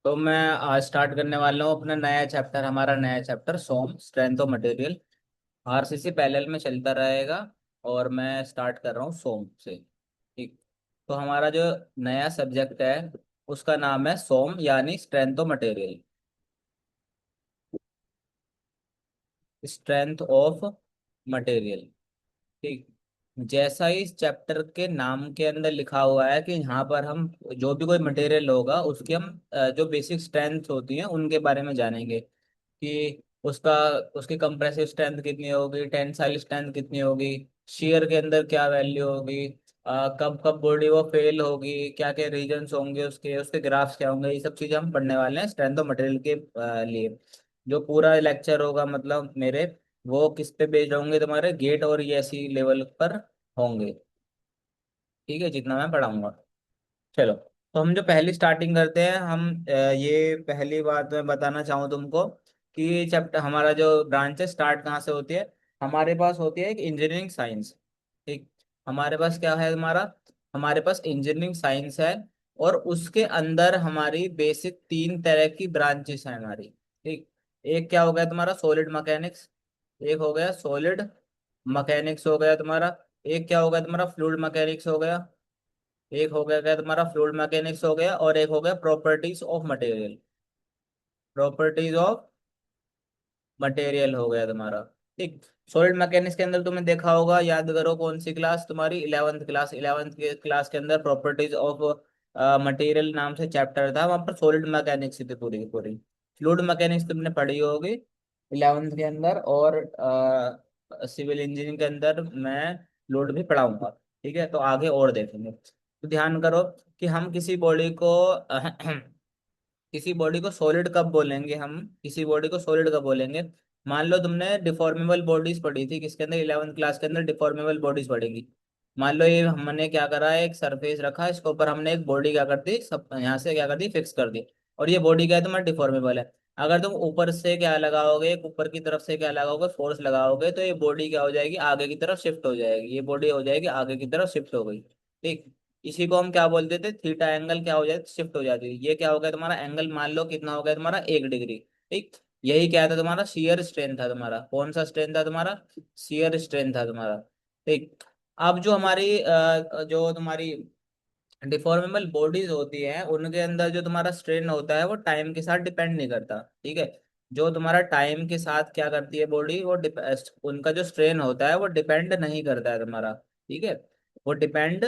तो मैं आज स्टार्ट करने वाला हूँ अपना नया चैप्टर, हमारा नया chapter SOM strength of material. RCC parallel में चलता रहेगा और मैं स्टार्ट कर रहा हूँ सोम से। ठीक। तो हमारा जो नया सब्जेक्ट है उसका नाम है सोम यानी strength of material. Strength of material. ठीक। जैसा इस चैप्टर के नाम के अंदर लिखा हुआ है कि यहाँ पर हम जो भी कोई मटेरियल होगा उसकी हम जो बेसिक स्ट्रेंथ होती है उनके बारे में जानेंगे कि उसका उसकी कंप्रेसिव स्ट्रेंथ कितनी होगी, टेंसाइल स्ट्रेंथ कितनी होगी, शेयर के अंदर क्या वैल्यू होगी, कब कब बॉडी वो फेल होगी, क्या क्या रीजंस होंगे, उसके उसके ग्राफ्स क्या होंगे। ये सब चीजें हम पढ़ने वाले हैं स्ट्रेंथ ऑफ मटेरियल के लिए। जो पूरा लेक्चर होगा मतलब मेरे, वो किस पे बेस्ड होंगे, तुम्हारे गेट और ईएसई लेवल पर होंगे। ठीक है, जितना मैं पढ़ाऊंगा। चलो, तो हम जो पहली स्टार्टिंग करते हैं, हम ये पहली बात मैं बताना चाहूँ तुमको कि चैप्टर हमारा जो ब्रांच है स्टार्ट कहाँ से होती है। हमारे पास होती है एक इंजीनियरिंग साइंस। ठीक। हमारे पास क्या है हमारा, हमारे पास इंजीनियरिंग साइंस है और उसके अंदर हमारी बेसिक तीन तरह की ब्रांचेस हैं हमारी। ठीक। एक क्या हो गया तुम्हारा सॉलिड मैकेनिक्स, एक हो गया सॉलिड मैकेनिक्स हो गया तुम्हारा, एक क्या हो गया तुम्हारा फ्लूइड मैकेनिक्स हो गया, एक हो गया क्या तुम्हारा फ्लूइड मैकेनिक्स हो गया, और एक हो गया properties of material. Properties of material हो गया तुम्हारा। ठीक। सॉलिड मैकेनिक्स के अंदर तुमने देखा होगा, याद करो कौन सी क्लास तुम्हारी, 11th क्लास। 11th के क्लास के अंदर प्रॉपर्टीज ऑफ मटेरियल नाम से चैप्टर था, वहां पर सॉलिड मैकेनिक्स थी पूरी की पूरी। फ्लूइड मैकेनिक्स तुमने पढ़ी होगी 11th के अंदर, और सिविल इंजीनियरिंग के अंदर मैं फ्लूइड भी पढ़ाऊंगा। ठीक है, तो आगे और देखेंगे। तो ध्यान करो कि हम किसी बॉडी को किसी बॉडी को सॉलिड कब बोलेंगे, हम किसी बॉडी को सॉलिड कब बोलेंगे। मान लो तुमने डिफॉर्मेबल बॉडीज पढ़ी थी, किसके अंदर 11th क्लास के अंदर डिफॉर्मेबल बॉडीज पढ़ेगी। मान लो ये हमने क्या करा है, एक सरफेस रखा, इसके ऊपर हमने एक बॉडी क्या कर दी, सब यहाँ से क्या कर दी, फिक्स कर दी। और ये बॉडी क्या है तुम्हारा, डिफॉर्मेबल है। अगर तुम ऊपर से क्या लगाओगे, ऊपर की तरफ से क्या लगाओगे, फोर्स लगाओगे, तो ये बॉडी क्या हो जाएगी, आगे की तरफ शिफ्ट हो जाएगी। ये बॉडी हो जाएगी आगे की तरफ शिफ्ट हो गई। ठीक। इसी को हम क्या बोलते थे, थीटा एंगल क्या हो जाए, शिफ्ट हो जाती है। ये क्या हो गया तुम्हारा एंगल, मान लो कितना हो गया तुम्हारा, 1 डिग्री। ठीक। यही क्या था तुम्हारा, शियर स्ट्रेन था तुम्हारा। कौन सा स्ट्रेन था तुम्हारा, शियर स्ट्रेन था तुम्हारा। ठीक। अब जो हमारी जो तुम्हारी डिफॉर्मेबल बॉडीज होती है उनके अंदर जो तुम्हारा स्ट्रेन होता है वो टाइम के साथ डिपेंड नहीं करता। ठीक है। जो तुम्हारा टाइम के साथ क्या करती है बॉडी, वो उनका जो स्ट्रेन होता है वो डिपेंड नहीं करता है तुम्हारा। ठीक है, वो डिपेंड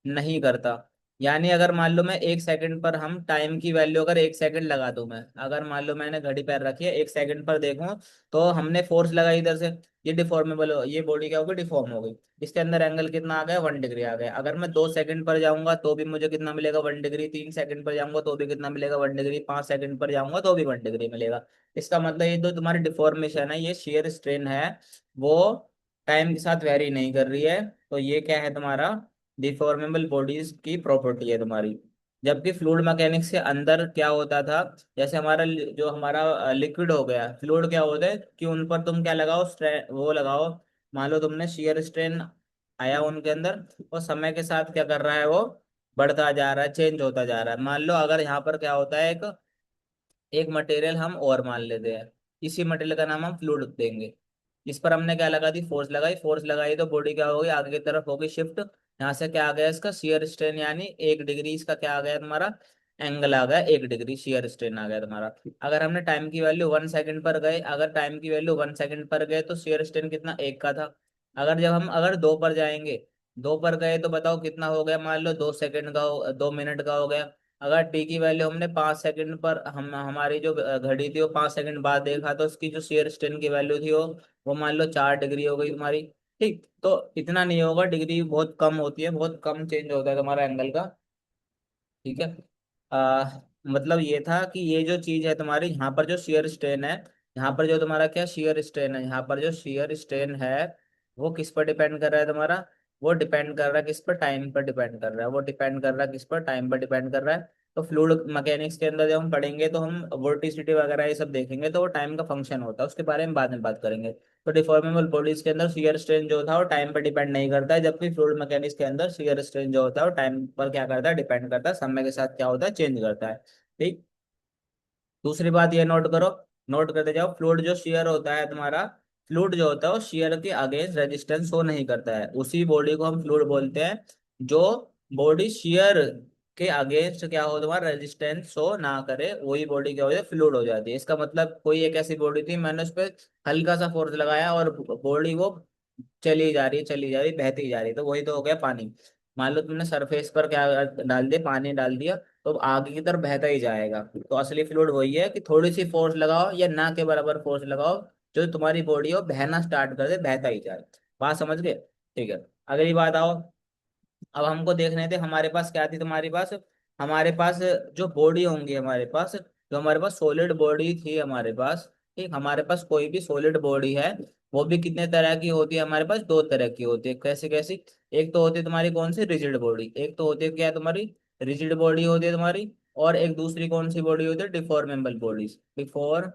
नहीं करता। यानी अगर मान लो मैं 1 सेकंड पर, हम टाइम की वैल्यू अगर 1 सेकंड लगा दूं मैं, अगर मान लो मैंने घड़ी पैर रखी है 1 सेकंड पर देखूं, तो हमने फोर्स लगाई इधर से, ये डिफॉर्मेबल हो, ये बॉडी क्या होगी, डिफॉर्म हो गई। इसके अंदर एंगल कितना आ गया, 1 डिग्री आ गया। अगर मैं 2 सेकंड पर जाऊंगा तो भी मुझे कितना मिलेगा, 1 डिग्री। 3 सेकंड पर जाऊंगा तो भी कितना मिलेगा, 1 डिग्री। 5 सेकंड पर जाऊंगा तो भी 1 डिग्री मिलेगा। इसका मतलब ये जो तुम्हारी डिफॉर्मेशन है, ये शेयर स्ट्रेन है, वो टाइम के साथ वेरी नहीं कर रही है। तो ये क्या है तुम्हारा, डिफॉर्मेबल बॉडीज की प्रॉपर्टी है तुम्हारी। जबकि फ्लूइड मैकेनिक्स के अंदर क्या होता था, जैसे हमारा जो हमारा लिक्विड हो गया, फ्लूइड क्या होता है कि उन पर तुम क्या लगाओ, वो लगाओ। मान लो तुमने शेयर स्ट्रेन आया उनके अंदर, और समय के साथ क्या कर रहा है, वो बढ़ता जा रहा है, चेंज होता जा रहा है। मान लो अगर यहाँ पर क्या होता है, एक एक मटेरियल हम और मान लेते हैं, इसी मटेरियल का नाम हम फ्लूइड देंगे। इस पर हमने क्या लगा दी, फोर्स लगाई। फोर्स लगाई तो बॉडी क्या होगी, आगे की तरफ होगी शिफ्ट। यहाँ से क्या आ गया इसका शियर स्ट्रेन, यानी 1 डिग्री इसका क्या आ गया तुम्हारा, एंगल आ गया 1 डिग्री, शियर स्ट्रेन आ गया तुम्हारा। अगर हमने टाइम की वैल्यू 1 सेकंड पर गए, अगर टाइम की वैल्यू 1 सेकंड पर गए तो शियर स्ट्रेन कितना, 1 का था। अगर जब हम अगर 2 पर जाएंगे, 2 पर गए तो बताओ कितना हो गया, मान लो 2 सेकंड का 2 मिनट का हो गया। अगर टी की वैल्यू हमने 5 सेकंड पर, हम हमारी जो घड़ी थी वो 5 सेकंड बाद देखा, तो उसकी जो शेयर स्ट्रेन की वैल्यू थी वो मान लो 4 डिग्री हो गई तुम्हारी। ठीक, तो इतना नहीं होगा, डिग्री बहुत कम होती है, बहुत कम चेंज होता है तुम्हारा एंगल का। ठीक है। आ, मतलब ये था कि ये जो चीज है तुम्हारी, यहाँ पर जो शेयर स्ट्रेन है, यहाँ पर जो तुम्हारा क्या शेयर स्ट्रेन है, यहाँ पर जो शेयर स्ट्रेन है वो किस पर डिपेंड कर रहा है तुम्हारा, वो डिपेंड कर रहा है किस पर, टाइम पर डिपेंड कर रहा है। वो डिपेंड कर रहा है किस पर, टाइम पर डिपेंड कर रहा है। तो फ्लूइड मैकेनिक्स के अंदर जब हम पढ़ेंगे तो हम वोर्टिसिटी वगैरह ये सब देखेंगे, तो वो टाइम का फंक्शन होता है, उसके बारे में बाद में बात करेंगे। तो डिफॉर्मेबल बॉडीज के अंदर शियर स्ट्रेन जो था वो टाइम पर डिपेंड नहीं करता है, जबकि फ्लूइड मैकेनिक्स के अंदर शियर स्ट्रेन जो होता है वो टाइम पर क्या करता है, डिपेंड करता है, समय के साथ क्या होता है, चेंज करता है। ठीक। दूसरी बात ये नोट करो, नोट करते जाओ, फ्लूइड जो शेयर होता है तुम्हारा, फ्लूइड जो होता है वो शेयर के अगेंस्ट रेजिस्टेंस शो नहीं करता है, उसी बॉडी को हम फ्लूइड बोलते हैं जो बॉडी शेयर के अगेंस्ट क्या हो तुम्हारा रेजिस्टेंस शो ना करे, वही बॉडी क्या हो जाए फ्लूइड हो जाती है। इसका मतलब कोई एक ऐसी बॉडी थी, मैंने उस पर हल्का सा फोर्स लगाया और बॉडी वो चली जा रही है, चली जा रही है, बहती जा रही है, तो वही तो हो गया पानी। मान लो तुमने सरफेस पर क्या डाल दिया, पानी डाल दिया, तो आगे की तरफ बहता ही जाएगा। तो असली फ्लूइड वही है कि थोड़ी सी फोर्स लगाओ या ना के बराबर फोर्स लगाओ, जो तुम्हारी बॉडी हो बहना स्टार्ट कर दे, बहता ही जाए। बात समझ गए? ठीक है, अगली बात आओ। अब हमको देखने थे हमारे पास क्या थी तुम्हारे पास, हमारे पास जो बॉडी होंगी हमारे पास, जो हमारे पास सॉलिड बॉडी थी हमारे पास, ठीक, हमारे पास कोई भी सॉलिड बॉडी है, वो भी कितने तरह की होती है हमारे पास, दो तरह की होती है। कैसी कैसी? एक तो होती है तुम्हारी कौन सी, रिजिड बॉडी, एक तो होती है क्या तुम्हारी, रिजिड बॉडी होती है तुम्हारी, और एक दूसरी कौन सी बॉडी होती है, डिफॉर्मेबल बॉडीज, डिफॉर्मेबल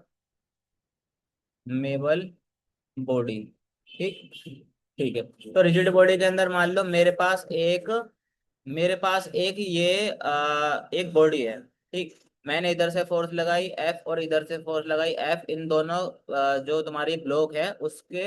बॉडी। ठीक, ठीक है। तो रिजिड बॉडी के अंदर मान लो मेरे पास एक ये एक बॉडी है, ठीक, मैंने इधर से फोर्स लगाई एफ और इधर से फोर्स लगाई एफ, इन दोनों जो तुम्हारी ब्लॉक है उसके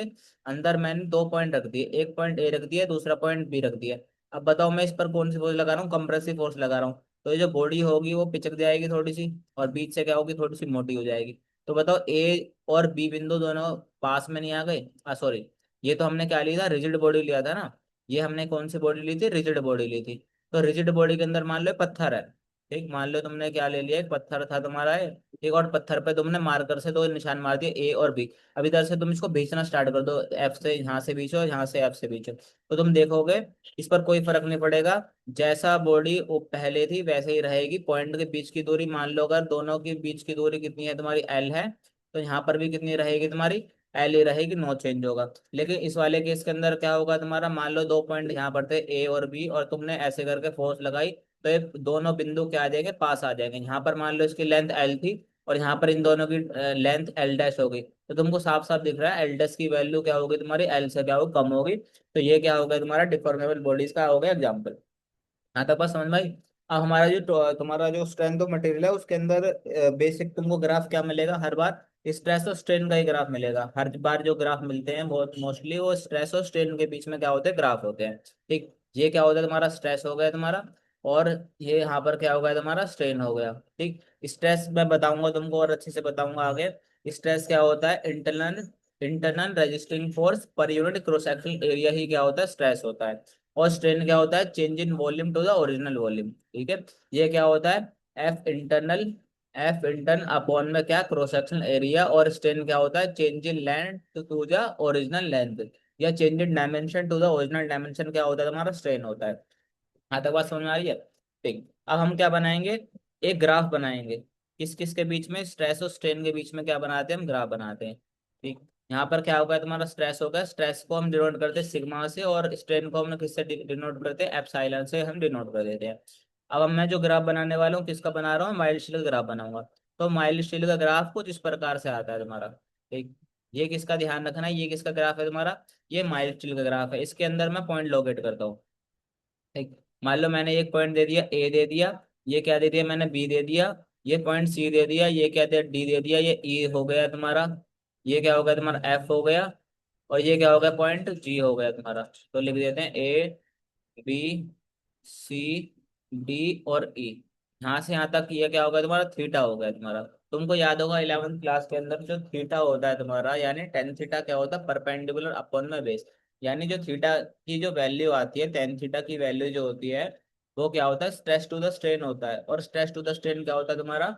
अंदर मैंने दो पॉइंट रख दिए, एक पॉइंट ए रख दिया, दूसरा पॉइंट बी रख दिया। अब बताओ मैं इस पर कौन सी फोर्स लगा रहा हूँ, कंप्रेसिव फोर्स लगा रहा हूँ। तो ये जो बॉडी होगी वो पिचक जाएगी थोड़ी सी, और बीच से क्या होगी, थोड़ी सी मोटी हो जाएगी। तो बताओ ए और बी बिंदु दोनों पास में नहीं आ गए? सॉरी, ये तो हमने क्या लिया था, रिजिड बॉडी लिया था ना, ये हमने कौन सी बॉडी ली थी, रिजिड बॉडी ली थी। तो रिजिड बॉडी के अंदर मान लो पत्थर है, ठीक, मान लो तुमने क्या ले लिया, एक पत्थर था तुम्हारा है, ठीक, और पत्थर पे तुमने मार्कर से दो निशान मार दिए ए और बी। अब इधर से तुम इसको खींचना स्टार्ट कर दो, एफ से यहाँ से खींचो, यहाँ से एफ से खींचो, तो तुम देखोगे इस पर कोई फर्क नहीं पड़ेगा, जैसा बॉडी वो पहले थी वैसे ही रहेगी। पॉइंट के बीच की दूरी मान लो, अगर दोनों के बीच की दूरी कितनी है तुम्हारी, एल है, तो यहाँ पर भी कितनी रहेगी तुम्हारी, एल ही रहेगी, नो चेंज होगा। लेकिन इस वाले केस के अंदर क्या होगा तुम्हारा, मान लो दो पॉइंट यहाँ पर थे ए और बी, और तुमने ऐसे करके फोर्स लगाई, तो ये दोनों बिंदु क्या आ जाएंगे, पास आ जाएंगे। यहाँ पर मान लो इसकी लेंथ एल थी, और यहाँ पर इन दोनों की लेंथ एल डैश हो गई, तो तुमको साफ साफ दिख रहा है एल डैश की वैल्यू क्या होगी तुम्हारी, एल से क्या होगी, कम होगी। तो ये क्या होगा तुम्हारा, डिफॉर्मेबल बॉडीज का हो गया एग्जाम्पल। हाँ तक बात समझ में आई? अब हमारा जो तुम्हारा जो स्ट्रेंथ ऑफ मटेरियल है उसके अंदर बेसिक तुमको ग्राफ क्या मिलेगा हर बार, स्ट्रेस और स्ट्रेन का ही ग्राफ मिलेगा हर बार। जो ग्राफ मिलते हैं बहुत मोस्टली वो स्ट्रेस और स्ट्रेन के बीच में क्या होते हैं, ग्राफ होते हैं। ठीक, ये क्या होता है तुम्हारा, स्ट्रेस हो गया तुम्हारा, और ये यहाँ पर क्या हो गया तुम्हारा, स्ट्रेन हो गया। ठीक, स्ट्रेस मैं बताऊंगा तुमको और अच्छे से बताऊंगा आगे। स्ट्रेस क्या होता है, internal internal resisting force per unit cross sectional area ही क्या होता है, स्ट्रेस होता है। और स्ट्रेन क्या होता है, change in volume to the original volume. ठीक है, ये क्या होता है, एफ इंटर्न अपॉन में क्या, क्रॉस सेक्शनल एरिया, और स्ट्रेन क्या होता है, change in length to the original length, या change in dimension to the original dimension क्या होता है तुम्हारा, स्ट्रेन होता है। हाँ तक बात समझ में आ रही है? ठीक, अब हम क्या बनाएंगे, एक ग्राफ बनाएंगे, किस किस के बीच में, स्ट्रेस और स्ट्रेन के बीच में क्या बनाते हैं, हम ग्राफ बनाते हैं। ठीक, यहाँ पर क्या होगा तुम्हारा, स्ट्रेस होगा, स्ट्रेस को हम डिनोट करते हैं सिग्मा से, और स्ट्रेन को हम किससे डिनोट करते हैं, एप्सिलॉन से हम डिनोट कर देते हैं। अब मैं जो ग्राफ बनाने वाला हूँ किसका बना रहा हूँ, माइल्ड स्टील ग्राफ बनाऊंगा। तो माइल्ड स्टील का ग्राफ कुछ इस प्रकार से आता है तुम्हारा। ठीक, ये किसका ध्यान रखना है, ये किसका ग्राफ है तुम्हारा, ये माइल्ड स्टील का ग्राफ है। इसके अंदर मैं पॉइंट लोकेट करता हूँ। ठीक, मान लो मैंने एक पॉइंट दे दिया ए दे दिया, ये क्या दे दिया मैंने, बी दे दिया, ये पॉइंट सी दे दिया, ये क्या दे, डी दे दिया, ये ई हो गया तुम्हारा, ये क्या हो गया तुम्हारा, एफ हो गया, और ये क्या हो गया, पॉइंट जी हो गया तुम्हारा। तो लिख देते हैं ए बी सी डी और ई। यहाँ से यहाँ तक ये क्या होगा तुम्हारा, थीटा हो गया तुम्हारा। तुमको याद होगा 11th क्लास के अंदर जो थीटा होता है तुम्हारा, यानी टेन थीटा क्या होता है, परपेंडिकुलर अपॉन में बेस। यानी जो थीटा की जो वैल्यू आती है, टेन थीटा की वैल्यू जो होती है, वो क्या होता है, स्ट्रेस टू द स्ट्रेन होता है। और स्ट्रेस टू द स्ट्रेन क्या होता है तुम्हारा,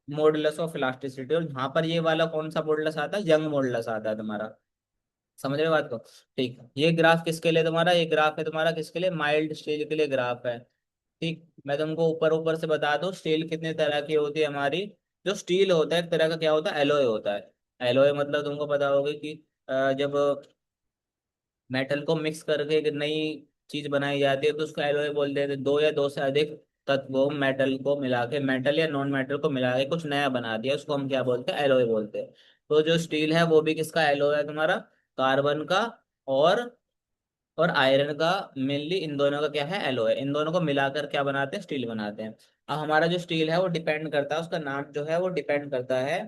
मॉडुलस ऑफ इलास्टिसिटी। और यहाँ पर ये वाला कौन सा मॉडुलस आता है, यंग मॉडुलस आता है तुम्हारा। समझ रहे हो बात को? ठीक, ये ग्राफ किसके लिए तुम्हारा, ये ग्राफ है तुम्हारा किसके लिए, माइल्ड स्टील के लिए ग्राफ है। ठीक, मैं तुमको ऊपर ऊपर से बता दूं, स्टील कितने तरह की होती है हमारी। जो स्टील होता है एक तरह का क्या होता है, एलॉय होता है। एलॉय मतलब तुमको पता होगा कि जब मेटल को मिक्स करके एक नई चीज बनाई जाती है तो उसको एलॉय बोल देते हैं। दो या दो से अधिक तत्वों मेटल को मिला के, मेटल या नॉन मेटल को मिला के कुछ नया बना दिया, उसको हम क्या बोलते हैं, एलॉय बोलते हैं। तो जो स्टील है वो भी किसका एलॉय है तुम्हारा, कार्बन का और और आयरन का मेनली इन दोनों का क्या है, एलॉय। इन दोनों को मिलाकर क्या बनाते हैं, स्टील बनाते हैं। अब हमारा जो स्टील है वो डिपेंड करता है, उसका नाम जो है वो डिपेंड करता है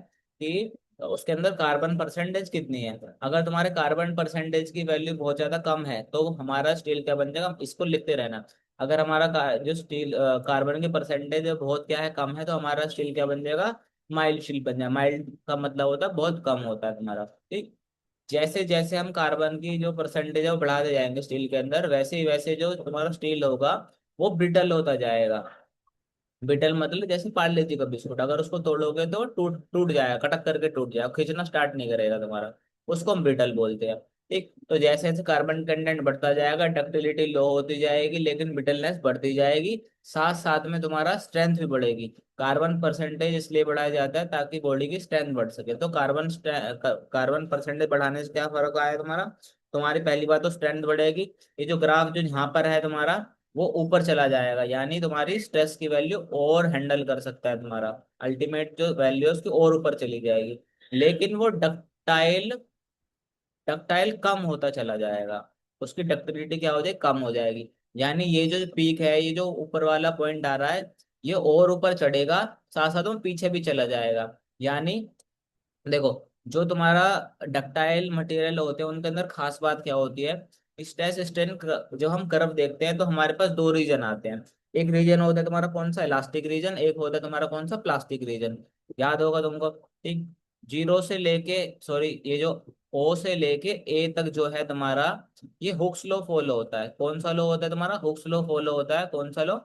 कि उसके अंदर कार्बन परसेंटेज कितनी है। अगर तुम्हारे कार्बन परसेंटेज की वैल्यू बहुत ज्यादा कम है तो हमारा स्टील क्या बन जाएगा, इसको लिखते रहना। अगर हमारा जो स्टील कार्बन की परसेंटेज बहुत क्या है, कम है, तो हमारा स्टील क्या बन जाएगा, माइल्ड स्टील बन जाएगा। माइल्ड का मतलब होता है बहुत कम होता है तुम्हारा, ठीक। जैसे जैसे हम कार्बन की जो परसेंटेज है वो बढ़ाते जाएंगे स्टील के अंदर, वैसे ही वैसे जो तुम्हारा स्टील होगा वो ब्रिटल होता जाएगा। ब्रिटल मतलब जैसे पार्ले जी का बिस्कुट, अगर उसको तोड़ोगे तो टूट टूट जाएगा, कटक करके टूट जाएगा, खींचना स्टार्ट नहीं करेगा तुम्हारा। उसको हम ब्रिटल बोलते हैं, ठीक। तो जैसे जैसे कार्बन कंटेंट बढ़ता जाएगा डक्टिलिटी लो होती जाएगी, लेकिन ब्रिटलनेस बढ़ती जाएगी। साथ साथ में तुम्हारा स्ट्रेंथ भी बढ़ेगी। कार्बन परसेंटेज इसलिए बढ़ाया जाता है ताकि बॉडी की स्ट्रेंथ बढ़ सके। तो कार्बन परसेंटेज बढ़ाने से क्या फर्क आया तुम्हारा, तुम्हारी पहली बात तो स्ट्रेंथ बढ़ेगी। ये जो ग्राफ जो यहाँ पर है तुम्हारा, वो ऊपर चला जाएगा, यानी तुम्हारी स्ट्रेस की वैल्यू और हैंडल कर सकता है तुम्हारा। अल्टीमेट जो वैल्यू है उसकी और ऊपर चली जाएगी। लेकिन वो डक्टाइल डक्टाइल कम होता चला जाएगा, उसकी डक्टिलिटी क्या हो जाएगी, कम हो जाएगी। यानी ये जो पीक है, ये जो ऊपर वाला पॉइंट आ रहा है, ये और ऊपर चढ़ेगा, साथ साथ में पीछे भी चला जाएगा। यानी देखो, जो तुम्हारा डक्टाइल मटेरियल होते हैं उनके अंदर खास बात क्या होती है, स्ट्रेस स्ट्रेन जो हम कर्व देखते हैं तो हमारे पास दो रीजन आते हैं। एक रीजन होता है तुम्हारा कौन सा, इलास्टिक रीजन, एक होता है तुम्हारा कौन सा, प्लास्टिक रीजन। याद होगा तुमको, ठीक। जीरो से लेके, सॉरी, ये जो ओ से लेके ए तक जो है तुम्हारा, ये हुक्स लॉ फॉलो होता है। कौन सा लॉ होता है तुम्हारा, हुक्स लॉ फॉलो होता है। कौन सा लॉ,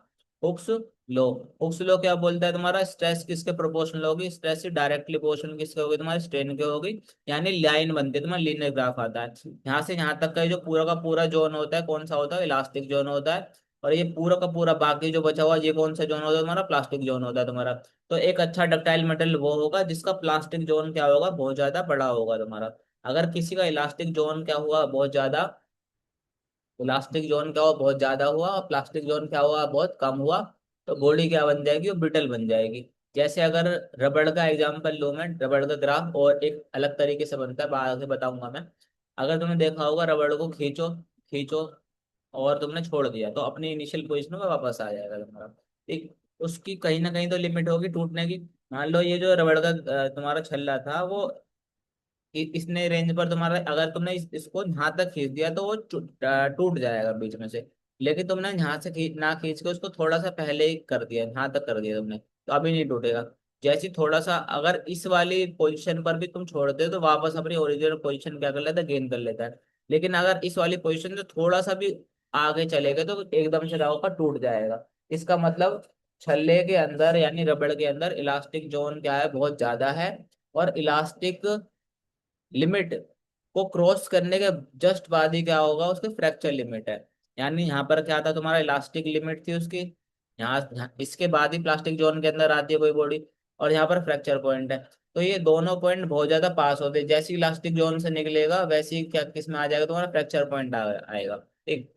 हुक्स लो। हुक्स लो क्या बोलता है तुम्हारा, स्ट्रेस किसके प्रोपोर्शनल होगी, स्ट्रेस से डायरेक्टली प्रोपोर्शनल किसके होगी, तुम्हारे स्ट्रेन के होगी। यानी लाइन बनती है, तुम्हारा लीनियर ग्राफ आता है। यहाँ से यहाँ तक का जो पूरा का पूरा जोन होता है कौन सा होता है, इलास्टिक जोन होता है। और ये पूरा का पूरा बाकी जो बचा हुआ ये कौन सा जोन होता है तुम्हारा, प्लास्टिक जोन होता है तुम्हारा। तो एक अच्छा डक्टाइल मेटेरियल वो होगा जिसका प्लास्टिक जोन क्या होगा, बहुत ज्यादा बड़ा होगा तुम्हारा। अगर किसी का इलास्टिक जोन क्या हुआ, बहुत ज्यादा, इलास्टिक जोन क्या हुआ, बहुत ज्यादा हुआ, और प्लास्टिक जोन क्या हुआ, बहुत कम हुआ, तो बॉडी क्या बन जाएगी, वो ब्रिटल बन जाएगी। जैसे अगर रबड़ का एग्जांपल लूं मैं, रबड़ का ग्राफ और एक अलग तरीके से बनता है, बाद में बताऊंगा मैं। अगर तुमने देखा होगा, रबड़ को खींचो खींचो और तुमने छोड़ दिया तो अपनी इनिशियल पोजिशन में वापस आ जाएगा तुम्हारा, ठीक। उसकी कहीं ना कहीं तो लिमिट होगी टूटने की। मान लो ये जो रबड़ का तुम्हारा छल्ला था वो इसने रेंज पर तुम्हारा, अगर तुमने इसको यहाँ तक खींच दिया तो वो टूट जाएगा बीच में से। लेकिन तुमने यहाँ से ना खींच के उसको थोड़ा सा पहले ही कर दिया, यहाँ तक कर दिया तुमने, तो अभी नहीं टूटेगा। जैसे थोड़ा सा अगर इस वाली पोजीशन पर भी तुम छोड़ते हो तो वापस अपनी ओरिजिनल पोजीशन क्या कर लेता है, गेन कर लेता है। लेकिन अगर इस वाली पोजीशन से थोड़ा सा भी आगे चले गए तो एकदम से क्या होगा, टूट जाएगा। इसका मतलब छल्ले के अंदर यानी रबड़ के अंदर इलास्टिक जोन क्या है, बहुत ज्यादा है। और इलास्टिक लिमिट को क्रॉस करने के जस्ट बाद ही क्या होगा, उसकी फ्रैक्चर लिमिट है। यानी यहाँ पर क्या था, तुम्हारा इलास्टिक लिमिट थी उसकी, इसके बाद ही प्लास्टिक जोन के अंदर आती है कोई बॉडी, और यहाँ पर फ्रैक्चर पॉइंट है। तो ये दोनों पॉइंट बहुत ज्यादा पास होते हैं, जैसे इलास्टिक जोन से निकलेगा वैसे ही क्या किस में आ जाएगा, तुम्हारा फ्रैक्चर पॉइंट आएगा, ठीक।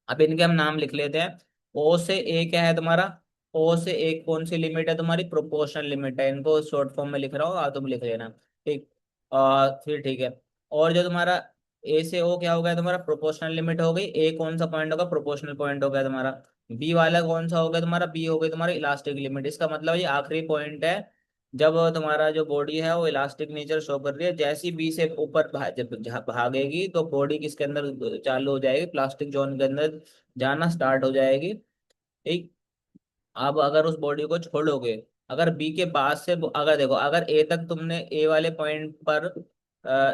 अब इनके हम नाम लिख लेते हैं। ओ से ए क्या है तुम्हारा, ओ से ए कौन सी लिमिट है तुम्हारी, प्रोपोर्शनल लिमिट है। इनको शॉर्ट फॉर्म में लिख रहा हूँ, तुम लिख लेना, ठीक। फिर ठीक है। और जो तुम्हारा ए से ओ क्या हो गया तुम्हारा, प्रोपोर्शनल लिमिट हो गई। ए कौन सा पॉइंट होगा, प्रोपोर्शनल पॉइंट हो गया तुम्हारा। बी वाला कौन सा हो गया तुम्हारा, बी हो गई तुम्हारी इलास्टिक लिमिट। इसका मतलब ये आखिरी पॉइंट है जब तुम्हारा जो बॉडी है वो इलास्टिक नेचर शो कर रही है। जैसी बी से ऊपर जब भागेगी तो बॉडी किसके अंदर चालू हो जाएगी, प्लास्टिक जोन के अंदर जाना स्टार्ट हो जाएगी, ठीक। अब अगर उस बॉडी को छोड़ोगे, अगर बी के बाद से, अगर देखो, अगर ए तक तुमने ए वाले पॉइंट पर,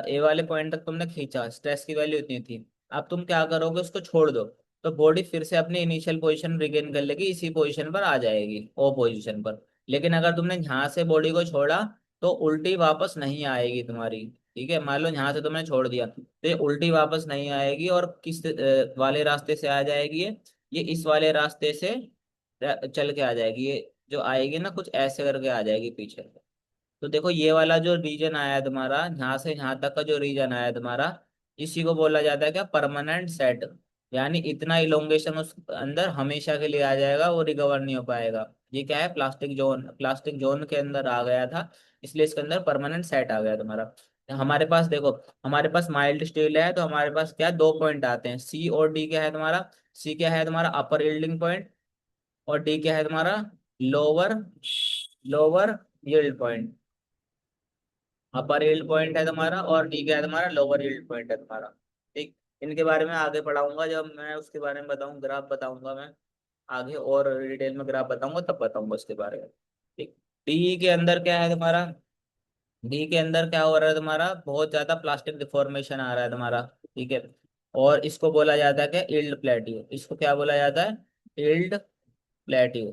ए वाले पॉइंट तक तुमने खींचा, स्ट्रेस की वैल्यू इतनी थी। अब तुम क्या करोगे, उसको छोड़ दो, तो बॉडी फिर से अपनी इनिशियल पोजीशन रिगेन कर लेगी, इसी पोजीशन पर आ जाएगी, ओ पोजीशन पर। लेकिन अगर तुमने यहाँ से बॉडी को छोड़ा तो उल्टी वापस नहीं आएगी तुम्हारी, ठीक है। मान लो यहाँ से तुमने छोड़ दिया तो ये उल्टी वापस नहीं आएगी, और किस वाले रास्ते से आ जाएगी, ये इस वाले रास्ते से चल के आ जाएगी। ये जो आएगी ना कुछ ऐसे करके आ जाएगी पीछे। तो देखो ये वाला जो रीजन आया है तुम्हारा, यहाँ से यहाँ तक का जो रीजन आया है तुम्हारा, इसी को बोला जाता है क्या, परमानेंट सेट। यानी इतना इलोंगेशन उस अंदर हमेशा के लिए आ जाएगा, वो रिकवर नहीं हो पाएगा। ये क्या है, प्लास्टिक जोन के अंदर आ गया था, इसलिए इसके अंदर परमानेंट सेट आ गया तुम्हारा। हमारे पास देखो, हमारे पास माइल्ड स्टील है तो हमारे पास क्या दो पॉइंट आते हैं, सी और डी। क्या है तुम्हारा? सी क्या है तुम्हारा? Upper yielding point. और डी क्या है तुम्हारा? Lower lower yield point. Upper yield point है तुम्हारा और डी क्या है तुम्हारा? लोअर यील्ड पॉइंट है तुम्हारा। ठीक। इनके बारे में आगे पढ़ाऊंगा, जब मैं उसके बारे में बताऊँ, ग्राफ बताऊंगा मैं आगे, और डिटेल में ग्राफ बताऊंगा तब बताऊंगा उसके बारे में। ठीक। डी के अंदर क्या है तुम्हारा? डी के अंदर क्या हो रहा है तुम्हारा? बहुत ज्यादा प्लास्टिक डिफॉर्मेशन आ रहा है तुम्हारा। ठीक है। और इसको बोला जाता है क्या? Yield plateau. इसको क्या बोला जाता है? Yield plateau.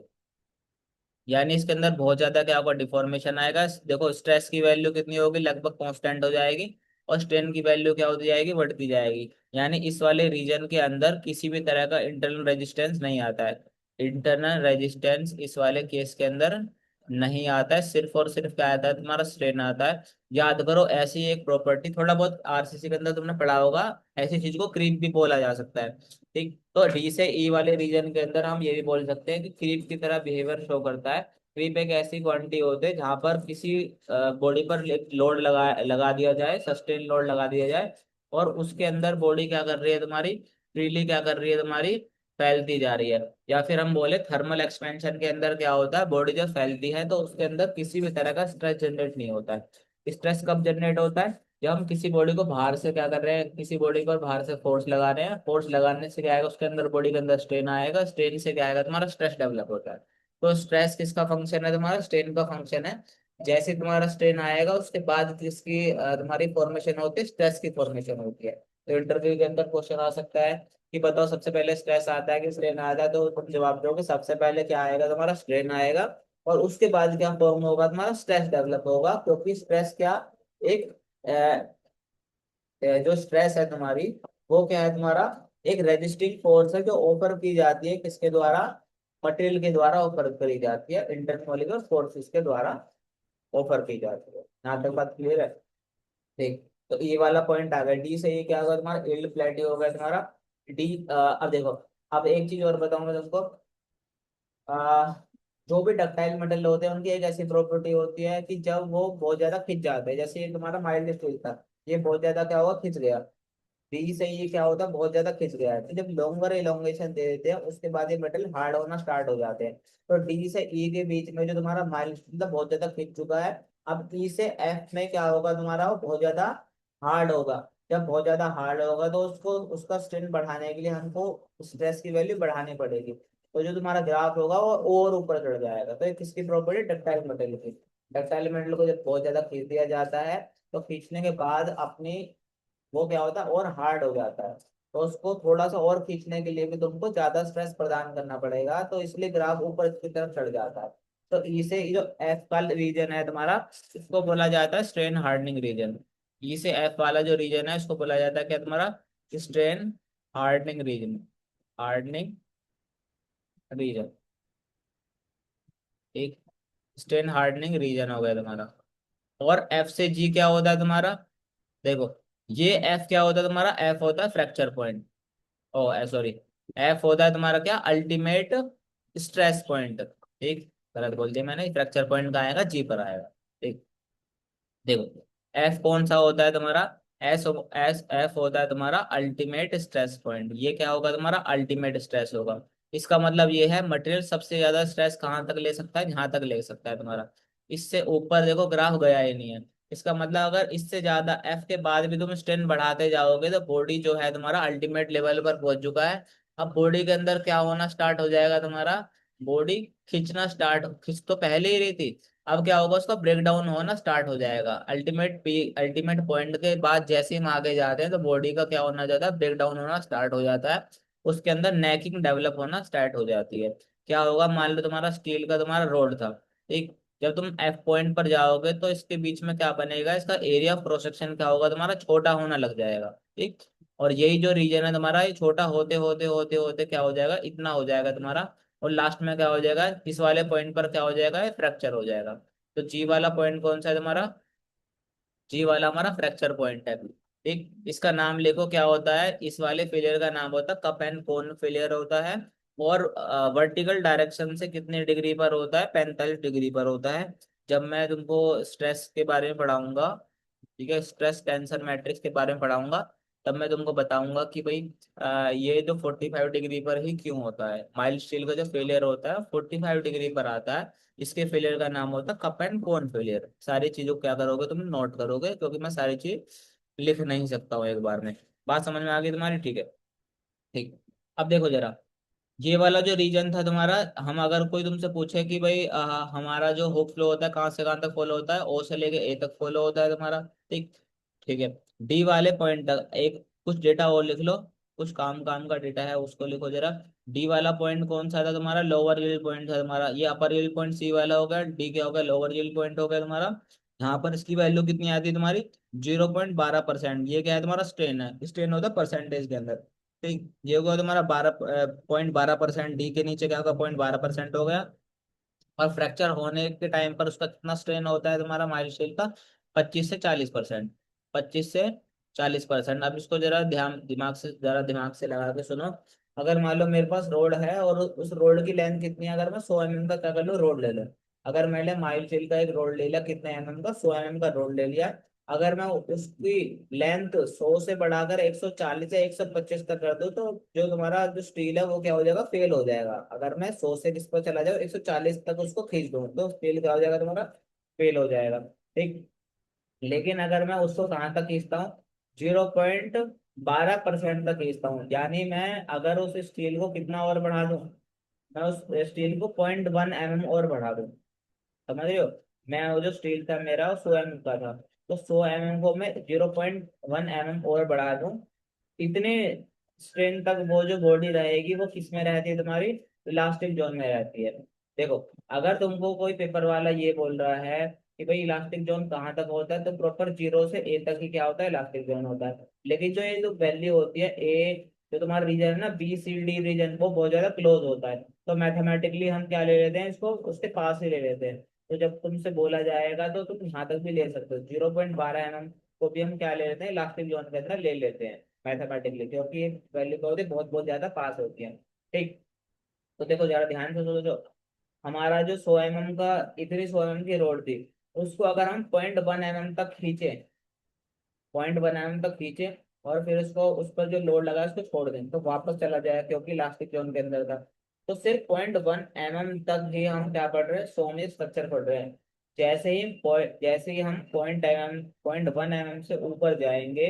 यानी इसके अंदर बहुत ज्यादा क्या होगा? डिफॉर्मेशन आएगा। देखो स्ट्रेस की वैल्यू कितनी होगी? लगभग कांस्टेंट हो जाएगी। और स्ट्रेन की वैल्यू क्या होती जाएगी? बढ़ती जाएगी। यानी इस वाले रीजन के अंदर किसी भी तरह का इंटरनल रेजिस्टेंस नहीं आता है। इंटरनल रेजिस्टेंस इस वाले केस के अंदर नहीं आता है। सिर्फ और सिर्फ क्या आता है तुम्हारा? स्ट्रेन आता है। याद करो, ऐसी एक प्रॉपर्टी थोड़ा बहुत आरसीसी के अंदर तुमने पढ़ा होगा, ऐसी चीज को क्रीप भी बोला जा सकता है। ठीक। तो डी से ई वाले रीजन के अंदर हम ये भी बोल सकते हैं कि क्रीप की तरह बिहेवियर शो करता है। क्रीप एक ऐसी क्वांटिटी होती है जहां पर किसी बॉडी पर लोड लगा लगा दिया जाए, सस्टेन लोड लगा दिया जाए, और उसके अंदर बॉडी क्या कर रही है तुम्हारी? फ्रीली क्या कर रही है तुम्हारी? फैलती जा रही है। या फिर हम बोले थर्मल एक्सपेंशन के अंदर क्या होता है? बॉडी जब फैलती है तो उसके अंदर किसी भी तरह का स्ट्रेस जनरेट नहीं होता है। स्ट्रेस कब जनरेट होता है? जब हम किसी बॉडी को बाहर से क्या कर रहे हैं, किसी बॉडी पर बाहर से फोर्स लगा रहे हैं। फोर्स लगाने से क्या आएगा? उसके अंदर बॉडी के अंदर स्ट्रेन आएगा। स्ट्रेन से क्या आएगा? तुम्हारा स्ट्रेस डेवलप होता है। तो स्ट्रेस किसका फंक्शन है तुम्हारा? स्ट्रेन का फंक्शन है। जैसे तुम्हारा स्ट्रेन आएगा उसके बाद किसकी तुम्हारी फॉर्मेशन होती है? स्ट्रेस की फॉर्मेशन होती है। तो इंटरव्यू के अंदर क्वेश्चन आ सकता है कि बताओ सबसे पहले स्ट्रेस आता है कि स्ट्रेन आता है, तो तुम जवाब दोगे सबसे पहले क्या आएगा तुम्हारा? स्ट्रेन आएगा। और उसके बाद क्या फॉर्म होगा तुम्हारा? स्ट्रेस डेवलप होगा, क्योंकि स्ट्रेस क्या, एक जो स्ट्रेस है तुम्हारी, वो क्या है तुम्हारा? एक रेजिस्टिंग फोर्स है जो ऑफर की जाती है किसके द्वारा? मटेरियल के द्वारा ऑफर करी जाती है, इंटरमोलिकुलर फोर्सेस के द्वारा ऑफर की जाती है। यहाँ तक बात क्लियर है? ठीक। तो ये वाला पॉइंट आ गया। डी से ये क्या होगा तुम्हारा? यील्ड प्लेट्यू हो गया तुम्हारा। डी अब देखो, अब एक चीज और बताऊंगा तुमको। आ, जो भी डक्टाइल मेटल होते हैं उनकी एक ऐसी प्रॉपर्टी होती है कि जब वो बहुत ज्यादा खिंच जाते हैं, जैसे ये तुम्हारा माइल्ड स्टील था, ये बहुत ज्यादा क्या हुआ? खिंच गया। डी से ये क्या होता है? बहुत ज्यादा खिंच गया है, तो जब लॉन्गर एलोंगेशन दे देते हैं उसके बाद ये मेटल हार्ड होना स्टार्ट हो जाते हैं। तो डी से ई के बीच में जो तुम्हारा माइल्ड स्टील था बहुत ज्यादा खिंच चुका है। अब ई से एफ में क्या होगा तुम्हारा? वो बहुत ज्यादा हार्ड होगा। जब बहुत ज्यादा हार्ड होगा तो उसको उसका स्ट्रेंथ बढ़ाने के लिए हमको स्ट्रेस की वैल्यू बढ़ानी पड़ेगी। तो जो तुम्हारा ग्राफ होगा वो और ऊपर चढ़ जाएगा। तो ये किसकी प्रॉपर्टी? डक्टाइल मेटल की। डक्टाइल मेटल को जब बहुत ज्यादा खींच दिया जाता है तो खींचने के बाद अपनी वो क्या होता है? और हार्ड हो जाता है। तो उसको थोड़ा सा और खींचने के लिए भी तुमको ज्यादा स्ट्रेस प्रदान करना पड़ेगा, तो इसलिए ग्राफ ऊपर की तरफ चढ़ जाता है। तो ई से ये जो एफ का रीजन है तुम्हारा, इसको बोला जाता है स्ट्रेन हार्डनिंग रीजन। ई से एफ वाला जो रीजन है इसको बोला जाता है क्या तुम्हारा? Strain hardening region. Hardening region. एक स्ट्रेन हार्डनिंग रीजन हो गया तुम्हारा। और एफ से जी क्या होता है तुम्हारा? देखो, ये एफ क्या होता है तुम्हारा? एफ होता है फ्रैक्चर पॉइंट। ओ सॉरी, एफ होता है तुम्हारा क्या? Ultimate stress point. ठीक। गलत बोल दिया मैंने, फ्रैक्चर पॉइंट का आएगा, जी पर आएगा। ठीक। देखो, एफ कौन सा होता है तुम्हारा? एस एस एफ होता है तुम्हारा अल्टीमेट स्ट्रेस पॉइंट। ये क्या होगा तुम्हारा? अल्टीमेट स्ट्रेस होगा। इसका मतलब ये है मटेरियल सबसे ज्यादा स्ट्रेस कहाँ तक ले सकता है? यहाँ तक ले सकता है तुम्हारा। इससे ऊपर देखो ग्राफ गया ही नहीं है। इसका मतलब अगर इससे ज्यादा एफ के बाद भी तुम स्ट्रेन बढ़ाते जाओगे तो बॉडी जो है तुम्हारा अल्टीमेट लेवल पर पहुंच चुका है। अब बॉडी के अंदर क्या होना स्टार्ट हो जाएगा तुम्हारा? बॉडी खींचना स्टार्ट, खींच तो पहले ही रही थी, अब क्या होगा? उसका ब्रेक डाउन होना स्टार्ट हो जाएगा। अल्टीमेट पॉइंट के बाद जैसे हम आगे जाते हैं तो बॉडी का क्या होना जाता है? ब्रेक डाउन होना स्टार्ट हो जाता है। उसके अंदर नेकिंग डेवलप होना स्टार्ट हो जाती है। क्या होगा? मान लो तुम्हारा स्टील का तुम्हारा रोड था। ठीक। जब तुम एफ पॉइंट पर जाओगे तो इसके बीच में क्या बनेगा? इसका एरिया ऑफ क्रॉस सेक्शन क्या होगा तुम्हारा? छोटा होना लग जाएगा। ठीक। और यही जो रीजन है तुम्हारा, ये छोटा होते होते होते होते क्या हो जाएगा? इतना हो जाएगा तुम्हारा। और लास्ट में क्या हो जाएगा? इस वाले पॉइंट पर क्या हो जाएगा? फ्रैक्चर हो जाएगा। तो जी वाला पॉइंट कौन सा है तुम्हारा? जी वाला हमारा फ्रैक्चर पॉइंट है। ठीक। इसका नाम लिखो, क्या होता है? इस वाले फेलियर का नाम होता है कप एंड कोन फेलियर होता है। और वर्टिकल डायरेक्शन से कितने डिग्री पर होता है? 45 डिग्री पर होता है। जब मैं तुमको स्ट्रेस के बारे में पढ़ाऊंगा ठीक है, स्ट्रेस टेंशन मैट्रिक्स के बारे में पढ़ाऊंगा। तब मैं तुमको बताऊंगा कि भाई ये जो 45 डिग्री पर ही क्यों होता है। माइल्ड स्टील का जो फेलियर होता है 45 डिग्री पर आता है। इसके फेलियर का नाम होता है कप एंड कोन फेलियर। सारी चीजों को क्या करोगे तुम, नोट करोगे, क्योंकि मैं सारी चीज लिख नहीं सकता हूँ एक बार में। बात समझ में आ गई तुम्हारी? ठीक है। ठीक। अब देखो जरा, ये वाला जो रीजन था तुम्हारा, हम अगर कोई तुमसे पूछे कि भाई हमारा जो हुक फ्लो होता है कहाँ से कहाँ तक फॉलो होता है, ओ से लेके ए तक फॉलो होता है तुम्हारा। ठीक। ठीक है। डी वाले पॉइंट तक एक कुछ डेटा और लिख लो। कुछ काम काम का डेटा है उसको लिखो जरा। डी वाला पॉइंट कौन सा था तुम्हारा, लोअर यील्ड पॉइंट था तुम्हारा। ये अपर यील्ड पॉइंट सी वाला हो गया, डी क्या हो गया, लोअर यील्ड पॉइंट हो गया तुम्हारा। यहाँ पर इसकी वैल्यू कितनी आती है तुम्हारी, 0.12%। ये क्या है तुम्हारा, स्ट्रेन है। स्ट्रेन होता है परसेंटेज के अंदर। ठीक, ये होगा तुम्हारा 12.12%। डी के नीचे क्या होगा, 0.12% हो गया। और फ्रैक्चर होने के टाइम पर उसका कितना स्ट्रेन होता है तुम्हारा माइल्ड का, 25 से 40%। 25 से 40%। अब इसको जरा ध्यान दिमाग से लगा के सुनो। अगर मान लो मेरे पास रोड है और उस रोड की लेंथ कितनी है, अगर मैं 100 mm का क्या कर लूँ, रोड ले लूँ। अगर मैंने माइल्ड का एक रोड ले लिया, कितने का, 100 mm का रोड ले लिया। अगर मैं उसकी लेंथ 100 से बढ़ाकर 140 या 125 तक कर दूं, तो जो तुम्हारा जो स्टील है वो क्या हो जाएगा, फेल हो जाएगा। अगर मैं 100 से किस पर चला जाऊँ, 140 तक उसको खींच दूं, तो स्टील क्या हो जाएगा तुम्हारा, फेल हो जाएगा। ठीक। लेकिन अगर मैं उसको कहाँ तक खींचता हूँ, 0.12% तक खींचता हूँ। यानी मैं अगर उस स्टील को कितना और बढ़ा दूं, मैं उस स्टील को 0.1 mm और बढ़ा दूं, समझ रहे हो। मैं वो जो स्टील था मेरा 100 mm का था, तो 100 mm को मैं 0.1 mm और बढ़ा दूं, इतने स्ट्रेंथ तक वो जो बॉडी रहेगी वो किस में रहती है तुम्हारी, इलास्टिक जोन में रहती है। देखो, अगर तुमको कोई पेपर वाला ये बोल रहा है कि भाई इलास्टिक जोन कहाँ तक होता है, तो प्रॉपर 0 से ए तक ही क्या होता है, इलास्टिक जोन होता है। लेकिन जो ये जो वैल्यू होती है ए, जो तुम्हारा रीजन है ना, बी सी डी रीजन, वो बहुत ज्यादा क्लोज होता है। तो मैथमेटिकली हम क्या ले लेते हैं, इसको उसके पास ही ले लेते हैं। तो जब तुमसे बोला जाएगा तो तुम यहाँ तक भी ले सकते हो, 0.12 mm को भी हम क्या ले लेते हैं, इलास्टिक जोन के अंदर ले लेते हैं मैथमेटिकली, क्योंकि ये वैल्यू क्या होती है, बहुत बहुत ज्यादा पास होती है। ठीक। तो देखो जरा ध्यान से सोचो, हमारा जो 100 mm का, इतनी 100 mm की रोड थी, उसको अगर हम 0.1 mm तक खींचे, 0.1 mm तक खींचे, और फिर उसको उस पर जो लोड लगा उसको छोड़ दें, तो वापस चला जाएगा, क्योंकि इलास्टिक जोन के अंदर था। तो सिर्फ 0.1 mm तक ही हम क्या पढ़ रहे हैं, सोम स्ट्रक्चर पढ़ रहे हैं। जैसे ही हम 0.1 mm से ऊपर जाएंगे,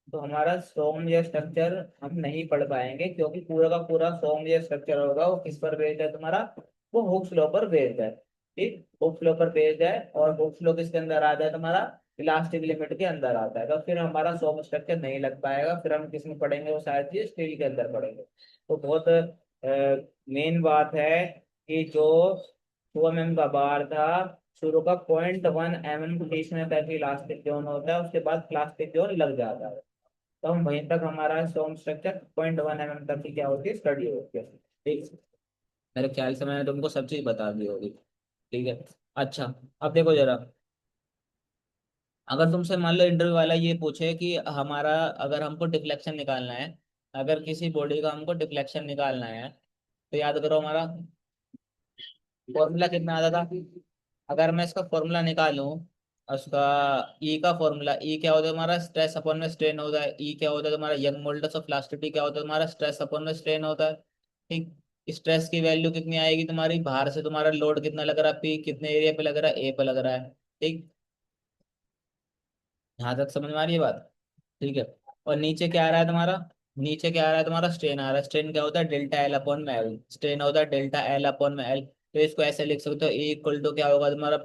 तो हमारा सोम स्ट्रक्चर हम नहीं पढ़ पाएंगे, क्योंकि पूरा का पूरा सोम स्ट्रक्चर होगा वो किस पर बेस्ड है तुम्हारा, वो हुक फ्लो पर बेस्ड है। ठीक, हुक फ्लो पर बेस्ड है, और हुक फ्लो किसके अंदर आता है तुम्हारा, इलास्टिक लिमिट के अंदर आता है। तो फिर हमारा सोम स्ट्रक्चर नहीं लग पाएगा, फिर हम किस में पढ़ेंगे, वो सारी चीज स्टील के अंदर पढ़ेंगे। तो बहुत मेन बात है कि जो 2 mm का बार था, शुरू का 0.1 mm खींचने तक इलास्टिक जोन होता है, उसके बाद प्लास्टिक जोन लग जाता है। तो हम वहीं तक, हमारा सोम स्ट्रक्चर 0.1 mm तक की क्या होती है, स्टडी होती है। ठीक। मेरे ख्याल से मैंने तुमको सब चीज बता दी होगी। ठीक है। अच्छा, अब देखो जरा, अगर तुमसे मान लो इंटरव्यू वाला ये पूछे कि हमारा, अगर हमको डिफ्लेक्शन निकालना है, अगर किसी बॉडी का हमको डिफ्लेक्शन निकालना है, तो याद करो हमारा फॉर्मूला कितना आता था। अगर मैं इसका फॉर्मूला निकालूं, उसका ई का फॉर्मूला, ई क्या होता है तुम्हारा, स्ट्रेस अपॉन में स्ट्रेन होता है। ई क्या होता है तुम्हारा, यंग मॉडुलस ऑफ इलास्टिसिटी क्या होता है तुम्हारा, स्ट्रेस अपॉन में स्ट्रेन होता है। ठीक। स्ट्रेस की वैल्यू कितनी आएगी तुम्हारी, बाहर से तुम्हारा लोड कितना लग रहा है, पी कितने एरिया पे लग रहा है, ए पे लग रहा है। ठीक। यहाँ तक समझ में आ रही है बात? ठीक है। और नीचे क्या आ रहा है तुम्हारा, नीचे क्या आ रहा है तुम्हारा, स्ट्रेन आ रहा है। स्ट्रेन क्या होता है, डेल्टा एल अपॉन में एल। स्ट्रेन होता है डेल्टा एल अपॉन में एल। तो इसको ऐसे लिख सकते हो, ए इक्वल टू क्या होगा तुम्हारा,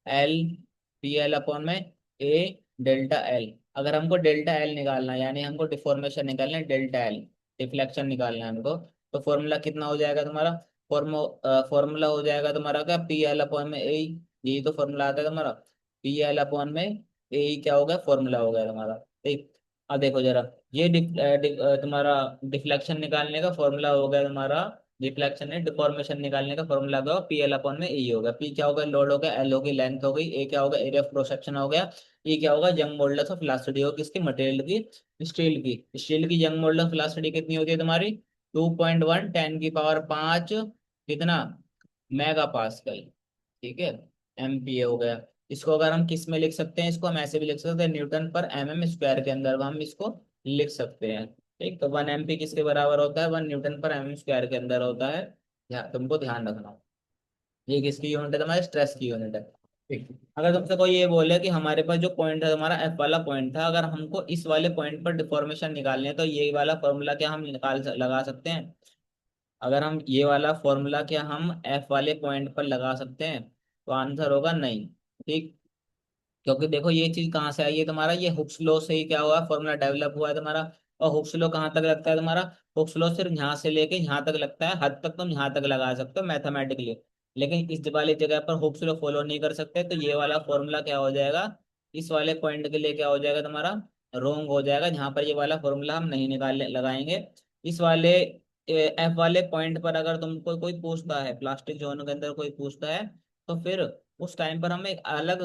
एल पी एल अपॉन में ए डेल्टा एल। अगर हमको डेल्टा एल निकालना है, यानी हमको डिफॉर्मेशन निकालना है, डेल्टा एल डिफ्लेक्शन निकालना है हमको, तो फॉर्मूला कितना हो जाएगा तुम्हारा, फॉर्मूला हो जाएगा तुम्हारा क्या, पी एल अपॉन में ए। यही तो फॉर्मूला आता है तुम्हारा, पी एल अपॉन में ए, क्या हो गया, फॉर्मूला हो गया तुम्हारा। ठीक। अब देखो जरा, ये तुम्हारा डिफ्लेक्शन निकालने का फॉर्मूला हो गया तुम्हारा, डिफ्लेक्शन है डिफॉर्मेशन निकालने का फॉर्मूला होगा पी एल अपॉन में ई होगा। पी क्या होगा, लोड हो गया, एल होगी लेंथ हो गई, ए क्या होगा, एरिया ऑफ क्रॉस सेक्शन हो गया, ई क्या होगा, यंग मॉडुलस ऑफ इलास्टिसिटी होगी किसकी, मटेरियल की, स्टील की। स्टील की यंग मॉडुलस ऑफ इलास्टिसिटी कितनी होती है तुम्हारी, 2.1 10⁵ कितना, मेगा पास्कल। ठीक है, एमपीए हो गया। इसको अगर हम किस में लिख सकते हैं, इसको हम ऐसे भी लिख सकते हैं, न्यूटन पर एमएम स्क्वायर के अंदर हम इसको लिख सकते हैं। ठीक, तो 1 MP किसके बराबर होता है, 1 न्यूटन पर एमएम स्क्वायर के अंदर होता है। तुमको ध्यान रखना, ये किसकी यूनिट है, तुम्हारे स्ट्रेस की यूनिट है। ठीक, अगर तुमसे कोई ये बोले कि हमारे पास जो पॉइंट है हमारा एफ वाला पॉइंट था, अगर हमको इस वाले पॉइंट पर डिफॉर्मेशन निकालनी है तो ये वाला फॉर्मूला क्या हम लगा सकते हैं। अगर हम ये वाला फॉर्मूला क्या हम एफ वाले पॉइंट पर लगा सकते हैं, तो आंसर होगा नहीं। ठीक, क्योंकि देखो ये चीज कहाँ से आई है तुम्हारा, ये हुक्स लॉ से ही क्या हुआ है, फॉर्मूला डेवलप हुआ है तुम्हारा। और हुक्स लॉ कहाँ तक लगता है तुम्हारा, हुक्स लॉ सिर्फ यहाँ से लेके यहाँ तक लगता है, हद तक तुम यहाँ तक लगा सकते हो मैथमेटिकली। लेकिन इस वाली जगह पर हुक्स लॉ फॉलो नहीं कर सकते, तो ये वाला फॉर्मूला क्या हो जाएगा, इस वाले पॉइंट के लिए क्या हो जाएगा तुम्हारा, रोंग हो जाएगा। जहाँ पर ये वाला फॉर्मूला हम नहीं निकाल लगाएंगे, इस वाले एफ वाले पॉइंट पर अगर तुमको कोई पूछता है, प्लास्टिक जोन के अंदर कोई पूछता है, तो फिर उस टाइम पर हम एक अलग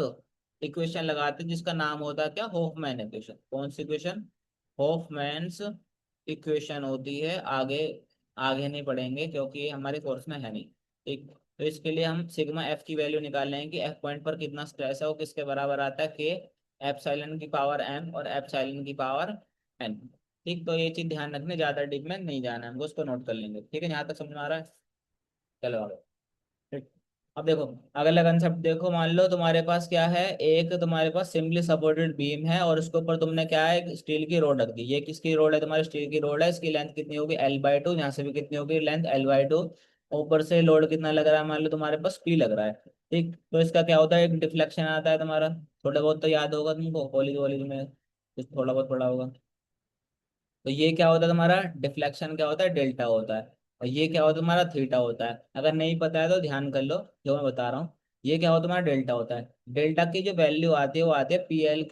इक्वेशन लगाते हैं जिसका नाम होता है क्या, होफमैन इक्वेशन। कौन सी इक्वेशन, होफमैन्स इक्वेशन होती है। आगे आगे नहीं पढ़ेंगे क्योंकि ये हमारे कोर्स में है नहीं। ठीक, तो इसके लिए हम सिग्मा एफ की वैल्यू निकाल लेंगे कि एफ पॉइंट पर कितना स्ट्रेस है, वो किसके बराबर आता है, के एप्सिलॉन की पावर एम और एप्सिलॉन की पावर एन। ठीक, तो ये चीज ध्यान रखने, ज्यादा डीप में नहीं जाना है हमको, उसको नोट कर लेंगे। ठीक है, यहाँ तक समझ में आ रहा है। चलो आगे। ठीक। अब देखो, अगला कंसेप्ट देखो, मान लो तुम्हारे पास क्या है, एक तुम्हारे पास सिंपली सपोर्टेड बीम है और उसके ऊपर तुमने क्या है, एक स्टील की रोड रख दी। ये किसकी रोड है, तुम्हारी स्टील की रोड है। इसकी लेंथ कितनी होगी, L/2, यहाँ से भी कितनी होगी लेंथ, L/2। ऊपर से लोड कितना लग रहा है, मान लो तुम्हारे पास P लग रहा है। ठीक, तो इसका क्या होता है, एक डिफ्लेक्शन आता है तुम्हारा, थोड़ा बहुत तो याद होगा तुमको, कॉलेज वॉलेज में कुछ थोड़ा बहुत पढ़ा होगा। तो ये क्या होता है तुम्हारा डिफ्लेक्शन, क्या होता है, डेल्टा होता है। और ये क्या होता है तुम्हारा, थीटा होता है। अगर नहीं पता है तो ध्यान कर लो जो मैं बता रहा हूँ। ये क्या होता है तुम्हारा, डेल्टा होता है। डेल्टा की जो वैल्यू आती है वो आती है PL³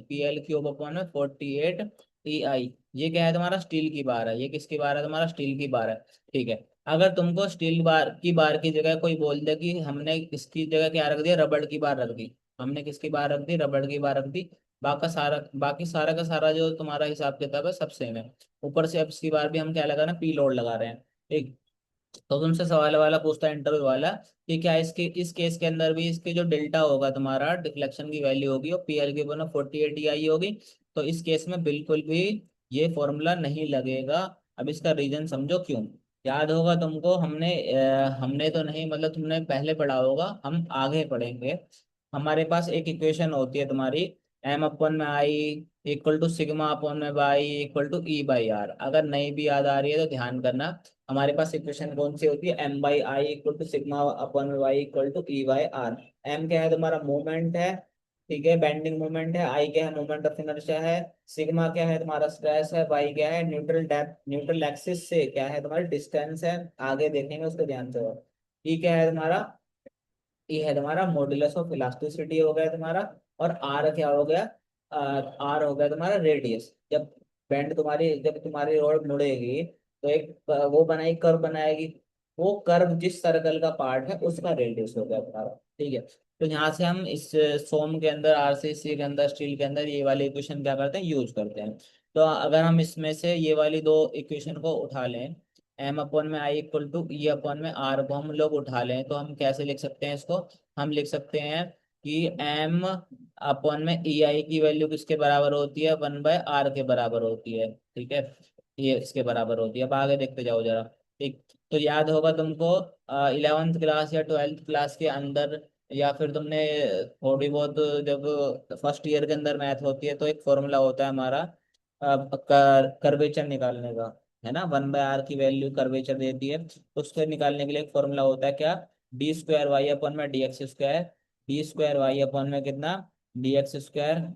PL³ 48 EI। ये क्या है तुम्हारा, स्टील की बार है। ये किसकी बार है, तुम्हारा स्टील की बार है। ठीक है, अगर तुमको स्टील बार की जगह कोई बोल दे कि हमने इसकी जगह क्या रख दिया, रबड़ की बार रख दी, हमने किसकी बार रख दी, रबड़ की बार रख दी। बाकी सारा का सारा जो तुम्हारा हिसाब किताब है सब सेम है। ऊपर से अब इसकी बार भी हम क्या लगा रहे हैं, P लोड लगा रहे हैं। ठीक, तो तुमसे सवाल वाला पूछता है इंटरव्यू वाला कि क्या इसके इस केस के अंदर भी इसके जो डेल्टा होगा तुम्हारा डिफ्लेक्शन की वैल्यू होगी वो PL/48 EI होगी। तो इस केस में बिल्कुल भी ये फॉर्मूला नहीं लगेगा। अब इसका रीजन समझो क्यों। याद होगा तुमको, हमने तो नहीं, मतलब तुमने पहले पढ़ा होगा, हम आगे पढ़ेंगे। हमारे पास एक इक्वेशन होती है तुम्हारी, M/I equal to sigma upon में बाई इक्वल टू E/R। अगर नहीं भी याद आ रही है तो ध्यान करना, हमारे पास इक्वेशन कौन सी होती है, M/I equal to sigma upon में Y equal to E/R। M क्या है तुम्हारा, मोमेंट है। ठीक है, बेंडिंग मोमेंट है। आई क्या है, मोमेंट ऑफ इनर्शिया है। सिग्मा क्या है तुम्हारा, स्ट्रेस है। वाई क्या है, न्यूट्रल डेप्थ, न्यूट्रल एक्सिस से क्या है तुम्हारा, डिस्टेंस है। आगे देखेंगे उसको ध्यान से। ई क्या है तुम्हारा, ये है तुम्हारा मॉडुलस ऑफ इलास्टिसिटी हो गया तुम्हारा। और आर क्या हो गया, आर हो गया तुम्हारा रेडियस। जब तुम्हारी रोड मुड़ेगी तो एक वो बनाएगी, कर्व बनाएगी। वो कर्व जिस सर्कल का पार्ट है उसका रेडियस हो गया तुम्हारा। ठीक है, तो यहाँ से हम इस सोम के अंदर, RCC के अंदर, स्टील के अंदर ये वाली इक्वेशन क्या करते हैं, यूज करते हैं। तो अगर हम इसमें से ये वाली दो इक्वेशन को उठा लें, M/I इक्वल टू E/R को हम लोग उठा लें, तो हम कैसे लिख सकते हैं इसको, हम लिख सकते हैं कि M/E I की वैल्यू किसके बराबर होती है, 1/R के बराबर होती है। ठीक है, ये इसके बराबर होती है। अब आगे देखते जाओ जरा। ठीक, तो याद होगा तुमको 11th क्लास या 12th क्लास के अंदर, या फिर तुमने थोड़ी बहुत, जब फर्स्ट ईयर के अंदर मैथ होती है तो एक फॉर्मूला होता है हमारा कर्वेचर निकालने का, है ना। 1/R की वैल्यू कर्वेचर देती है, तो उसको निकालने के लिए एक फॉर्मूला होता है क्या, D² Y/DX²। D² Y में कितना, DX²।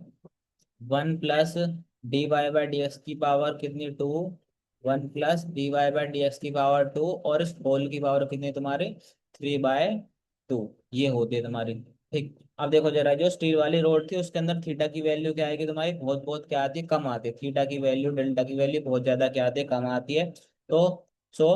1 + dy/dx की पावर कितनी, 2। 1 + dy/dx की पावर 2, और इस होल की पावर कितनी तुम्हारी, 3/2। ये होती है तुम्हारी। ठीक, अब देखो जरा, जो स्टील वाली रोड थी उसके अंदर थीटा की वैल्यू क्या आएगी तुम्हारी, बहुत बहुत क्या आती है, कम आती है। थीटा की वैल्यू, डेल्टा की वैल्यू बहुत ज्यादा क्या आती है, कम आती है। तो सो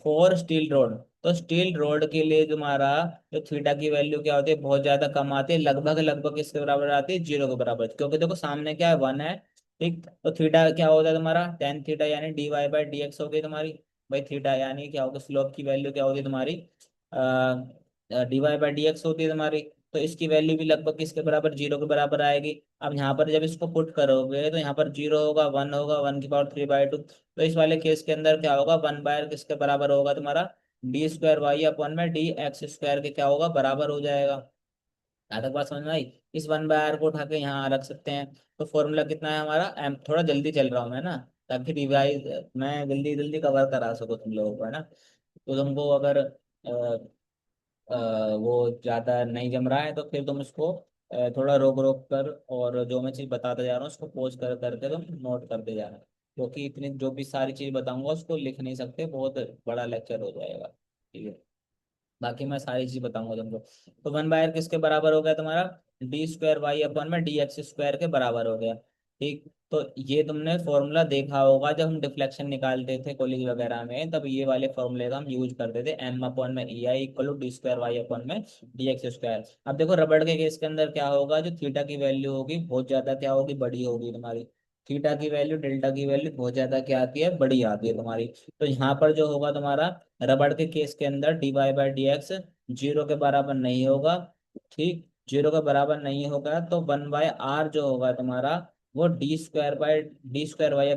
फॉर स्टील रोड, तो स्टील रोड के लिए तुम्हारा जो थीटा की वैल्यू क्या होती है, बहुत ज्यादा कम आती है। लगभग लगभग किसके बराबर आती है, 0 के बराबर, क्योंकि देखो सामने क्या है, 1 है। ठीक, तो थीटा क्या होता है तुम्हारा, tan थीटा, यानी dy/dx हो गई तुम्हारी। भाई थीटा यानी क्या होगा, स्लोप की वैल्यू क्या होगी तुम्हारी, dy/dx होती है तुम्हारी। तो इसकी वैल्यू भी लगभग किसके बराबर, 0 के बराबर आएगी। अब यहाँ पर जब इसको पुट करोगे तो यहाँ पर 0 होगा, 1 होगा, 1 की पावर 3/2। तो इस वाले केस के अंदर क्या होगा, 1 बाय किसके बराबर होगा तुम्हारा, d² y/, में dx² के क्या होगा, बराबर हो जाएगा। यहाँ तक बात समझ में आई। इस 1/r को उठा के यहाँ रख सकते हैं। तो फॉर्मूला कितना है हमारा, एम, थोड़ा जल्दी चल रहा हूँ मैं ना, ताकि रिवाइज मैं जल्दी जल्दी कवर करा सकूँ तुम लोगों को, है ना। तो तुमको अगर अ, वो ज़्यादा नहीं जम रहा है तो फिर तुम इसको थोड़ा रोक रोक कर, और जो मैं चीज़ बताता जा रहा हूँ उसको पोज कर करके तुम नोट करते जाना, क्योंकि इतनी जो भी सारी चीज़ बताऊंगा उसको लिख नहीं सकते, बहुत बड़ा लेक्चर हो जाएगा। ठीक है, बाकी मैं सारी चीज बताऊंगा तुमको। तो 1/r किसके बराबर हो गया तुम्हारा, d² y/, में dx² के बराबर हो गया। ठीक, तो ये तुमने फॉर्मूला देखा होगा जब हम डिफ्लेक्शन निकालते थे कॉलेज वगैरह में, तब ये वाले फॉर्मूले का हम यूज करते थे, m/ei = d²y/, में dx²। अब देखो रबड़ के केस के अंदर क्या होगा, जो थीटा की वैल्यू होगी बहुत ज्यादा क्या होगी, बड़ी होगी तुम्हारी। थीटा की वैल्यू, डेल्टा की वैल्यू बहुत ज्यादा क्या आती है, बड़ी आती है तुम्हारी। तो यहाँ पर जो होगा तुम्हारा, रबड़ के केस के अंदर dy/dx 0 के बराबर नहीं होगा। ठीक, 0 के बराबर नहीं होगा तो 1/r जो होगा तुम्हारा, वो d² y/,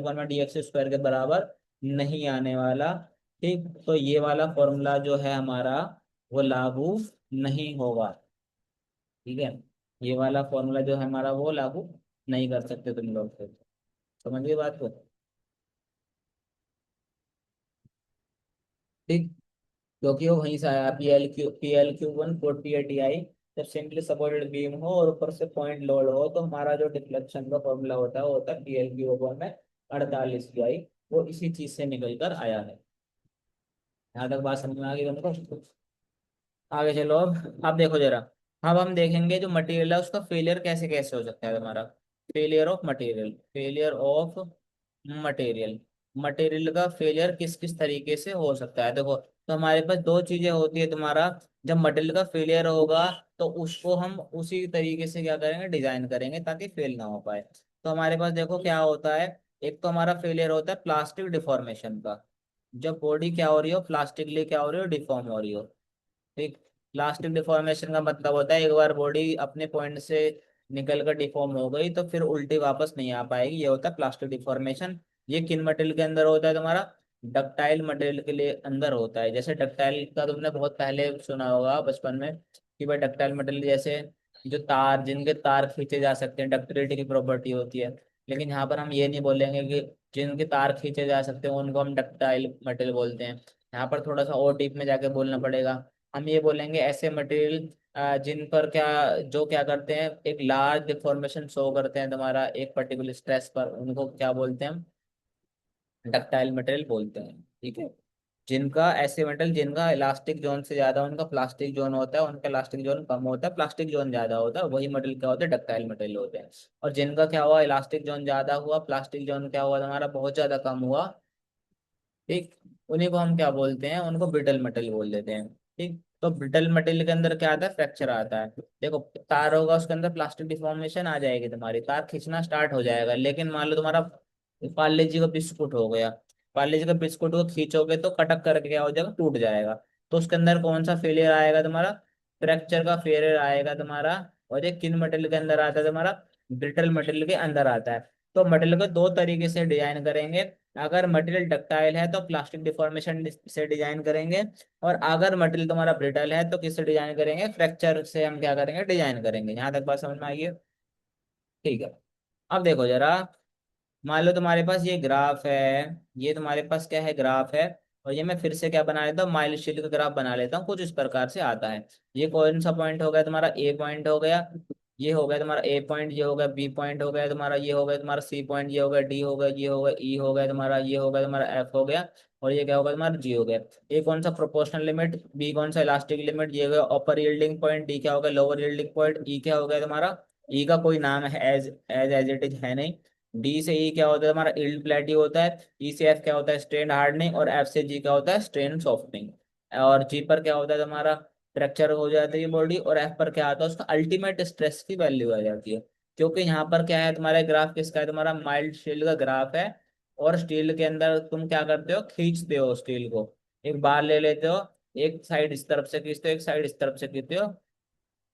में dx² के बराबर नहीं आने वाला। ठीक, तो ये वाला फॉर्मूला जो है हमारा, वो लागू नहीं होगा। ठीक है, ये वाला फॉर्मूला जो है हमारा वो लागू नहीं कर सकते तुम लोग फिर। समझ गए बात को। ठीक, क्योंकि वो वहीं से आया, PL/Q1 40 ATI। जब सिंपली सपोर्टेड बीम हो और ऊपर से पॉइंट लोड हो तो हमारा जो डिफ्लेक्शन का फॉर्मूला होता है वो होता है PL/Q में 48 पाई। वो इसी चीज से निकल कर आया है। यहाँ तक बात समझ में आ गई तुमको। आगे चलो, अब देखो जरा। अब हम देखेंगे जो मटेरियल है उसका फेलियर कैसे कैसे हो सकता है तुम्हारा। Failure of material, failure of material. Material का फेलियर किस किस तरीके से हो सकता है, देखो। तो हमारे पास दो चीजें होती है तुम्हारा। जब मटेरियल का फेलियर होगा तो उसको हम उसी तरीके से क्या करेंगे, डिजाइन करेंगे ताकि फेल ना हो पाए। तो हमारे पास देखो क्या होता है। एक तो हमारा फेलियर होता है प्लास्टिक डिफॉर्मेशन का। जब बॉडी क्या हो रही हो, प्लास्टिकली क्या हो रही हो, डिफॉर्म हो रही हो। ठीक, प्लास्टिक डिफॉर्मेशन का मतलब होता है एक बार बॉडी अपने पॉइंट से निकल कर डिफॉर्म हो गई तो फिर उल्टी वापस नहीं आ पाएगी, ये होता है प्लास्टिक डिफॉर्मेशन। ये किन मटेरियल के अंदर होता है तुम्हारा, डक्टाइल मटेरियल के लिए अंदर होता है। जैसे डक्टाइल का तुमने बहुत पहले सुना होगा बचपन में, कि भाई डक्टाइल मटेरियल जैसे जो तार, जिनके तार खींचे जा सकते हैं, डक्टिलिटी की प्रॉपर्टी होती है। लेकिन यहाँ पर हम ये नहीं बोलेंगे कि जिनके तार खींचे जा सकते हैं उनको हम डक्टाइल मटेरियल बोलते हैं। यहाँ पर थोड़ा सा और डीप में जाके बोलना पड़ेगा। हम ये बोलेंगे ऐसे मटेरियल जिन पर क्या, जो क्या करते हैं, एक लार्ज डिफॉर्मेशन शो करते हैं तुम्हारा एक पर्टिकुलर स्ट्रेस पर, उनको क्या बोलते हैं, हम डक्टाइल मटेरियल बोलते हैं। ठीक है, जिनका ऐसे मेटल जिनका इलास्टिक जोन से ज्यादा उनका प्लास्टिक जोन होता है, उनका इलास्टिक जोन कम होता है, प्लास्टिक जोन ज्यादा होता है, वही मटेरियल क्या होते हैं, डक्टाइल मटेरियल होते हैं। और जिनका क्या हुआ, इलास्टिक जोन ज्यादा हुआ, प्लास्टिक जोन क्या हुआ हमारा, बहुत ज्यादा कम हुआ। ठीक, उन्हीं को हम क्या बोलते हैं, उनको ब्रिटल मटेरियल बोल देते हैं। ठीक, तो ब्रिटल मटेरियल के अंदर क्या आता है, फ्रैक्चर आता है। देखो, तार होगा उसके अंदर प्लास्टिक डिफॉर्मेशन आ जाएगी तुम्हारी, तार खींचना स्टार्ट हो जाएगा, लेकिन मान लो तुम्हारा पार्ले जी का बिस्कुट हो गया। पार्ले जी का बिस्कुट को खींचोगे तो कटक करके क्या हो जाएगा, टूट जाएगा। तो उसके अंदर कौन सा फेलियर आएगा तुम्हारा, फ्रैक्चर का फेलियर आएगा तुम्हारा। और ये किन मटेरियल के अंदर आता है तुम्हारा, ब्रिटल मटेरियल के अंदर आता है। तो मटेरियल को दो तरीके से डिजाइन करेंगे। अगर मटेरियल डक्टाइल है तो प्लास्टिक डिफॉर्मेशन से डिजाइन करेंगे। और अगर मटेरियल तुम्हारा ब्रिटल है तो किससे डिजाइन करेंगे, फ्रैक्चर से हम क्या करेंगे, डिजाइन करेंगे। यहाँ तक बात समझ में आई है। ठीक है, अब देखो जरा। मान लो तुम्हारे पास ये ग्राफ है, ये तुम्हारे पास क्या है, ग्राफ है। और ये मैं फिर से क्या बना लेता हूँ, माइलस्टील का ग्राफ बना लेता हूँ, कुछ इस प्रकार से आता है। ये कौन सा पॉइंट हो गया तुम्हारा, ए पॉइंट हो गया। ये हो गया तुम्हारा ए पॉइंट, ये हो गया बी पॉइंट हो गया तुम्हारा, ये हो गया तुम्हारा सी पॉइंट, ये हो गया डी हो गया, ये हो गया ई हो गया तुम्हारा, ये हो गया तुम्हारा एफ हो गया। और ये क्या होगा तुम्हारा जी हो गया। ए कौन सा प्रोपोर्शनल लिमिट, बी कौन सा इलास्टिक लिमिट, ये हो गया अपर यील्डिंग पॉइंट, डी क्या हो गया लोअर यील्डिंग पॉइंट, ई क्या हो गया तुम्हारा, ई का कोई नाम है as as as it is है नहीं। डी से ई क्या होता है हमारा, इल्ड प्लेटी होता है। ई से एफ क्या होता है, स्ट्रेन हार्डनिंग। और एफ से जी क्या होता है, स्ट्रेन सॉफ्टनिंग। और जी पर क्या होता है तुम्हारा, फ्रैक्चर हो जाती है बॉडी। और एफ पर क्या आता है, उसका अल्टीमेट स्ट्रेस की वैल्यू आ जाती है। क्योंकि यहाँ पर क्या है, तुम्हारा ग्राफ किसका है, तुम्हारा माइल्ड स्टील का ग्राफ है। और स्टील के अंदर तुम क्या करते हो, खींचते हो स्टील को, एक बार ले लेते हो, एक साइड इस तरफ से खींचते हो, एक साइड इस तरफ से खींचते हो।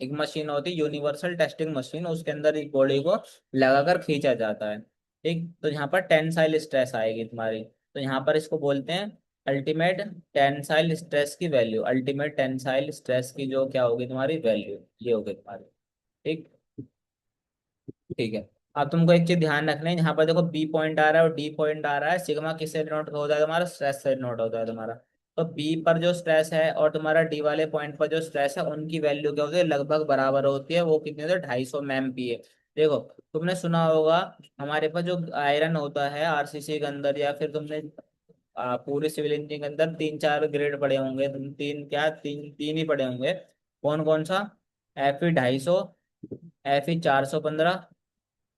एक मशीन होती है यूनिवर्सल टेस्टिंग मशीन, उसके अंदर एक बॉडी को लगाकर खींचा जाता है। ठीक, तो यहाँ पर टेंसाइल स्ट्रेस आएगी तुम्हारी, तो यहाँ पर इसको बोलते हैं अल्टीमेट टेंसाइल स्ट्रेस की वैल्यू। अल्टीमेट टेंसाइल स्ट्रेस की जो क्या होगी तुम्हारी वैल्यू, ये होगी तुम्हारी। ठीक, ठीक है। अब तुमको एक चीज ध्यान रखना है, यहाँ पर देखो बी पॉइंट आ रहा है और डी पॉइंट आ रहा है, सिग्मा किससे डिनोट होता है तुम्हारा, स्ट्रेस से डिनोट होता है तुम्हारा। तो बी पर जो स्ट्रेस है और तुम्हारा डी वाले पॉइंट पर जो स्ट्रेस है, उनकी वैल्यू क्या होती है, लगभग बराबर होती है। वो कितनी होती है, 250 MPa। देखो, तुमने सुना होगा हमारे पास जो आयरन होता है आरसीसी के अंदर, या फिर तुमने पूरे सिविल इंजीनियरिंग के अंदर 3 4 ग्रेड पढ़े होंगे, तुम तीन क्या, तीन तीन ही पढ़े होंगे। कौन कौन सा, Fe 250, Fe 415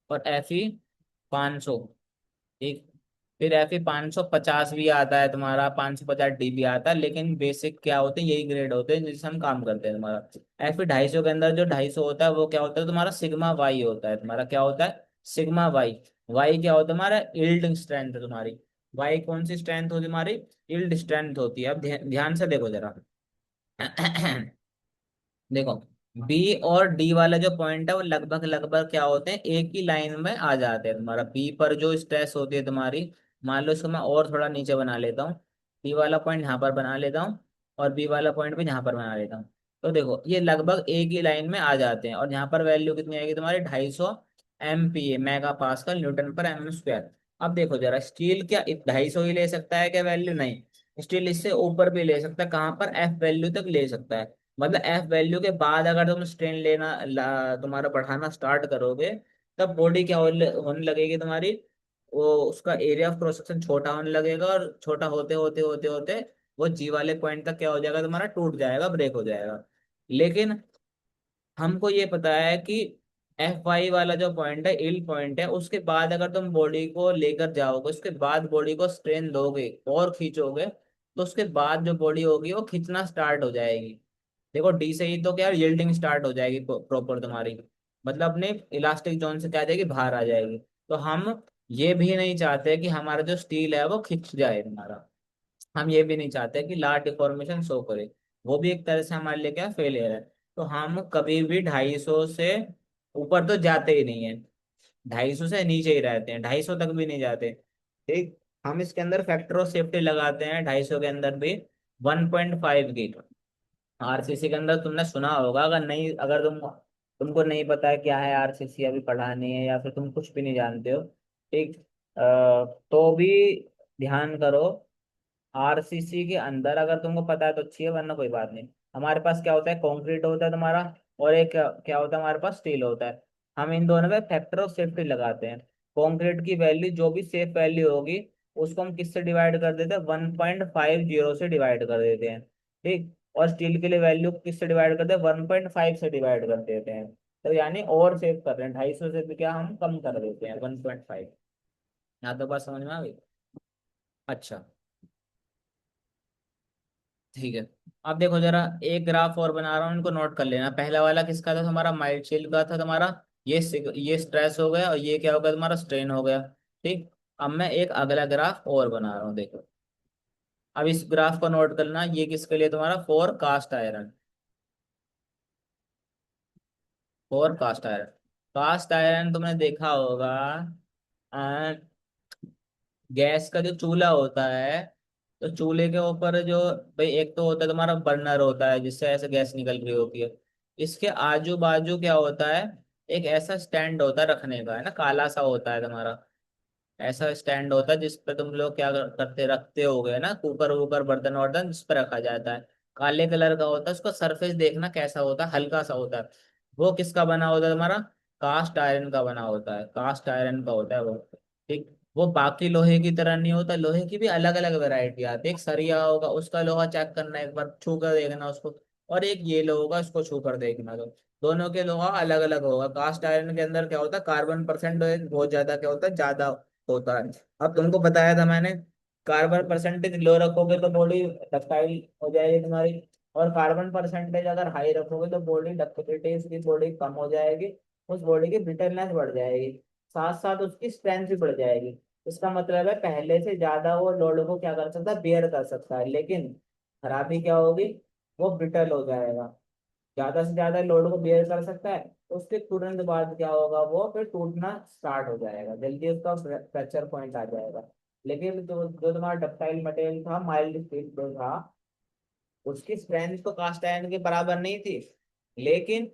और Fe 500। ठीक, फिर Fe 550 भी आता है तुम्हारा, 550D भी आता है, लेकिन बेसिक क्या होते हैं, यही ग्रेड होते हैं जिससे हम काम करते हैं तुम्हारा। Fe 250 के अंदर जो 250 होता है वो क्या होता है तुम्हारा, सिग्मा वाई होता है तुम्हारा। क्या होता है, सिग्मा वाई। वाई क्या होता है तुम्हारा, यील्ड स्ट्रेंथ तुम्हारी। वाई कौन सी स्ट्रेंथ होती है तुम्हारी, यील्ड स्ट्रेंथ होती है। अब ध्यान से देखो जरा। देखो, बी और डी वाला जो पॉइंट है वो लगभग लगभग क्या होते हैं, एक ही लाइन में आ जाते हैं तुम्हारा। बी पर जो स्ट्रेस होती है तुम्हारी, मान लो इसको मैं और थोड़ा नीचे बना लेता हूँ, बी वाला पॉइंट यहाँ पर बना लेता हूँ और बी वाला पॉइंट भी यहाँ पर बना लेता हूँ। तो देखो ये लगभग एक ही लाइन में आ जाते हैं, और यहाँ पर वैल्यू कितनी आएगी तुम्हारी, 250 MPa, मेगा पास्कल न्यूटन पर mm²। अब देखो जरा, स्टील क्या 250 ही ले सकता है क्या वैल्यू, नहीं, स्टील इससे ऊपर भी ले सकता है, कहाँ पर, एफ वैल्यू तक ले सकता है। मतलब एफ वैल्यू के बाद अगर तुम स्ट्रेन लेना तुम्हारा बढ़ाना स्टार्ट करोगे, तब बॉडी क्या होने लगेगी तुम्हारी, वो उसका एरिया ऑफ क्रॉस सेक्शन छोटा होने लगेगा, और छोटा होते होते होते होते वो जी वाले पॉइंट तक क्या हो जाएगा तुम्हारा, टूट जाएगा, ब्रेक हो जाएगा। लेकिन हमको ये पता है कि F y वाला जो पॉइंट है, इल पॉइंट है, उसके बाद अगर तुम बॉडी को लेकर जाओगे, उसके बाद बॉडी को स्ट्रेन दोगे और खींचोगे, तो उसके बाद जो बॉडी होगी वो खींचना स्टार्ट हो जाएगी। देखो डी से ही तो क्या, यील्डिंग स्टार्ट हो जाएगी प्रॉपर तुम्हारी, मतलब अपने इलास्टिक जोन से क्या आ जाएगी, बाहर आ जाएगी। तो हम ये भी नहीं चाहते कि हमारा जो स्टील है वो खिंच जाए तुम्हारा, हम ये भी नहीं चाहते कि लार्ज डिफॉर्मेशन शो करे, वो भी एक तरह से हमारे लिए क्या, फेलियर है। तो हम कभी भी 250 से ऊपर तो जाते ही नहीं है, 250 से नीचे ही रहते हैं, 250 तक भी नहीं जाते। ठीक, हम इसके अंदर फैक्टर ऑफ सेफ्टी लगाते हैं 250 के अंदर भी, 1.5 की। आरसीसी के अंदर तुमने सुना होगा, अगर नहीं, अगर तुमको नहीं पता है क्या है आरसीसी, अभी पढ़ानी है, या फिर तुम कुछ भी नहीं जानते हो, ठीक, तो भी ध्यान करो। आरसीसी के अंदर अगर तुमको पता है तो अच्छी है, वरना कोई बात नहीं। हमारे पास क्या होता है, कंक्रीट होता है तुम्हारा, और एक क्या होता है हमारे पास, स्टील होता है। हम इन दोनों में फैक्टर ऑफ सेफ्टी लगाते हैं। कंक्रीट की वैल्यू जो भी सेफ वैल्यू होगी, उसको हम किससे डिवाइड कर देते हैं, 1.50 से डिवाइड कर देते हैं। ठीक, और स्टील के लिए वैल्यू किससे डिवाइड करते हैं, 1.5 से डिवाइड कर देते हैं। तो यानी और सेव कर रहे हैं, 250 से भी क्या हम कम कर देते हैं, 1.5। यहाँ तो बात समझ में आ गई। अच्छा, ठीक है। अब देखो जरा, एक ग्राफ और बना रहा हूँ, इनको नोट कर लेना। पहला वाला किसका था तुम्हारा, माइल्ड का था तुम्हारा। ये स्ट्रेस हो गया, और ये क्या हो गया तुम्हारा, स्ट्रेन हो गया। ठीक, अब मैं एक अगला ग्राफ और बना रहा हूँ, देखो। अब इस ग्राफ को नोट करना, ये किसके लिए तुम्हारा, for cast iron. For cast iron, cast iron तुमने देखा होगा, गैस का जो चूल्हा होता है, तो चूल्हे के ऊपर जो, भाई एक तो होता है तुम्हारा बर्नर होता है जिससे ऐसे गैस निकल रही होती है, इसके आजू बाजू क्या होता है, एक ऐसा स्टैंड होता है रखने का, है ना, काला सा होता है तुम्हारा, ऐसा स्टैंड होता है जिस पे तुम लोग क्या करते रखते होगे ना, कुकर वुकर बर्तन वर्तन जिस पर रखा जाता है। काले कलर का होता है, उसका सरफेस देखना कैसा होता है, हल्का सा होता है। वो किसका बना होता है तुम्हारा, कास्ट आयरन का बना होता है, कास्ट आयरन का होता है वो। ठीक, वो बाकी लोहे की तरह नहीं होता, लोहे की भी अलग अलग वैरायटी आती है। एक सरिया होगा, उसका लोहा चेक करना, एक बार छू कर देखना उसको, और एक ये लोहा होगा, उसको छू कर देखना। तो दोनों के लोहा अलग अलग होगा। कास्ट आयरन के अंदर क्या होता है, कार्बन परसेंट बहुत ज्यादा क्या होता है, ज्यादा होता है। अब तुमको बताया था मैंने, कार्बन परसेंटेज लो रखोगे तो बॉडी डक्टाइल हो जाएगी तुम्हारी, और कार्बन परसेंटेज अगर हाई रखोगे तो बॉडी डक्टिलिटी, उसकी बॉडी कम हो जाएगी, उस बॉडी की ब्रिटलनेस बढ़ जाएगी, साथ साथ उसकी स्ट्रेंथ भी बढ़ जाएगी। इसका मतलब है पहले से ज्यादा वो लोड को क्या कर सकता है, बेयर कर सकता है, लेकिन खराबी क्या होगी, वो ब्रिटल हो जाएगा। ज्यादा से ज्यादा लोड को बेयर कर सकता है, तो उसके तुरंत बाद क्या होगा, वो फिर टूटना स्टार्ट हो जाएगा, जल्दी उसका फ्रैक्चर पॉइंट आ जाएगा। लेकिन जो जो तुम्हारा डक्टाइल मटेरियल था, माइल्ड स्टील जो था, उसकी स्ट्रेंथ तो कास्ट आयरन के बराबर नहीं थी, लेकिन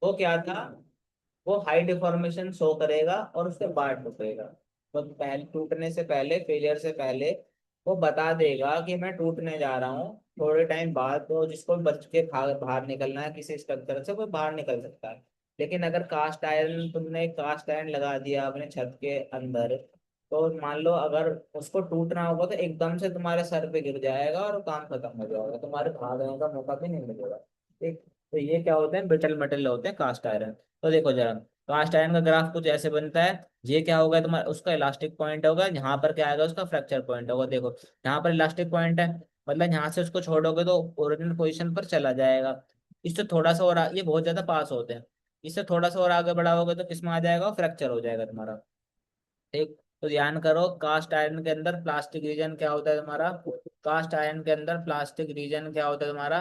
वो क्या था, वो हाई डिफॉर्मेशन शो करेगा और उसके बाद टूटेगा। तो पहले टूटने से पहले, फेलियर से पहले वो बता देगा कि मैं टूटने जा रहा हूँ थोड़े टाइम बाद। तो जिसको बच के भाग बाहर निकलना है किसी स्ट्रक्चर से, वो बाहर निकल सकता है। लेकिन अगर कास्ट आयरन, तुमने कास्ट आयरन लगा दिया अपने छत के अंदर, तो मान लो अगर उसको टूटना होगा तो एकदम से तुम्हारे सर पे गिर जाएगा और काम खत्म हो जाएगा, तुम्हारे भागने का मौका भी नहीं मिलेगा। ठीक। तो ये क्या होते हैं, ब्रिटल मेटल होते हैं कास्ट आयरन। तो देखो जरा, कास्ट आयरन का ग्राफ कुछ ऐसे बनता है। ये क्या होगा तुम्हारा, उसका इलास्टिक पॉइंट होगा, यहाँ पर क्या आएगा, उसका फ्रैक्चर पॉइंट होगा। देखो यहाँ पर इलास्टिक पॉइंट है, मतलब यहाँ से उसको छोड़ोगे तो ओरिजिनल पोजीशन पर चला जाएगा। इससे थोड़ा सा और ये बहुत ज्यादा पास होते हैं, इससे थोड़ा सा और आगे बढ़ाओगे तो किसमें आ जाएगा, फ्रैक्चर हो जाएगा तुम्हारा। ठीक। तो ध्यान करो, कास्ट आयरन के अंदर प्लास्टिक रीजन क्या होता है तुम्हारा, कास्ट आयरन के अंदर प्लास्टिक रीजन क्या होता है तुम्हारा,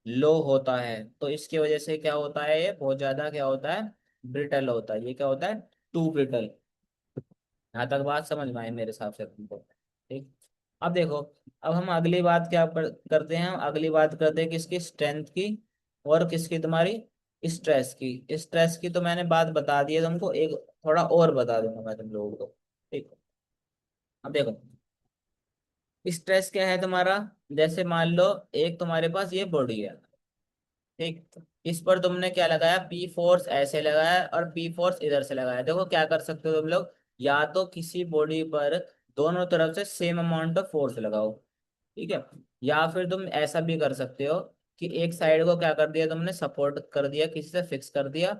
लो होता है। तो इसकी वजह से क्या होता है, ये बहुत ज्यादा क्या होता है, ब्रिटल होता है। ये क्या होता है, टू ब्रिटल। यहाँ तक बात समझ में आई मेरे हिसाब से तुमको। ठीक। अब देखो, अब हम अगली बात क्या करते हैं, हम अगली बात करते हैं किसकी, स्ट्रेंथ की, और किसकी, तुम्हारी स्ट्रेस की। स्ट्रेस की तो मैंने बात बता दी है तुमको, एक थोड़ा और बता दूंगा मैं तुम लोगों को। ठीक। अब देखो, स्ट्रेस क्या है तुम्हारा, जैसे मान लो एक तुम्हारे पास ये बॉडी है, ठीक, इस पर तुमने क्या लगाया, पी फोर्स ऐसे लगाया और पी फोर्स इधर से लगाया। देखो क्या कर सकते हो तुम लोग, या तो किसी बॉडी पर दोनों तरफ से सेम अमाउंट ऑफ फोर्स लगाओ, ठीक है, या फिर तुम ऐसा भी कर सकते हो कि एक साइड को क्या कर दिया तुमने, सपोर्ट कर दिया, किसी से फिक्स कर दिया,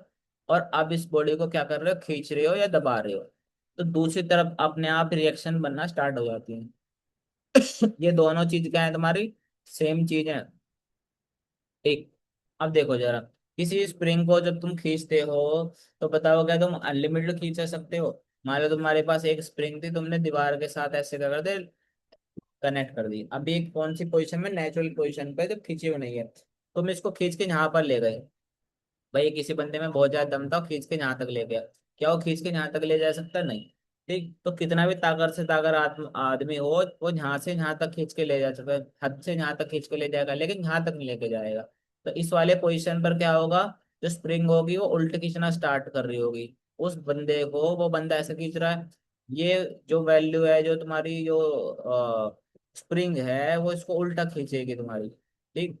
और अब इस बॉडी को क्या कर रहे हो, खींच रहे हो या दबा रहे हो, तो दूसरी तरफ अपने आप रिएक्शन बनना स्टार्ट हो जाती है। ये दोनों चीज क्या है तुम्हारी, सेम चीज है। ठीक। अब देखो जरा, किसी स्प्रिंग को जब तुम खींचते हो, तो बताओ क्या तुम अनलिमिटेड खींच सकते हो। मान लो तुम्हारे पास एक स्प्रिंग थी, तुमने दीवार के साथ ऐसे क्या कर दे, कनेक्ट कर दी, अभी एक कौन सी पोजीशन में, नेचुरल पोजीशन पे, जब खींची हुई नहीं है, तुम इसको खींच के यहाँ पर ले गए। भाई किसी बंदे में बहुत ज्यादा दम था, खींच के यहाँ तक ले गया, क्या वो खींच के यहाँ तक ले जा सकता, नहीं। ठीक। तो कितना भी ताकत से ताकत आदमी हो, वो यहाँ से यहाँ तक खींच के ले जा सकता है, हद से यहाँ तक खींच के ले जाएगा, लेकिन यहाँ तक नहीं लेके जाएगा। तो इस वाले पोजीशन पर क्या होगा, जो स्प्रिंग होगी वो उल्ट खींचना स्टार्ट कर रही होगी उस बंदे को, वो बंदा ऐसे खींच रहा है। ये जो वैल्यू है, जो तुम्हारी जो स्प्रिंग है, वो इसको उल्टा खींचेगी तुम्हारी। ठीक।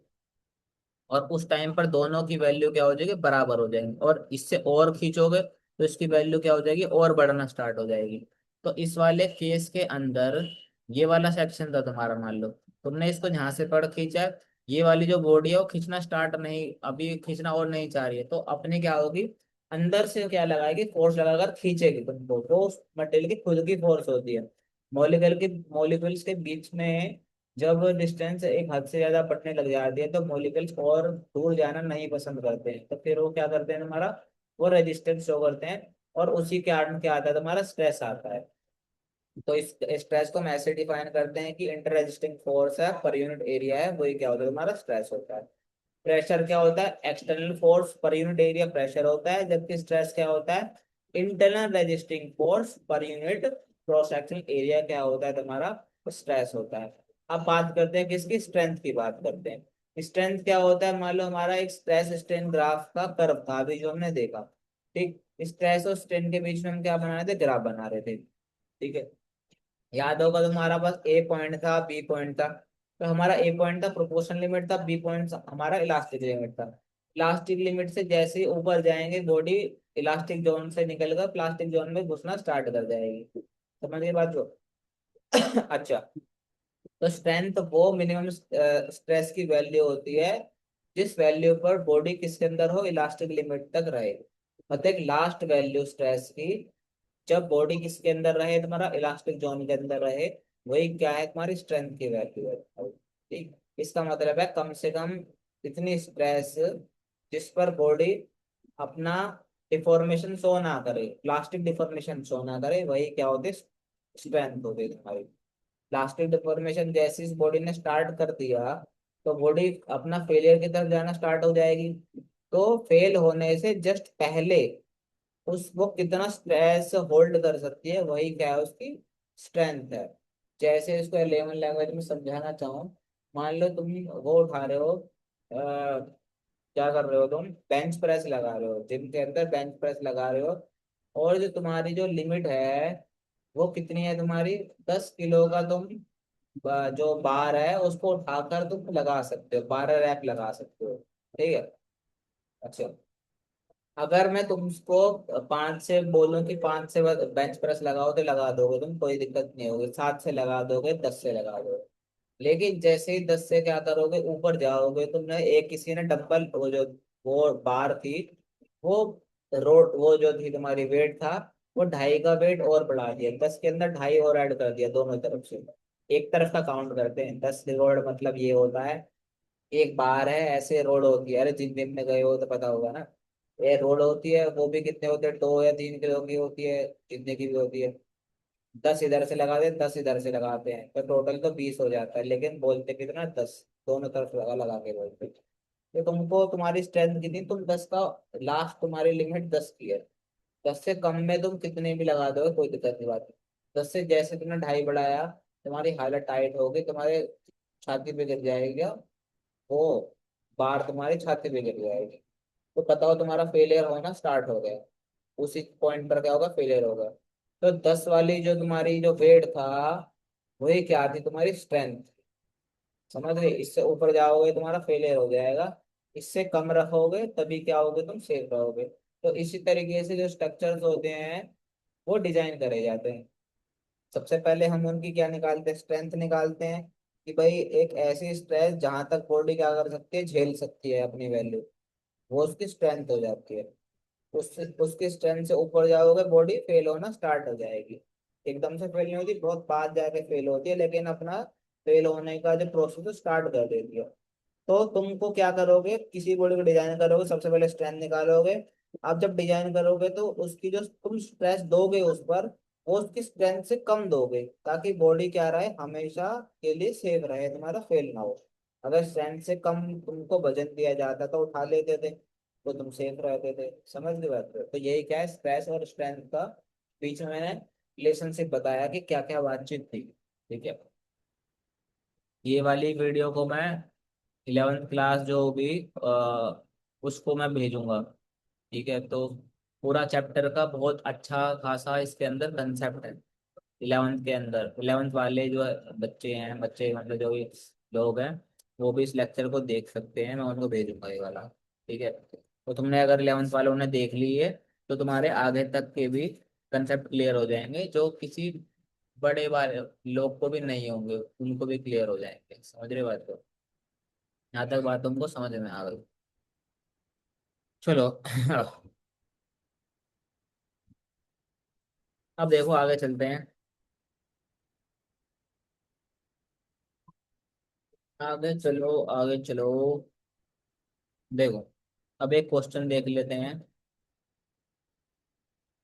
और उस टाइम पर दोनों की वैल्यू क्या हो जाएगी, बराबर हो जाएंगी, और इससे और खींचोगे तो इसकी वैल्यू क्या हो जाएगी, और बढ़ना स्टार्ट हो जाएगी। तो इस वाले केस के अंदर, ये वाला सेक्शन था तुम्हारा, मान लो तुमने इसको यहाँ से पकड़ खींचा है, ये वाली जो बॉडी है वो खींचना स्टार्ट नहीं, अभी खींचना और नहीं चाह रही है, तो अपने क्या होगी, अंदर से क्या लगाएगी, फोर्स लगाकर खींचेगी तुमको, तो उस मटेरियल की खुद की फोर्स होती है। मॉलिक्यूल्स के बीच में जब डिस्टेंस एक हद से ज्यादा बढ़ने लग जाती है, तो मॉलिक्यूल्स और दूर जाना नहीं पसंद करते हैं, तो फिर वो क्या करते हैं तुम्हारा, वो रेजिस्टेंस शो करते हैं, और उसी के कारण क्या आता है, तुम्हारा स्ट्रेस आता है। तो इस स्ट्रेस को हम ऐसे डिफाइन करते हैं कि इंटर रेजिस्टिंग फोर्स है पर यूनिट एरिया है, वही क्या होता है, तुम्हारा स्ट्रेस होता है। प्रेशर क्या होता है, external force per unit area pressure होता है, जबकि स्ट्रेस क्या होता है, internal resisting force per unit cross sectional area क्या होता है तुम्हारा, स्ट्रेस होता है। अब बात करते हैं किसकी, स्ट्रेंथ की बात करते हैं। स्ट्रेंथ क्या होता है, मान लो हमारा एक स्ट्रेस स्ट्रेन ग्राफ का कर्व था अभी जो हमने देखा। ठीक। स्ट्रेस और स्ट्रेन के बीच में हम क्या बना रहे थे, ग्राफ बना रहे थे। ठीक है। याद होगा तुम्हारा पास ए पॉइंट था, बी पॉइंट था, तो हमारा ए पॉइंट था प्रोपोर्शन लिमिट था, बी पॉइंट हमारा इलास्टिक लिमिट था। इलास्टिक लिमिट से जैसे ही ऊपर जाएंगे, बॉडी इलास्टिक जोन से निकलकर प्लास्टिक जोन में घुसना स्टार्ट कर जाएगी। समझ गए बात को। अच्छा। तो स्ट्रेंथ वो मिनिमम स्ट्रेस की वैल्यू होती है, जिस वैल्यू पर बॉडी किसके अंदर हो, इलास्टिक लिमिट तक रहे। मतलब एक लास्ट वैल्यू स्ट्रेस की, जब बॉडी किसके अंदर रहे, तुम्हारा इलास्टिक जोन के अंदर रहे, वही क्या है, तुम्हारी स्ट्रेंथ की वैल्यू है। ठीक। इसका मतलब है कम से कम इतनी स्ट्रेस जिस पर बॉडी अपना डिफॉर्मेशन शो ना करे, प्लास्टिक डिफॉर्मेशन शो ना करे, वही क्या होती, स्ट्रेंथ होती है तुम्हारी। प्लास्टिक डिफॉर्मेशन जैसे इस बॉडी ने स्टार्ट कर दिया, तो बॉडी अपना फेलियर की तरफ जाना स्टार्ट हो जाएगी। तो फेल होने से जस्ट पहले उस वो कितना स्ट्रेस होल्ड कर सकती है, वही क्या है उसकी स्ट्रेंथ है। जैसे इसको लेमन लैंग्वेज में समझाना चाहूँ, मान लो तुम वो उठा रहे हो, क्या कर रहे हो तुम, बेंच प्रेस लगा रहे हो, जिम के अंदर बेंच प्रेस लगा रहे हो। और जो तुम्हारी जो लिमिट है वो कितनी है तुम्हारी, 10 किलो का तुम जो बार है उसको उठाकर तुम लगा सकते हो, 12 रैप लगा सकते हो। ठीक है। अच्छा, अगर मैं तुमको 5 से बोलूं कि 5 से बेंच प्रेस लगाओ तो लगा दोगे तुम, कोई दिक्कत नहीं होगी, 7 से लगा दोगे, 10 से लगा दोगे। लेकिन जैसे ही 10 से क्या करोगे, ऊपर जाओगे, तुमने एक किसी ने डंबल वो जो वो बार थी, वो रोड वो जो थी तुम्हारी वेट था, वो 2.5 का वेट और बढ़ा दिया, 10 के अंदर 2.5 और ऐड कर दिया दोनों तरफ से। एक तरफ का काउंट करते हैं, 10 रोड मतलब ये होता है, एक बार है, ऐसे रोड होती है, अरे जिन दिन में गए हो तो पता होगा ना। ये रोड होती है, वो भी कितने होते हैं, 2 या 3 किलो की होती है, जितने की भी होती है। 10 इधर से लगाते हैं, 10 इधर से लगाते हैं, तो टोटल तो 20 हो जाता है, लेकिन बोलते कितना, 10। दोनों तरफ लगा लगा के बोलते हैं। तो तुमको तुम्हारी स्ट्रेंथ कितनी, तुम 10 का, लास्ट तुम्हारी लिमिट 10 की है। 10 से कम में तुम कितने भी लगा दोगे, कोई दिक्कत नहीं बात। 10 से जैसे तुमने 2.5 बढ़ाया, तुम्हारी हालत टाइट होगी, तुम्हारे छाती पे गिर जाएगी वो बार, तुम्हारी छाती पे गिर जाएगी। तो बताओ तुम्हारा फेलियर होना स्टार्ट हो गया, उसी पॉइंट पर क्या होगा, फेलियर होगा। तो 10 वाली जो तुम्हारी जो वेट था, वही क्या थी, तुम्हारी स्ट्रेंथ। समझ गए, इससे ऊपर जाओगे तुम्हारा फेलियर हो जाएगा, इससे कम रखोगे तभी क्या होगे, तुम सेफ रहोगे। तो इसी तरीके से जो स्ट्रक्चर्स होते हैं वो डिजाइन करे जाते हैं। सबसे पहले हम उनकी क्या निकालते हैं, स्ट्रेंथ निकालते हैं, कि भाई एक ऐसी स्ट्रेस जहां तक बॉडी क्या कर सकती है, झेल सकती है अपनी वैल्यू, वो उसकी स्ट्रेंथ हो जाती है। उससे उसकी स्ट्रेंथ से ऊपर जाओगे, बॉडी फेल होना स्टार्ट हो जाएगी। एकदम से फेल नहीं होती, बहुत बाद जाके फेल होती है, लेकिन अपना फेल होने का जो प्रोसेस स्टार्ट कर देती है। तो तुमको क्या करोगे, किसी बॉडी को डिजाइन करोगे, सबसे पहले स्ट्रेंथ निकालोगे। अब जब डिजाइन करोगे तो उसकी जो तुम स्ट्रेस दोगे उस पर, वो उसकी स्ट्रेंथ से कम दोगे, ताकि बॉडी क्या रहे, हमेशा के लिए सेफ रहे, तुम्हारा फेल ना हो। अगर स्ट्रेंथ से कम तुमको वजन दिया जाता तो उठा लेते थे, तो तुम सेफ रहते थे। समझ गए बात को? तो यही क्या है, स्ट्रेस और स्ट्रेंथ का बीच में मैंने रिलेशनशिप बताया कि क्या क्या बातचीत थी। ठीक है। ये वाली वीडियो को मैं 11th क्लास जो भी उसको मैं भेजूंगा। ठीक है। तो पूरा चैप्टर का बहुत अच्छा खासा इसके अंदर कंसेप्ट है। 11th के अंदर, 11th वाले जो बच्चे हैं, बच्चे मतलब जो भी लोग हैं, वो भी इस लेक्चर को देख सकते हैं, मैं उनको भेजूंगा ये वाला। ठीक है। तो तुमने अगर 11th वालों ने देख ली है, तो तुम्हारे आगे तक के भी कंसेप्ट क्लियर हो जाएंगे, जो किसी बड़े वाले लोग को भी नहीं होंगे, उनको भी क्लियर हो जाएंगे। समझ रहे बात को? यहाँ तक बात तुमको समझ में आ गई? चलो। अब देखो आगे चलते हैं। आगे चलो, आगे चलो। देखो, अब एक क्वेश्चन देख लेते हैं।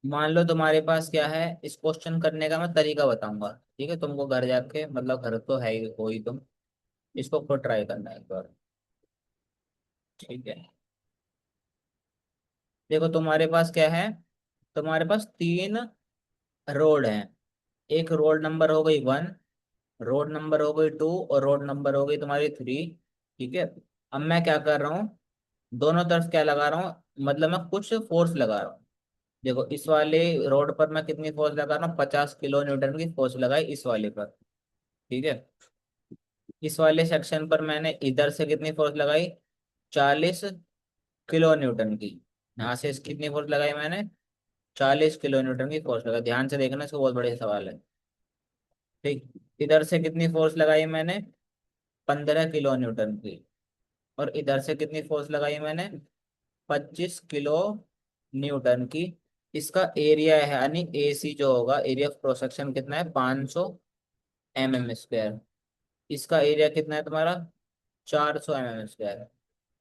मान लो तुम्हारे पास क्या है, इस क्वेश्चन करने का मैं तरीका बताऊंगा। ठीक है, तुमको घर जाके, मतलब घर तो है ही, हो ही तुम, इसको खुद ट्राई करना है एक बार। ठीक है। देखो तुम्हारे पास क्या है, तुम्हारे पास 3 रोड हैं। एक रोड नंबर हो गई 1, रोड नंबर हो गई 2, और रोड नंबर हो गई तुम्हारी 3। ठीक है। अब मैं क्या कर रहा हूँ, दोनों तरफ क्या लगा रहा हूँ, मतलब मैं कुछ फोर्स लगा रहा हूँ। देखो इस वाले रोड पर मैं कितनी फोर्स लगा रहा हूँ, 50 किलो न्यूटन की फोर्स लगाई इस वाले पर। ठीक है। इस वाले सेक्शन पर मैंने इधर से कितनी फोर्स लगाई, 40 किलो न्यूटन की। यहाँ से कितनी फोर्स लगाई मैंने, 40 किलो न्यूटन की फोर्स लगाई। ध्यान से देखना, इसको बहुत बड़े सवाल है। ठीक। इधर से कितनी फोर्स लगाई मैंने, 15 किलो न्यूटन की। और इधर से कितनी फोर्स लगाई मैंने, 25 किलो न्यूटन की। इसका एरिया है, यानी AC जो होगा, एरिया ऑफ क्रॉस सेक्शन कितना है, 500 mm²। इसका एरिया कितना है तुम्हारा, 400 mm²।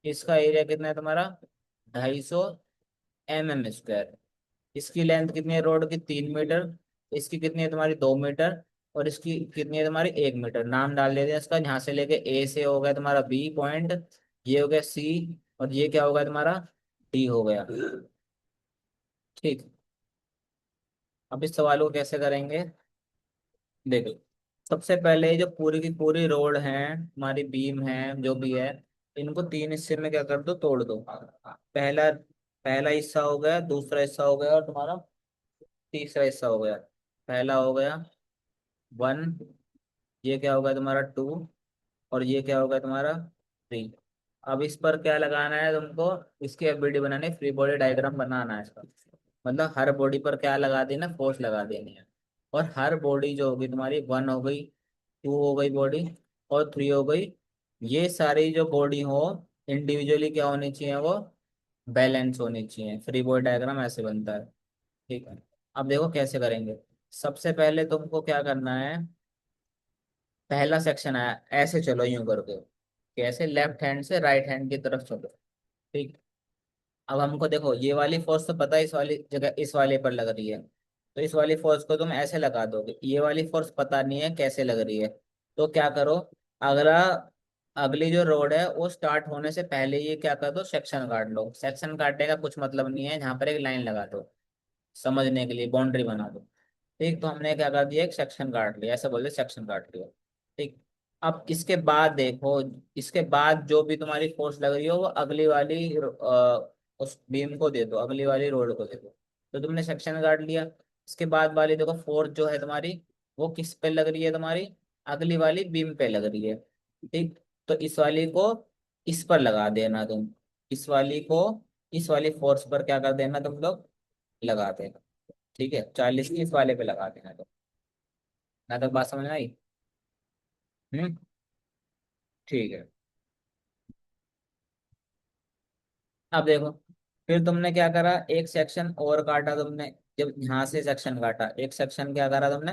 इसका एरिया कितना है तुम्हारा, 250 mm²। इसकी लेंथ कितनी है रोड की, 3 मीटर। इसकी कितनी है तुम्हारी, 2 मीटर। और इसकी कितनी है तुम्हारी 1 मीटर। नाम डाल देते हैं इसका, यहाँ से लेके ए से हो गया तुम्हारा बी पॉइंट, ये हो गया सी, और ये क्या होगा तुम्हारा डी हो गया। ठीक। अब इस सवाल को कैसे करेंगे, देखो। सबसे पहले जो पूरी की पूरी रोड है हमारी, बीम है जो भी है, इनको तीन हिस्से में क्या कर दो, तोड़ दो। पहला पहला हिस्सा हो गया, दूसरा हिस्सा हो गया, और तुम्हारा तीसरा हिस्सा हो गया। पहला हो गया 1, ये क्या होगा तुम्हारा 2, और ये क्या होगा तुम्हारा 3। अब इस पर क्या लगाना है तुमको, इसकी एबिलिटी बनानी, फ्री बॉडी डायग्राम बनाना है इसका। मतलब हर बॉडी पर क्या लगा देना, फोर्स लगा देनी है। और हर बॉडी जो होगी तुम्हारी, 1 हो गई, 2 हो गई बॉडी, और 3 हो गई, ये सारी जो बॉडी हो इंडिविजुअली क्या होनी चाहिए, वो बैलेंस होनी चाहिए। फ्री बॉडी डायग्राम ऐसे बनता है। ठीक है। अब देखो कैसे करेंगे। सबसे पहले तुमको क्या करना है, पहला सेक्शन आया, ऐसे चलो यूं करके, कैसे, लेफ्ट हैंड से राइट हैंड की तरफ चलो। ठीक। अब हमको देखो, ये वाली फोर्स तो पता है इस वाली जगह, इस वाले पर लग रही है, तो इस वाली फोर्स को तुम ऐसे लगा दोगे। ये वाली फोर्स पता नहीं है कैसे लग रही है, तो क्या करो, अगला अगली जो रोड है वो स्टार्ट होने से पहले ये क्या कर दो, सेक्शन काट लो। सेक्शन काटने का कुछ मतलब नहीं है, यहाँ पर एक लाइन लगा दो, समझने के लिए बाउंड्री बना दो। ठीक। तो हमने क्या कर दिया, एक सेक्शन काट लिया, ऐसा बोलते सेक्शन काट लिया। ठीक। अब इसके बाद देखो, इसके बाद जो भी तुम्हारी फोर्स लग रही हो वो अगली वाली उस बीम को दे दो, अगली वाली रोड को दे दो। तो तुमने सेक्शन काट लिया। इसके बाद वाली देखो, फोर्स जो है तुम्हारी, वो किस पे लग रही है तुम्हारी, अगली वाली बीम पे लग रही है। ठीक। तो इस वाली को इस पर लगा देना तुम, इस वाली को इस वाली फोर्स पर क्या कर देना तुम लोग, लगा देना। ठीक है, 40 की इस वाले पे लगा देना तो। ना तक बात समझ में आई। हम्म। ठीक है। अब देखो, फिर तुमने क्या करा, एक सेक्शन और काटा तुमने। जब यहाँ से सेक्शन काटा, एक सेक्शन क्या करा तुमने,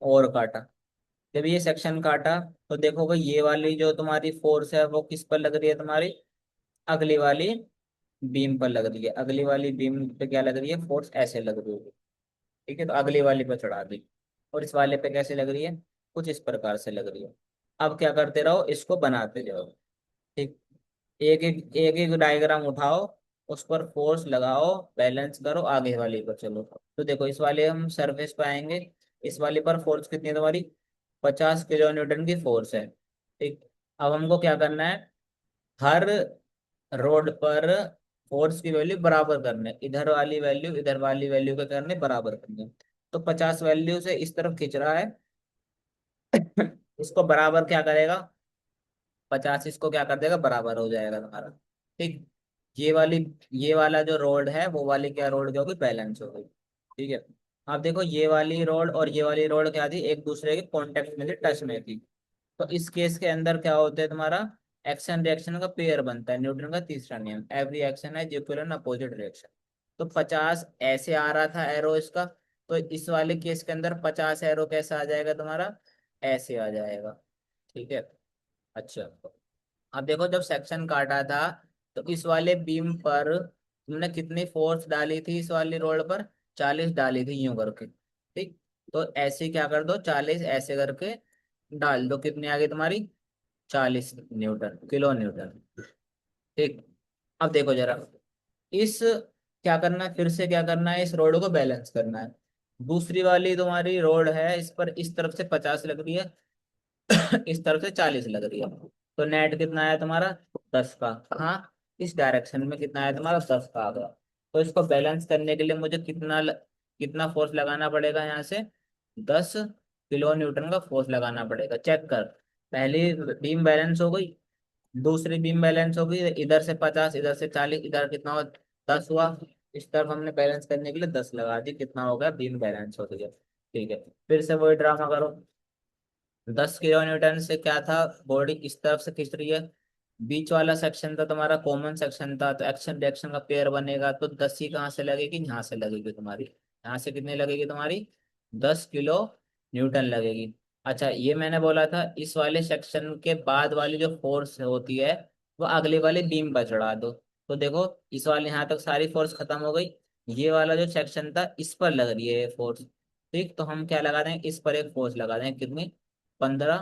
और काटा। जब ये सेक्शन काटा, तो देखो भाई, ये वाली जो तुम्हारी फोर्स है वो किस पर लग रही है तुम्हारी, अगली वाली बीम पर लग रही है। अगली वाली बीम पे क्या लग रही है, फोर्स ऐसे लग रही है। ठीक है, तो अगली वाली पे चढ़ा दी। और इस वाले पे कैसे लग रही है, कुछ इस प्रकार से लग रही है। अब क्या करते रहो, इसको बनाते जाओ। ठीक। एक एक डायग्राम उठाओ, उस पर फोर्स लगाओ, बैलेंस करो, आगे वाली पर चलो। तो देखो, इस वाले हम सरफेस पे आएंगे। इस वाले पर फोर्स कितनी है तुम्हारी, 50 किलो न्यूटन की फोर्स है। ठीक। अब हमको क्या करना है, हर रोड पर फोर्स की वैल्यू बराबर करने, इधर वाली वैल्यू इधर वाली वैल्यू के करने बराबर करने। तो 50 वैल्यू से इस तरफ खींच रहा है, इसको बराबर क्या करेगा, 50 इसको क्या कर देगा, बराबर हो जाएगा तुम्हारा। ठीक। ये वाली, ये वाला जो रोड है वो वाली क्या रोड जो होगी, बैलेंस हो गई। ठीक है। अब देखो, ये वाली रोड और ये वाली रोड क्या थी, एक दूसरे के कॉन्टेक्ट में थी, टच में थी। तो इस केस के अंदर क्या होता है तुम्हारा, एक्शन रिएक्शन का पेयर बनता है, न्यूटन का तीसरा नियम, एवरी एक्शन है इक्वल इन अपोजिट डायरेक्शन। तो 50 ऐसे आ रहा था एरो इसका, तो इस वाले केस के अंदर 50 एरो कैसा आ जाएगा तुम्हारा, ऐसे आ जाएगा। ठीक है। अच्छा, अब देखो, जब सेक्शन काटा था तो इस वाले बीम पर तुमने कितनी फोर्स डाली थी, इस वाली रोड पर 40 डाली थी, यूं करके। ठीक। तो ऐसे क्या कर दो, 40 ऐसे करके डाल दो, कितनी आ गई तुम्हारी, 40 न्यूटन, किलो न्यूटन। ठीक। अब देखो जरा, इस क्या करना है, फिर से क्या करना है, इस रोड को बैलेंस करना है। दूसरी वाली तुम्हारी रोड है, इस पर इस तरफ से 50 लग रही है, इस तरफ से 40 लग रही है। तो नेट कितना आया तुम्हारा, 10 का। हाँ, इस डायरेक्शन में कितना आया तुम्हारा, 10 का आ गया। तो इसको बैलेंस करने के लिए मुझे कितना फोर्स लगाना पड़ेगा, यहाँ से 10 किलो न्यूटन का फोर्स लगाना पड़ेगा। चेक कर, पहली बीम बैलेंस हो गई, दूसरी बीम बैलेंस हो गई, इधर से 50, इधर से 40, इधर कितना हुआ, 10 हुआ। इस तरफ हमने बैलेंस करने के लिए 10 लगा दी, कितना हो गया, बीम बैलेंस हो गया। ठीक है। फिर से वही ड्रामा करो। 10 किलो न्यूटन से क्या था, बॉडी इस तरफ से खींच रही है, बीच वाला सेक्शन था तुम्हारा कॉमन सेक्शन था, तो एक्शन रिएक्शन का पेयर बनेगा। तो 10 ही कहाँ से लगेगी, यहाँ से लगेगी तुम्हारी। यहाँ से कितनी लगेगी तुम्हारी, 10 किलो न्यूटन लगेगी। अच्छा, ये मैंने बोला था, इस वाले सेक्शन के बाद वाली जो फोर्स होती है वो अगले वाले बीम पर चढ़ा दो। तो देखो, इस वाले यहाँ तक सारी फोर्स खत्म हो गई, ये वाला जो सेक्शन था इस पर लग रही है फोर्स। ठीक, तो हम क्या लगा दें, इस पर एक फोर्स लगा दें, कितनी, 15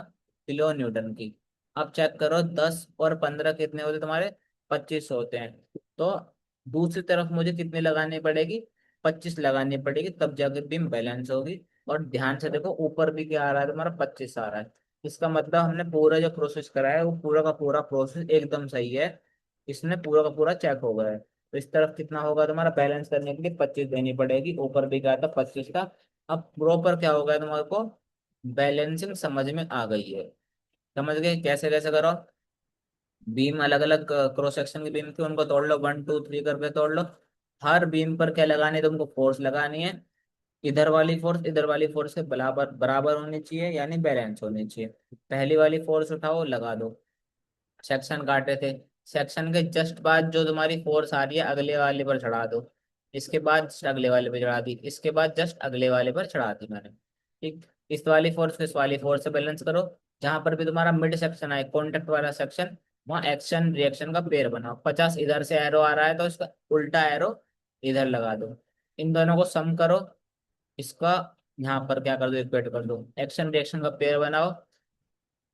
किलो न्यूटन की। अब चेक करो, 10 और 15 कितने होते तुम्हारे, 25 होते हैं। तो दूसरी तरफ मुझे कितनी लगानी पड़ेगी, 25 लगानी पड़ेगी, तब जाकर बीम बैलेंस होगी। और ध्यान से देखो, ऊपर भी क्या आ रहा है तुम्हारा, 25 आ रहा है। इसका मतलब हमने पूरा जो प्रोसेस करा है, वो पूरा का पूरा प्रोसेस एकदम सही है, इसमें पूरा का पूरा चेक हो गया है। तो इस तरफ कितना होगा तुम्हारा, बैलेंस करने के लिए 25 देनी पड़ेगी, ऊपर भी क्या था, 25 का। अब प्रॉपर क्या होगा तुम्हारे को, बैलेंसिंग समझ में आ गई है। समझ गए कैसे कैसे करो। बीम अलग अलग क्रॉस सेक्शन की बीम थी, उनको तोड़ लो, 1 2 3 करके तोड़ लो। हर बीम पर क्या लगानी है तुमको, फोर्स लगानी है। इधर वाली फोर्स के बराबर बराबर होनी चाहिए, यानी बैलेंस होनी चाहिए। पहली वाली फोर्स उठाओ, लगा दो। सेक्शन काटे थे, सेक्शन के जस्ट बाद जो तुम्हारी फोर्स आ रही है, अगले वाले पर चढ़ा दो। इसके बाद just अगले वाले पर चढ़ा दी, इसके बाद जस्ट अगले वाले पर चढ़ा दी मैंने। ठीक, इस वाली फोर्स को इस वाली फोर्स से बैलेंस करो। जहां पर भी तुम्हारा मिड सेक्शन आए, कॉन्टेक्ट वाला सेक्शन, वहां एक्शन रिएक्शन का पेयर बनाओ। 50 इधर से एरो आ रहा है, तो इसका उल्टा एरो इधर लगा दो। इन दोनों को सम करो, इसका यहाँ पर क्या कर दो, इक्वेट कर दो, एक्शन रिएक्शन का पेयर बनाओ,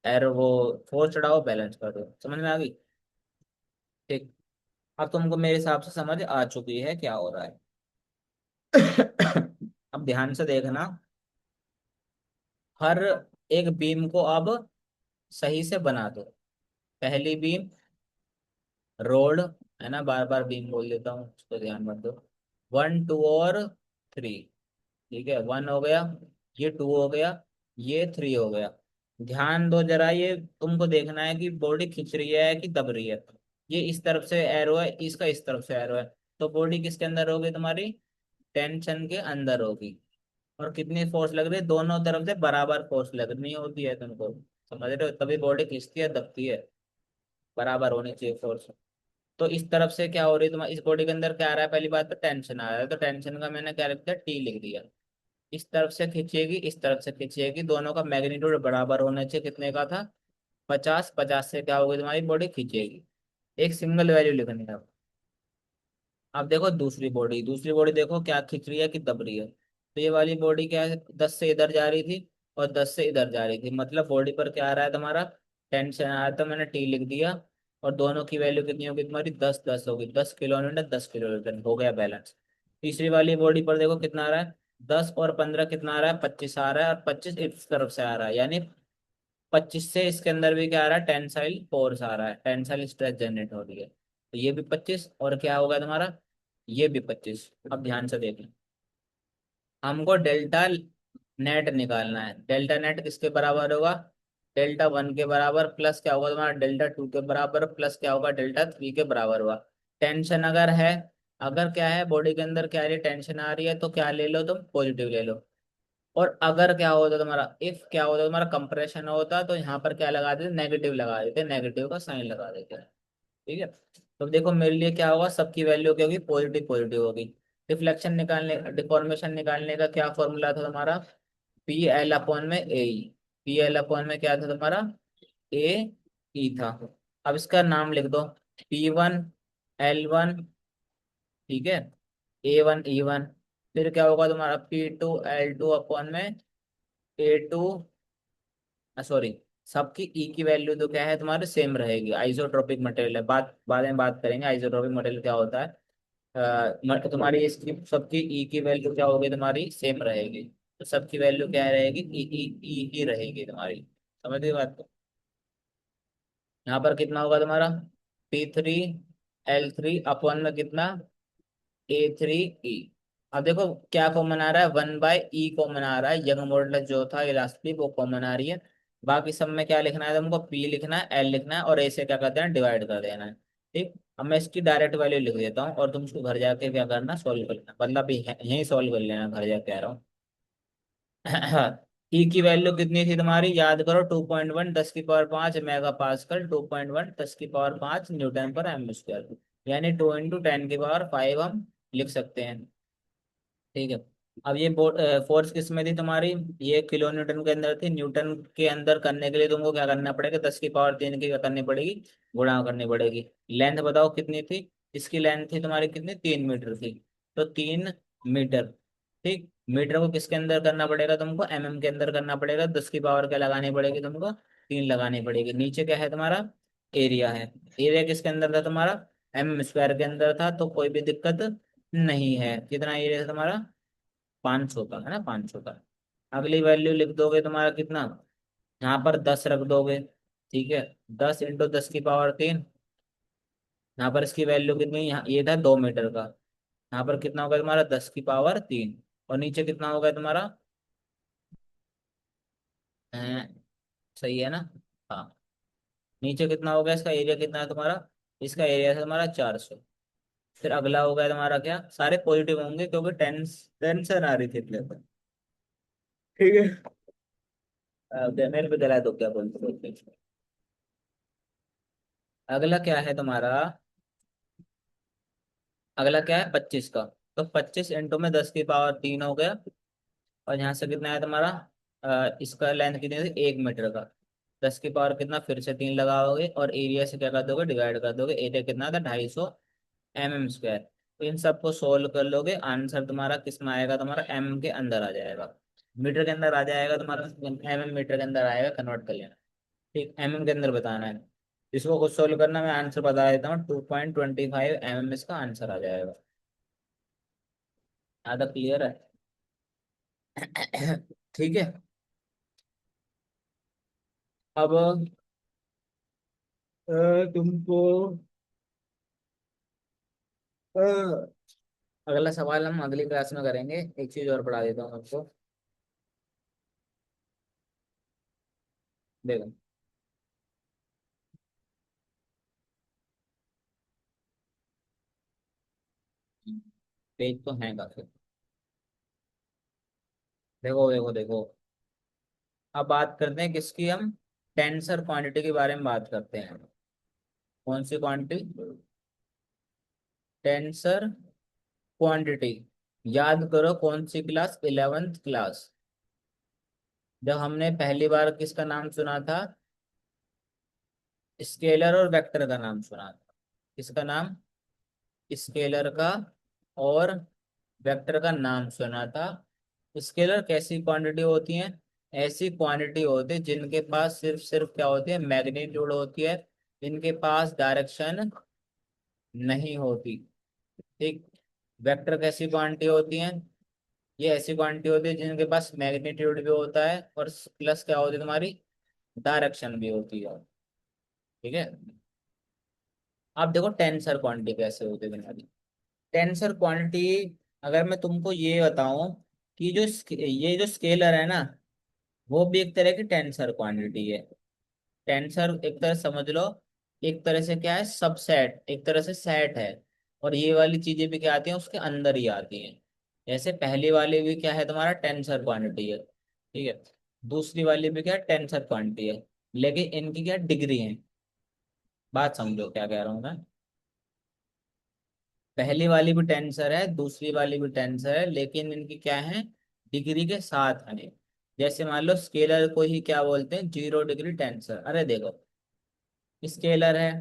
एरो वो फोर्स चढ़ाओ, बैलेंस कर दो। समझ में आ गई। ठीक, अब तुमको मेरे हिसाब से समझ आ चुकी है क्या हो रहा है। अब ध्यान से देखना, हर एक बीम को अब सही से बना दो। पहली बीम रोड, है ना, बार बार बीम बोल देता हूँ, उसको ध्यान मत दो। 1 2 और 3, ठीक है, 1 हो गया, ये 2 हो गया, ये 3 हो गया। ध्यान दो जरा, ये तुमको देखना है कि बॉडी खिंच रही है कि दब रही है। ये इस तरफ से एरो है, इसका इस तरफ से एरो है, तो बॉडी किसके अंदर होगी तुम्हारी, टेंशन के अंदर होगी। और कितनी फोर्स लग रही है, दोनों तरफ से बराबर फोर्स लगनी होती है तुमको। समझ रहे हो, तभी बॉडी खिंचती है, दबती है, बराबर होनी चाहिए फोर्स। तो इस तरफ से क्या हो रही है तुम्हारी, इस बॉडी के अंदर क्या आ रहा है, पहली बात तो टेंशन आ रहा है, तो टेंशन का मैंने क्या लिख दिया, टी लिख दिया। इस तरफ से खींचेगी, इस तरफ से खींचेगी, दोनों का मैग्नीट्यूड बराबर होना चाहिए, कितने का था, 50, 50 से क्या होगी तुम्हारी बॉडी खींचेगी। एक सिंगल वैल्यू लिखनी है। अब देखो दूसरी बॉडी देखो क्या खींच रही है कि दब रही है। तो ये वाली बॉडी क्या है, 10 से इधर जा रही थी और 10 से इधर जा रही थी, मतलब बॉडी पर क्या आ रहा है तुम्हारा, टेंशन आ रहा है, तो मैंने टी लिख दिया। और दोनों की वैल्यू कितनी होगी तुम्हारी, 10 10 होगी, 10 किलो न्यूटन, 10 किलो न्यूटन, हो गया बैलेंस। तीसरी वाली बॉडी पर देखो कितना आ रहा है, 10 और 15 कितना आ रहा है, 25 आ रहा है, और 25 इस तरफ से आ रहा है, यानी 25 से इसके अंदर भी क्या आ रहा है, टेंसाइल फोर्स आ रहा है, टेंसाइल स्ट्रेस जनरेट हो रही है। तो ये भी 25, और क्या होगा तुम्हारा, ये भी 25। अब ध्यान से देखना, हमको डेल्टा नेट निकालना है। डेल्टा नेट किसके बराबर होगा, डेल्टा 1 के बराबर, प्लस क्या होगा तुम्हारा, डेल्टा 2 के बराबर, प्लस क्या होगा, डेल्टा 3 के बराबर होगा। टेंशन अगर है, अगर क्या है बॉडी के अंदर क्या है, टेंशन आ रही है, तो क्या ले लो तुम, पॉजिटिव ले लो। और अगर क्या होता तुम्हारा, इफ क्या होता तुम्हारा कंप्रेशन होता, तो यहाँ पर क्या लगा देते, नेगेटिव लगा देते, नेगेटिव का साइन लगा देते हैं। ठीक है, तो देखो मेरे लिए क्या होगा, सबकी वैल्यू क्या होगी, पॉजिटिव पॉजिटिव होगी। डिफ्लेक्शन निकालने, डिफॉर्मेशन निकालने का क्या फॉर्मूला था तुम्हारा, पी एल अपॉन में ए। पी एल अपॉन में क्या था तुम्हारा, ए ई था। अब इसका नाम लिख दो, P1 L1, ठीक है, A1 E1। फिर क्या होगा तुम्हारा, P2 L2 अपॉन में A2, सॉरी, सबकी ई की वैल्यू तो क्या है तुम्हारे, सेम रहेगी। आइसोट्रोपिक मटेरियल है, बात बाद में बात करेंगे आइसोट्रोपिक मटेरियल क्या होता है। तुम्हारी इसकी सबकी ई की वैल्यू क्या होगी तुम्हारी, सेम रहेगी। तो सबकी वैल्यू क्या रहेगी, ई ई ई ही रहेगी तुम्हारी। समझ गई बात को। यहाँ पर कितना होगा तुम्हारा, P3 L3 अपॉन में कितना, A3 E। अब देखो क्या कॉमन आ रहा है, 1/E कॉमन आ रहा है, यंग मॉडुलस जो था इलास्टिक वो कॉमन आ रही है। बाकी सब में क्या लिखना है तुमको, P लिखना है, L लिखना है, और A से क्या करते हैं, डिवाइड कर देना है। ठीक, अब मैं इसकी डायरेक्ट वैल्यू लिख देता हूँ, और तुम उसको घर जाके क्या करना, सॉल्व कर लेना, मतलब यहीं सॉल्व कर लेना, घर जाके कह रहा हूँ। ई की वैल्यू कितनी थी तुम्हारी, याद करो, 2.1 10 की पावर 5 मेगा पास्कल, 2.1 10 की पावर 5 न्यूटन पर एम स्क्वायर, यानी 2 × 10 की पावर 5 हम लिख सकते हैं। ठीक है, अब ये फोर्स किस में थी तुम्हारी, ये किलो न्यूटन के अंदर थी। न्यूटन के अंदर करने के लिए तुमको क्या करना पड़ेगा, 10 की पावर 3 की क्या करनी पड़ेगी, गुणा करनी पड़ेगी। लेंथ बताओ कितनी थी, इसकी लेंथ थी तुम्हारी कितनी, 3 मीटर थी, तो 3 मीटर। ठीक, मीटर को किसके अंदर करना पड़ेगा तुमको, mm के अंदर करना पड़ेगा, 10 की पावर क्या लगानी पड़ेगी तुमको, 3 लगानी पड़ेगी। नीचे क्या है तुम्हारा, एरिया है। एरिया किसके अंदर था तुम्हारा, mm² के अंदर था, तो कोई भी दिक्कत नहीं है। कितना एरिया है तुम्हारा, 500 का है ना, 500 का। अगली वैल्यू लिख दोगे तुम्हारा कितना, यहाँ पर 10 रख दोगे। ठीक है, 10 × 10 की पावर 3। यहाँ पर इसकी वैल्यू कितनी, यहाँ ये था 2 मीटर का, यहाँ पर कितना होगा तुम्हारा, 10 की पावर 3। और नीचे कितना होगा तुम्हारा, अ, सही है ना। हाँ, नीचे कितना होगा, इसका एरिया कितना है तुम्हारा, इसका एरिया है तुम्हारा 400। फिर अगला होगा तुम्हारा क्या, सारे पॉजिटिव होंगे क्योंकि टेंशन आ रही थी इसलिए। ठीक है, मेरे पे गला तो क्या बोलते बोलते। अगला क्या है तुम्हारा, अगला क्या है, 25 का। तो 25 इंटू में 10 की पावर 3 हो गया। और यहाँ से कितना है तुम्हारा, इसका लेंथ कितनी थी, 1 मीटर का। 10 की पावर कितना, फिर से 3 लगाओगे और एरिया से क्या कर दोगे, डिवाइड कर दोगे। एरिया कितना था, 250 mm²। तो इन सबको सोल्व कर लोगे, आंसर तुम्हारा किस में आएगा, तुम्हारा एम के अंदर आ जाएगा। मीटर के अंदर आ जाएगा तुम्हारा, मीटर के अंदर आएगा, कन्वर्ट कर लेना। ठीक, के अंदर बताना है। इसको खुद सोल्व करना, मैं आंसर बता देता हूँ, 2.25 इसका आंसर आ जाएगा। आधा क्लियर है। ठीक है। अब तुमको अ, अगला सवाल हम अगली क्लास में करेंगे। एक चीज और पढ़ा देता हूँ आपको। देखो, पेज तो है काफी। देखो देखो देखो, अब बात करते हैं किसकी, हम टेंसर क्वांटिटी के बारे में बात करते हैं। कौन सी क्वांटिटी, टेंसर क्वांटिटी। याद करो कौन सी क्लास, 11th क्लास, जब हमने पहली बार किसका नाम सुना था, स्केलर और वेक्टर का नाम सुना था। किसका नाम, स्केलर का और वेक्टर का नाम सुना था। स्केलर कैसी क्वांटिटी होती है, ऐसी क्वांटिटी होती है जिनके पास सिर्फ सिर्फ क्या होती है, मैग्नीट्यूड होती है, इनके पास डायरेक्शन नहीं होती। ठीक, वेक्टर कैसी क्वांटिटी होती है, ये ऐसी क्वांटिटी होती है जिनके पास मैग्नीट्यूड भी होता है और प्लस क्या होती है तुम्हारी, डायरेक्शन भी होती है। ठीक है। अब देखो टेंसर क्वांटिटी कैसे होती है तुम्हारी। टेंसर क्वांटिटी, अगर मैं तुमको ये बताऊं कि ये जो स्केलर है ना, वो भी एक तरह की टेंसर क्वांटिटी है। टेंसर एक तरह समझ लो, एक तरह से क्या है, सबसेट, एक तरह से सेट है। और ये वाली चीजें भी क्या आती हैं, उसके अंदर ही आती हैं। जैसे पहली वाली भी क्या है तुम्हारा, टेंसर क्वांटिटी है। ठीक है, दूसरी वाली भी क्या है, टेंसर क्वांटिटी है। लेकिन इनकी क्या डिग्री है, बात समझो क्या कह रहा हूँ मैं। पहली वाली भी टेंसर है, दूसरी वाली भी टेंसर है, लेकिन इनकी क्या है, डिग्री के साथ है। जैसे मान लो स्केलर को ही क्या बोलते हैं, 0 डिग्री टेंसर। अरे देखो, स्केलर है,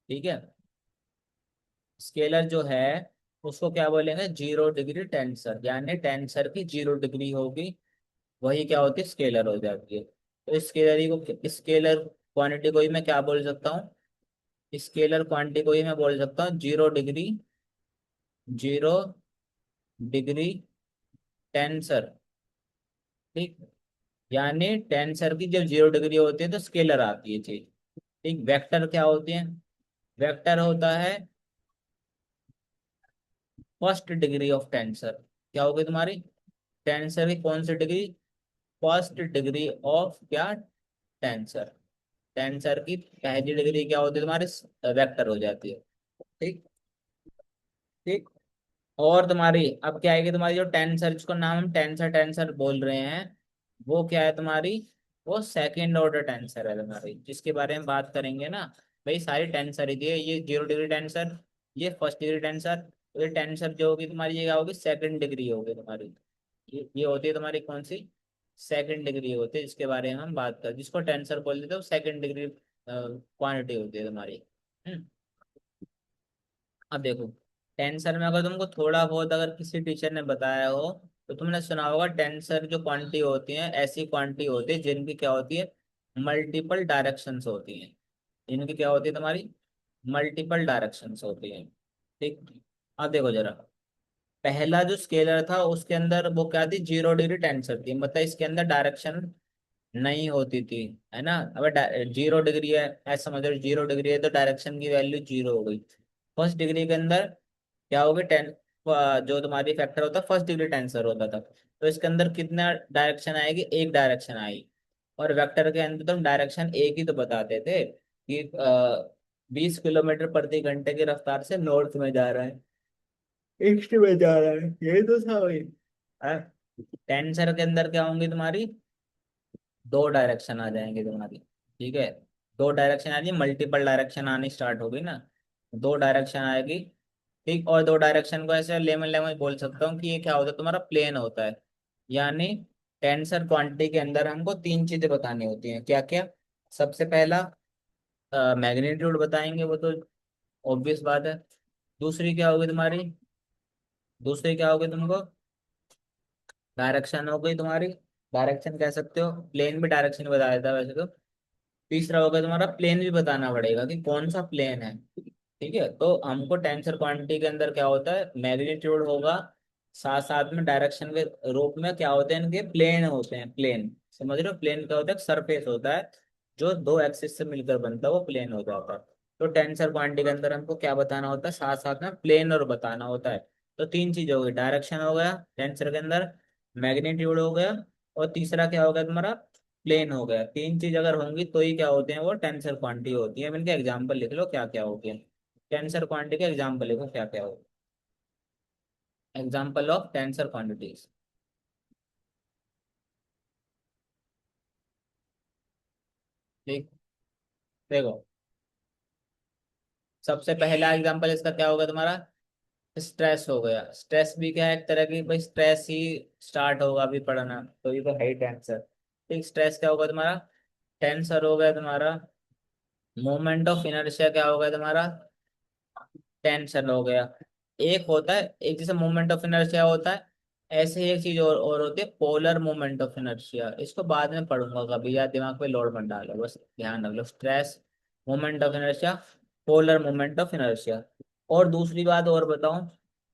ठीक है, स्केलर जो है उसको क्या बोलेंगे, 0 डिग्री टेंसर, यानी टेंसर की 0 डिग्री होगी, वही क्या होती है, स्केलर हो जाती है। तो स्केलर ही को, स्केलर क्वांटिटी को ही मैं क्या बोल सकता हूँ, स्केलर क्वांटिटी को ही मैं बोल सकता हूँ 0 डिग्री, 0 डिग्री टेंसर। ठीक, यानी टेंसर की जब 0 डिग्री होती है तो स्केलर आती है चीज। ठीक, वेक्टर क्या होती है, वेक्टर होता है फर्स्ट डिग्री ऑफ टेंसर। क्या होगी तुम्हारी, टेंसर की कौन सी डिग्री, फर्स्ट डिग्री ऑफ क्या, टेंसर। टेंसर की पहली डिग्री क्या होती है तुम्हारी, वेक्टर हो जाती है। ठीक, ठीक। और तुम्हारी अब क्या आएगी, तुम्हारी जो टेंसर, जिसको नाम हम टेंसर टेंसर बोल रहे हैं, वो क्या है तुम्हारी, वो सेकंड ऑर्डर टेंसर है तुम्हारी, जिसके बारे में बात करेंगे ना। भाई सारी टेंसर ही थी, ये 0 डिग्री टेंसर, ये फर्स्ट डिग्री टेंसर। तो ये टेंसर जो होगी तुम्हारी, ये क्या होगी, सेकंड डिग्री होगी तुम्हारी। ये होती है तुम्हारी कौन सी, सेकंड डिग्री होती है, जिसके बारे में हम बात कर, जिसको टेंसर बोल देते हैं, वो सेकंड डिग्री क्वांटिटी होती है तुम्हारी। हम्म। अब देखो, टेंसर में अगर तुमको थोड़ा बहुत अगर किसी टीचर ने बताया हो, तो तुमने सुना होगा टेंसर जो क्वांटिटी होती है ऐसी क्वांटिटी होती है जिनकी क्या होती है, मल्टीपल डायरेक्शंस होती हैं। इनकी क्या होती है तुम्हारी, मल्टीपल डायरेक्शंस होती हैं। ठीक। अब देखो जरा, पहला जो स्केलर था उसके अंदर वो क्या थी, 0 डिग्री टेंसर थी, मतलब इसके अंदर डायरेक्शन नहीं होती थी, है ना। अब 0 डिग्री है, ऐसा समझ लो 0 डिग्री है तो डायरेक्शन की वैल्यू 0 हो गई। फर्स्ट डिग्री के अंदर क्या होगी, जो तुम्हारी फैक्टर होता है फर्स्ट डिग्री टेंसर होता था, तो इसके अंदर कितना डायरेक्शन आएगी, एक डायरेक्शन आई। और वेक्टर के अंदर तुम डायरेक्शन एक ही तो बताते थे कि 20 किलोमीटर प्रति घंटे की रफ्तार से नॉर्थ में जा रहा है, ईस्ट में जा रहा है, यही तो था भाई। टेंसर के अंदर क्या होंगी तुम्हारी, दो डायरेक्शन आ जाएंगे तुम्हारी। ठीक है, दो डायरेक्शन आ जाएगी, मल्टीपल डायरेक्शन आनी स्टार्ट हो गई ना, दो डायरेक्शन आएगी। ठीक, और दो डायरेक्शन को ऐसे लेमन लैंग्वेज बोल सकता हूँ कि ये क्या होता है, तुम्हारा प्लेन होता है। यानी टेंसर क्वांटिटी के अंदर हमको तीन चीजें बतानी होती हैं, क्या क्या। सबसे पहला मैग्नीट्यूड बताएंगे, वो तो ऑब्वियस बात है। दूसरी क्या होगी तुम्हारी, दूसरी क्या होगी तुमको, डायरेक्शन हो गई तुम्हारी, डायरेक्शन कह सकते हो, प्लेन भी डायरेक्शन बता देता है वैसे तो। तीसरा होगा तुम्हारा प्लेन भी बताना पड़ेगा कि कौन सा प्लेन है। ठीक है, तो हमको टेंसर क्वांटिटी के अंदर क्या होता है, मैग्नीट्यूड होगा, साथ साथ में डायरेक्शन के रूप में क्या होते हैं, इनके प्लेन होते हैं। प्लेन समझ रहे हो, प्लेन क्या होता है, सरफेस होता है जो दो एक्सिस से मिलकर बनता है, वो प्लेन हो जाता है। तो टेंसर क्वांटिटी के अंदर हमको क्या बताना होता है, साथ साथ में प्लेन और बताना होता है। तो तीन चीज हो गई, डायरेक्शन हो गया टेंसर के अंदर, मैग्नीट्यूड हो गया, और तीसरा क्या हो गया तुम्हारा, प्लेन हो गया। तीन चीज अगर होंगी तो ही क्या होते हैं, वो टेंसर क्वांटिटी होती है। अब इनके एग्जाम्पल लिख लो क्या क्या होती है, टेंसर क्वांटिटी के एग्जाम्पल लिखो क्या क्या हो, एग्जाम्पल ऑफ टेंसर क्वांटिटीज। ठीक, देखो सबसे पहला एग्जाम्पल इसका क्या होगा तुम्हारा, स्ट्रेस हो गया। स्ट्रेस भी क्या है, एक तरह की भाई स्ट्रेस ही स्टार्ट होगा अभी पढ़ना, तो ये तो है ही टेंसर। ठीक, स्ट्रेस क्या होगा तुम्हारा, टेंसर हो गया तुम्हारा। मोमेंट ऑफ इनर्शिया क्या होगा तुम्हारा, टेंशन हो गया। एक होता है, एक जैसे मोमेंट ऑफ इनर्शिया होता है, ऐसे ही एक चीज और होती है, पोलर मोमेंट ऑफ इनर्शिया। इसको बाद में पढ़ूंगा कभी, यार दिमाग पे लोड मत डालो, बस ध्यान रख लो, stress, moment of inertia, polar moment of inertia. और दूसरी बात और बताऊं,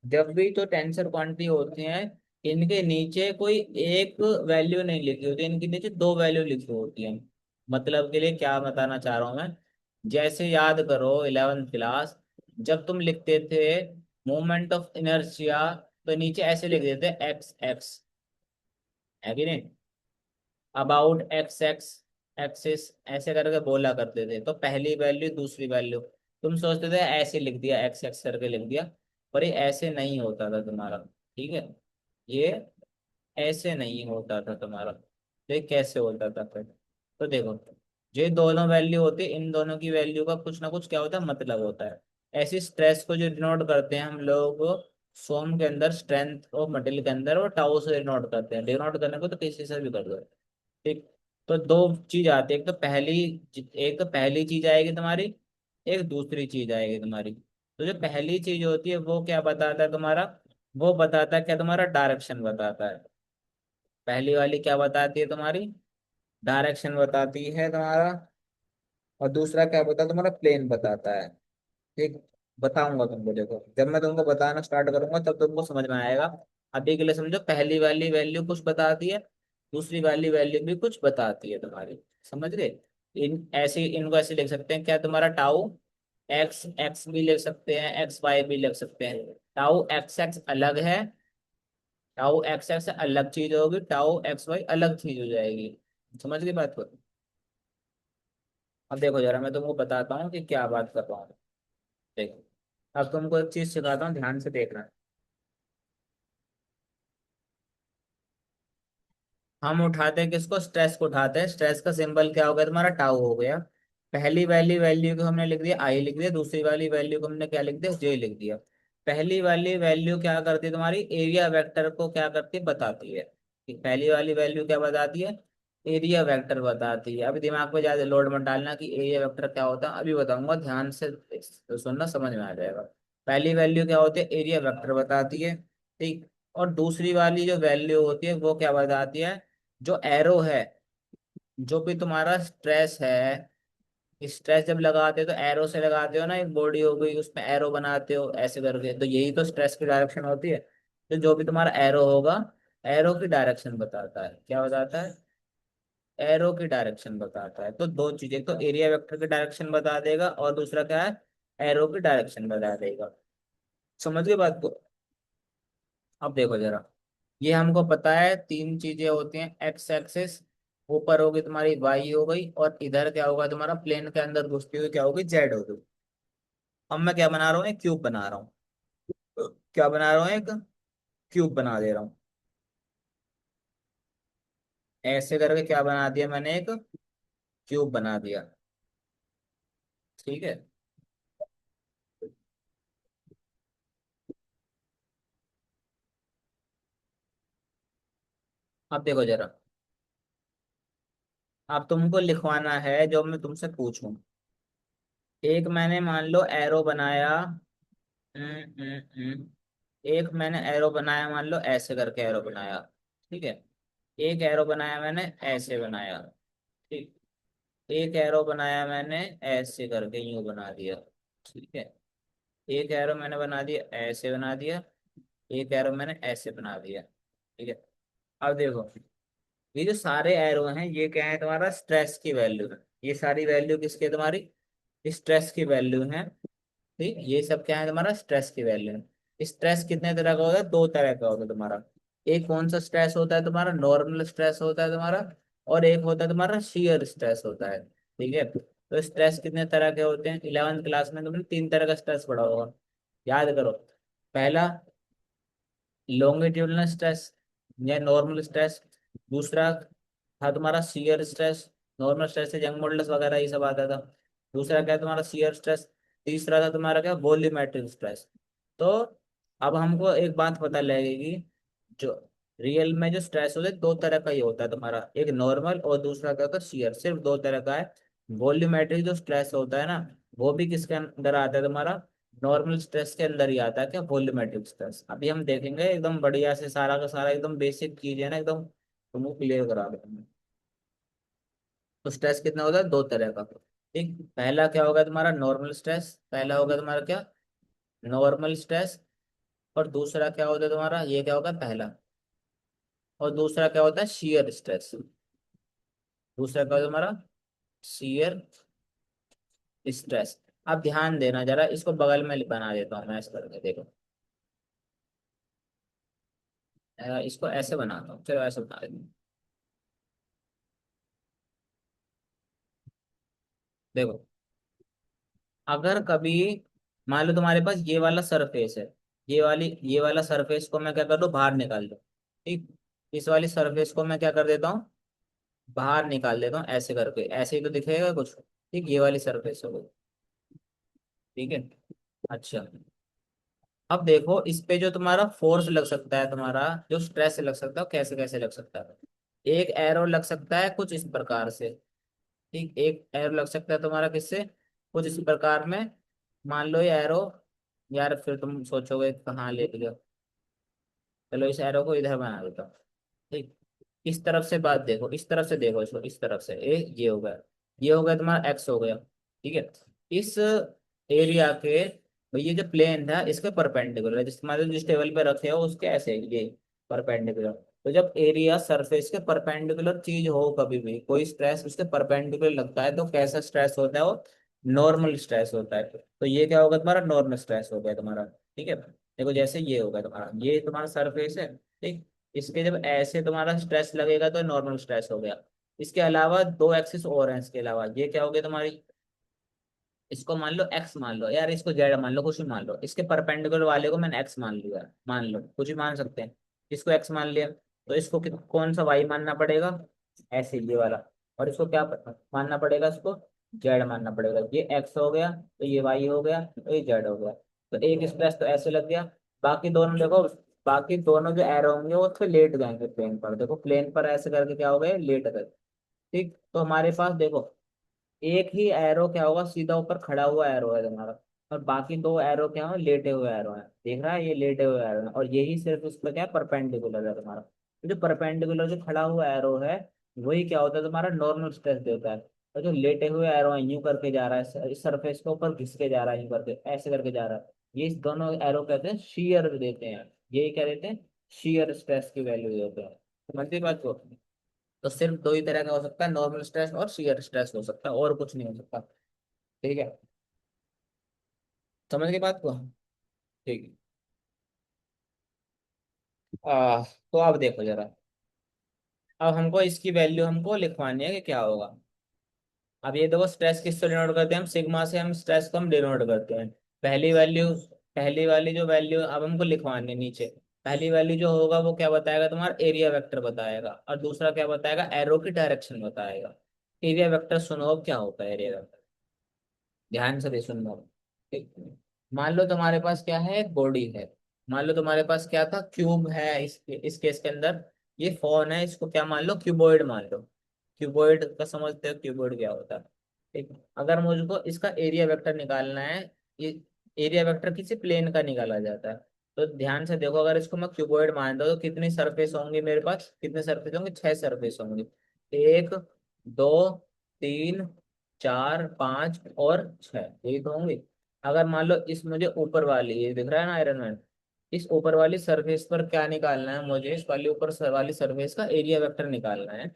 जब भी तो टेंसर क्वांटिटी होती हैं, इनके नीचे कोई एक वैल्यू नहीं लिखी होती, इनके नीचे दो वैल्यू लिखी होती हैं। मतलब के लिए क्या बताना चाह रहा हूं मैं, जैसे याद करो 11th क्लास, जब तुम लिखते थे मोमेंट ऑफ इनर्शिया, तो नीचे ऐसे लिख देते एक्स एक्स, है कि नहीं, अबाउट एक्स एक्स एक्सिस, ऐसे करके बोला करते थे। तो पहली वैल्यू दूसरी वैल्यू, तुम सोचते थे ऐसे लिख दिया, एक्स एक्स करके लिख दिया, पर ये ऐसे नहीं होता था तुम्हारा। ठीक है, ये ऐसे नहीं होता था तुम्हारा, तो ये कैसे होता था फिर, तो देखो, ये दोनों वैल्यू होती है, इन दोनों की वैल्यू का कुछ ना कुछ क्या होता है, मतलब होता है। ऐसी स्ट्रेस को जो डिनोट करते हैं हम लोग सोम के अंदर, स्ट्रेंथ ऑफ मटेरियल के अंदर वो टाउ से डिनोट करते हैं। डिनोट करने को तो किसी से भी कर दो। ठीक, तो दो चीज आती है, एक तो पहली चीज आएगी तुम्हारी, एक दूसरी चीज आएगी तुम्हारी। तो जो पहली चीज होती है वो क्या बताता है तुम्हारा, वो बताता है क्या, तुम्हारा डायरेक्शन बताता है। पहली वाली क्या बताती है तुम्हारी, डायरेक्शन बताती है तुम्हारा, और दूसरा क्या बताता है तुम्हारा, प्लेन बताता है। ठीक, बताऊंगा तुमको, देखो जब मैं तुमको बताना स्टार्ट करूंगा तब तुमको समझ में आएगा। अभी के लिए समझो, पहली वाली वैल्यू कुछ बताती है, दूसरी वाली वैल्यू भी कुछ बताती है तुम्हारी, समझ गए। इनको ऐसे लिख सकते हैं क्या, तुम्हारा टाउ एक्स एक्स भी लिख सकते हैं, एक्स वाई भी लिख सकते हैं। टाउ एक्स एक्स अलग है, टाउ एक्स एक्स अलग चीज होगी, टाउ एक्स वाई अलग चीज हो जाएगी। समझ गई बात को। अब देखो जरा, मैं तुमको बताता हूँ कि क्या बात कर रहा हूँ। देखो, अब तुमको एक चीज सिखाता हूँ, ध्यान से देखना। हम उठाते हैं किसको, स्ट्रेस को उठाते हैं। स्ट्रेस का सिंबल क्या हो गया तुम्हारा, टाउ हो गया। पहली वाली वैल्यू को हमने लिख दिया आई लिख दिया, दूसरी वाली वैल्यू को हमने क्या लिख दिया, जे लिख दिया। पहली वाली वैल्यू क्या करती है तुम्हारी, एरिया वेक्टर को क्या करती है, बताती है। कि पहली वाली वैल्यू क्या बताती है, एरिया वेक्टर बताती है। अभी दिमाग पे ज्यादा लोड मत डालना कि एरिया वेक्टर क्या होता है, अभी बताऊंगा, ध्यान से सुनना, समझ में आ जाएगा। पहली वैल्यू क्या होती है, एरिया वेक्टर बताती है। ठीक, और दूसरी वाली जो वैल्यू होती है वो क्या बताती है, जो एरो है, जो भी तुम्हारा स्ट्रेस है, स्ट्रेस जब लगाते हो तो एरो से लगाते हो ना, एक बॉडी हो गई उसमें एरो बनाते हो ऐसे करके, तो यही तो स्ट्रेस की डायरेक्शन होती है। तो जो भी तुम्हारा एरो होगा, एरो की डायरेक्शन बताता है, क्या बताता है, एरो की डायरेक्शन बताता है। तो दो चीजें, एक तो एरिया वेक्टर की डायरेक्शन बता देगा और दूसरा क्या है, एरो की डायरेक्शन बता देगा। समझ गए बात को। अब देखो जरा, ये हमको पता है तीन चीजें होती हैं, एक्स एक्सिस, ऊपर होगी तुम्हारी वाई हो गई, और इधर क्या होगा तुम्हारा प्लेन के अंदर घुसती हुई क्या होगी, जेड होगी। अब मैं क्या बना रहा हूँ, एक क्यूब बना रहा हूँ। क्या बना रहा हूँ, एक क्यूब बना दे रहा हूँ। ऐसे करके क्या बना दिया मैंने, एक क्यूब बना दिया। ठीक है। अब देखो जरा, अब तुमको लिखवाना है जो मैं तुमसे पूछूं। एक मैंने मान लो एरो बनाया, एक मैंने एरो बनाया, मान लो ऐसे करके एरो बनाया। ठीक है। एक एरो बनाया मैंने, ऐसे बनाया। ठीक। एक एरो बनाया मैंने, ऐसे करके यूं बना दिया। ठीक है। एक एरो मैंने बना दिया, ऐसे बना दिया। एक एरो मैंने ऐसे बना दिया। ठीक है। अब देखो, ये जो सारे एरो हैं ये क्या है, तुम्हारा स्ट्रेस की वैल्यू है। ये सारी वैल्यू किसकी है, तुम्हारी स्ट्रेस की वैल्यू है। ठीक, ये सब क्या है, तुम्हारा स्ट्रेस की वैल्यू है। स्ट्रेस कितने तरह का होता है, दो तरह का होता है तुम्हारा। एक कौन सा स्ट्रेस होता है तुम्हारा, नॉर्मल स्ट्रेस होता है तुम्हारा, और एक होता है तुम्हारा शियर स्ट्रेस होता है। ठीक है। तो स्ट्रेस कितने तरह के होते हैं, 11th क्लास में तुमने तीन तरह का स्ट्रेस पढ़ा होगा, याद करो। पहला लॉन्गिट्यूडनल स्ट्रेस या नॉर्मल स्ट्रेस। दूसरा था तुम्हारा शियर स्ट्रेस, नॉर्मल स्ट्रेस से यंग मॉडल्स वगैरह ये सब आता था। दूसरा क्या है तुम्हारा शियर स्ट्रेस। तीसरा था तुम्हारा क्या, वॉल्यूमेट्रिक स्ट्रेस। तो अब हमको एक बात पता लगेगी, जो रियल में जो स्ट्रेस होता है दो तरह का ही होता है तुम्हारा, एक नॉर्मल और दूसरा क्या होता है शियर, सिर्फ दो तरह का है। वॉल्यूमेट्रिक जो स्ट्रेस होता है ना, वो भी किसके अंदर आता है तुम्हारा, नॉर्मल स्ट्रेस के अंदर ही आता है, क्या वॉल्यूमेट्रिक स्ट्रेस। अभी हम देखेंगे एकदम बढ़िया से, सारा का सारा एकदम बेसिक चीज है ना एकदम, तुमको क्लियर करा देंगे। तो स्ट्रेस कितना होता है, दो तरह का। ठीक, पहला क्या होगा तुम्हारा नॉर्मल स्ट्रेस, पहला होगा तुम्हारा क्या, नॉर्मल स्ट्रेस। और दूसरा क्या होता है तुम्हारा, ये क्या होगा पहला, और दूसरा क्या होता है शियर स्ट्रेस। दूसरा क्या होता है तुम्हारा, शियर स्ट्रेस। अब ध्यान देना जरा, इसको बगल में बना देता हूँ मैं इस करके, देखो। इसको ऐसे बनाता हूँ, चलो ऐसे बना देता हूँ। देखो, अगर कभी मान लो तुम्हारे पास ये वाला सरफेस है, ये वाला सरफेस को मैं क्या कर दूं, बाहर निकाल दूं। ठीक, इस वाली सरफेस को मैं क्या कर देता हूँ, बाहर निकाल देता हूँ ऐसे करके, ऐसे ही तो दिखेगा कुछ। ठीक, ये वाली सरफेस हो गई। ठीक है। अच्छा, अब देखो इस पे जो तुम्हारा फोर्स लग सकता है, तुम्हारा जो स्ट्रेस लग सकता है वो कैसे कैसे लग सकता है। एक एरो लग सकता है कुछ इस प्रकार से। ठीक, एक एरो लग सकता है तुम्हारा किससे, कुछ इस प्रकार में। मान लो ये एरो, यार फिर तुम सोचोगे कहाँ ले लिया, चलो इस एरो को इधर बना देता हूँ। ठीक, इस तरफ से बात देखो, इस तरफ से देखो इसको, इस तरफ से ये हो गया, ये हो गया तुम्हारा एक्स हो गया। ठीक है। इस एरिया के, भाई ये जो प्लेन था इसके परपेंडिकुलर है, जिस मान लो जिस टेबल पे रखे हो उसके ऐसे ये परपेंडिकुलर। तो जब एरिया सरफेस के परपेंडिकुलर चीज हो, कभी भी कोई स्ट्रेस उसके परपेंडिकुलर लगता है तो कैसा स्ट्रेस होता है वो, नॉर्मल स्ट्रेस होता है। तो ये क्या होगा तुम्हारा, नॉर्मल स्ट्रेस हो गया तुम्हारा। ठीक है। देखो जैसे ये होगा तुम्हारा, ये तुम्हारा सरफेस है। ठीक, इसके जब ऐसे तुम्हारा स्ट्रेस लगेगा तो नॉर्मल स्ट्रेस हो गया। इसके अलावा दो एक्सिस और हैं, इसके अलावा ये क्या हो गया तुम्हारी, इसको मान लो एक्स मान लो, यार इसको जेड मान लो, कुछ भी मान लो, इसके परपेंडिकुलर वाले को मैंने एक्स मान लिया, मान लो कुछ भी मान सकते हैं। इसको एक्स मान लिया, तो इसको कौन सा वाई मानना पड़ेगा, ऐसे ये वाला। और इसको क्या मानना पड़ेगा, इसको जेड मानना पड़ेगा। ये एक्स हो गया तो ये वाई हो गया तो ये जेड हो गया। तो एक स्ट्रेस तो ऐसे लग गया। बाकी दोनों देखो, बाकी दोनों जो एरो होंगे वो उस पर लेट जाएंगे प्लेन पर, देखो प्लेन पर ऐसे करके क्या हो गए, लेट गए। ठीक, तो हमारे पास देखो एक ही एरो क्या होगा, सीधा ऊपर खड़ा हुआ एरो है तुम्हारा। और बाकी दो एरो क्या है, लेटे हुए एरो हैं, देख रहा है, ये लेटे हुए एरो हैं, और यही सिर्फ उस पर क्या है, परपेंडिकुलर है तुम्हारा। तो जो परपेंडिकुलर जो खड़ा हुआ एरो है, वही क्या होता है, तुम्हारा नॉर्मल स्ट्रेस देता है। और जो लेटे हुए एरो है, यूं करके जा रहा है, इस सरफेस के ऊपर घिस के जा रहा है, यूं करके ऐसे करके जा रहा है, ये इस दोनों एरो कहते हैं शीयर देते हैं। यही क्या देते हैं, शीयर स्ट्रेस की वैल्यू देते हैं। समझते बात को। तो सिर्फ दो ही तरह का हो सकता है, नॉर्मल स्ट्रेस और शीयर स्ट्रेस हो सकता है, और कुछ नहीं हो सकता। ठीक है, समझ गए बात को। ठीक है। तो अब देखो जरा, अब हमको इसकी वैल्यू हमको लिखवानी है कि क्या होगा। अब ये देखो, स्ट्रेस किससे डिनोट करते हैं हम, सिग्मा से हम स्ट्रेस को हम डिनोट करते हैं। पहली वैल्यू, पहली वाली जो वैल्यू अब हमको लिखवानी है नीचे, पहली वैल्यू जो होगा वो क्या बताएगा, तुम्हारा एरिया वेक्टर बताएगा, और दूसरा क्या बताएगा, एरो की डायरेक्शन बताएगा। एरिया वेक्टर सुनो, अब क्या होता है एरिया वेक्टर, ध्यान से भी सुनना। ठीक। मान लो तुम्हारे पास क्या है, एक बॉडी है। मान लो तुम्हारे पास क्या था, क्यूब है, इस केस के अंदर ये फोन है, इसको क्या मान लो, क्यूबॉइड मान लो। क्यूबॉइड का समझते हो, क्यूबॉइड क्या होता है। ठीक। अगर मुझको इसका एरिया वेक्टर निकालना है, ये एरिया वेक्टर किसी प्लेन का निकाला जाता है। तो ध्यान से देखो, अगर इसको मैं क्यूबॉइड मानता हूँ तो कितनी सरफेस होंगी मेरे पास, कितने सरफेस होंगे, 6 सरफेस होंगे। एक, दो, तीन, चार, पांच और छह, यही तो होंगे। अगर मान लो इस मुझे ऊपर वाली, ये दिख रहा है ना आयरन मैन, इस ऊपर वाली सरफेस पर क्या निकालना है मुझे, इस वाली ऊपर वाली सरफेस का एरिया वेक्टर निकालना है।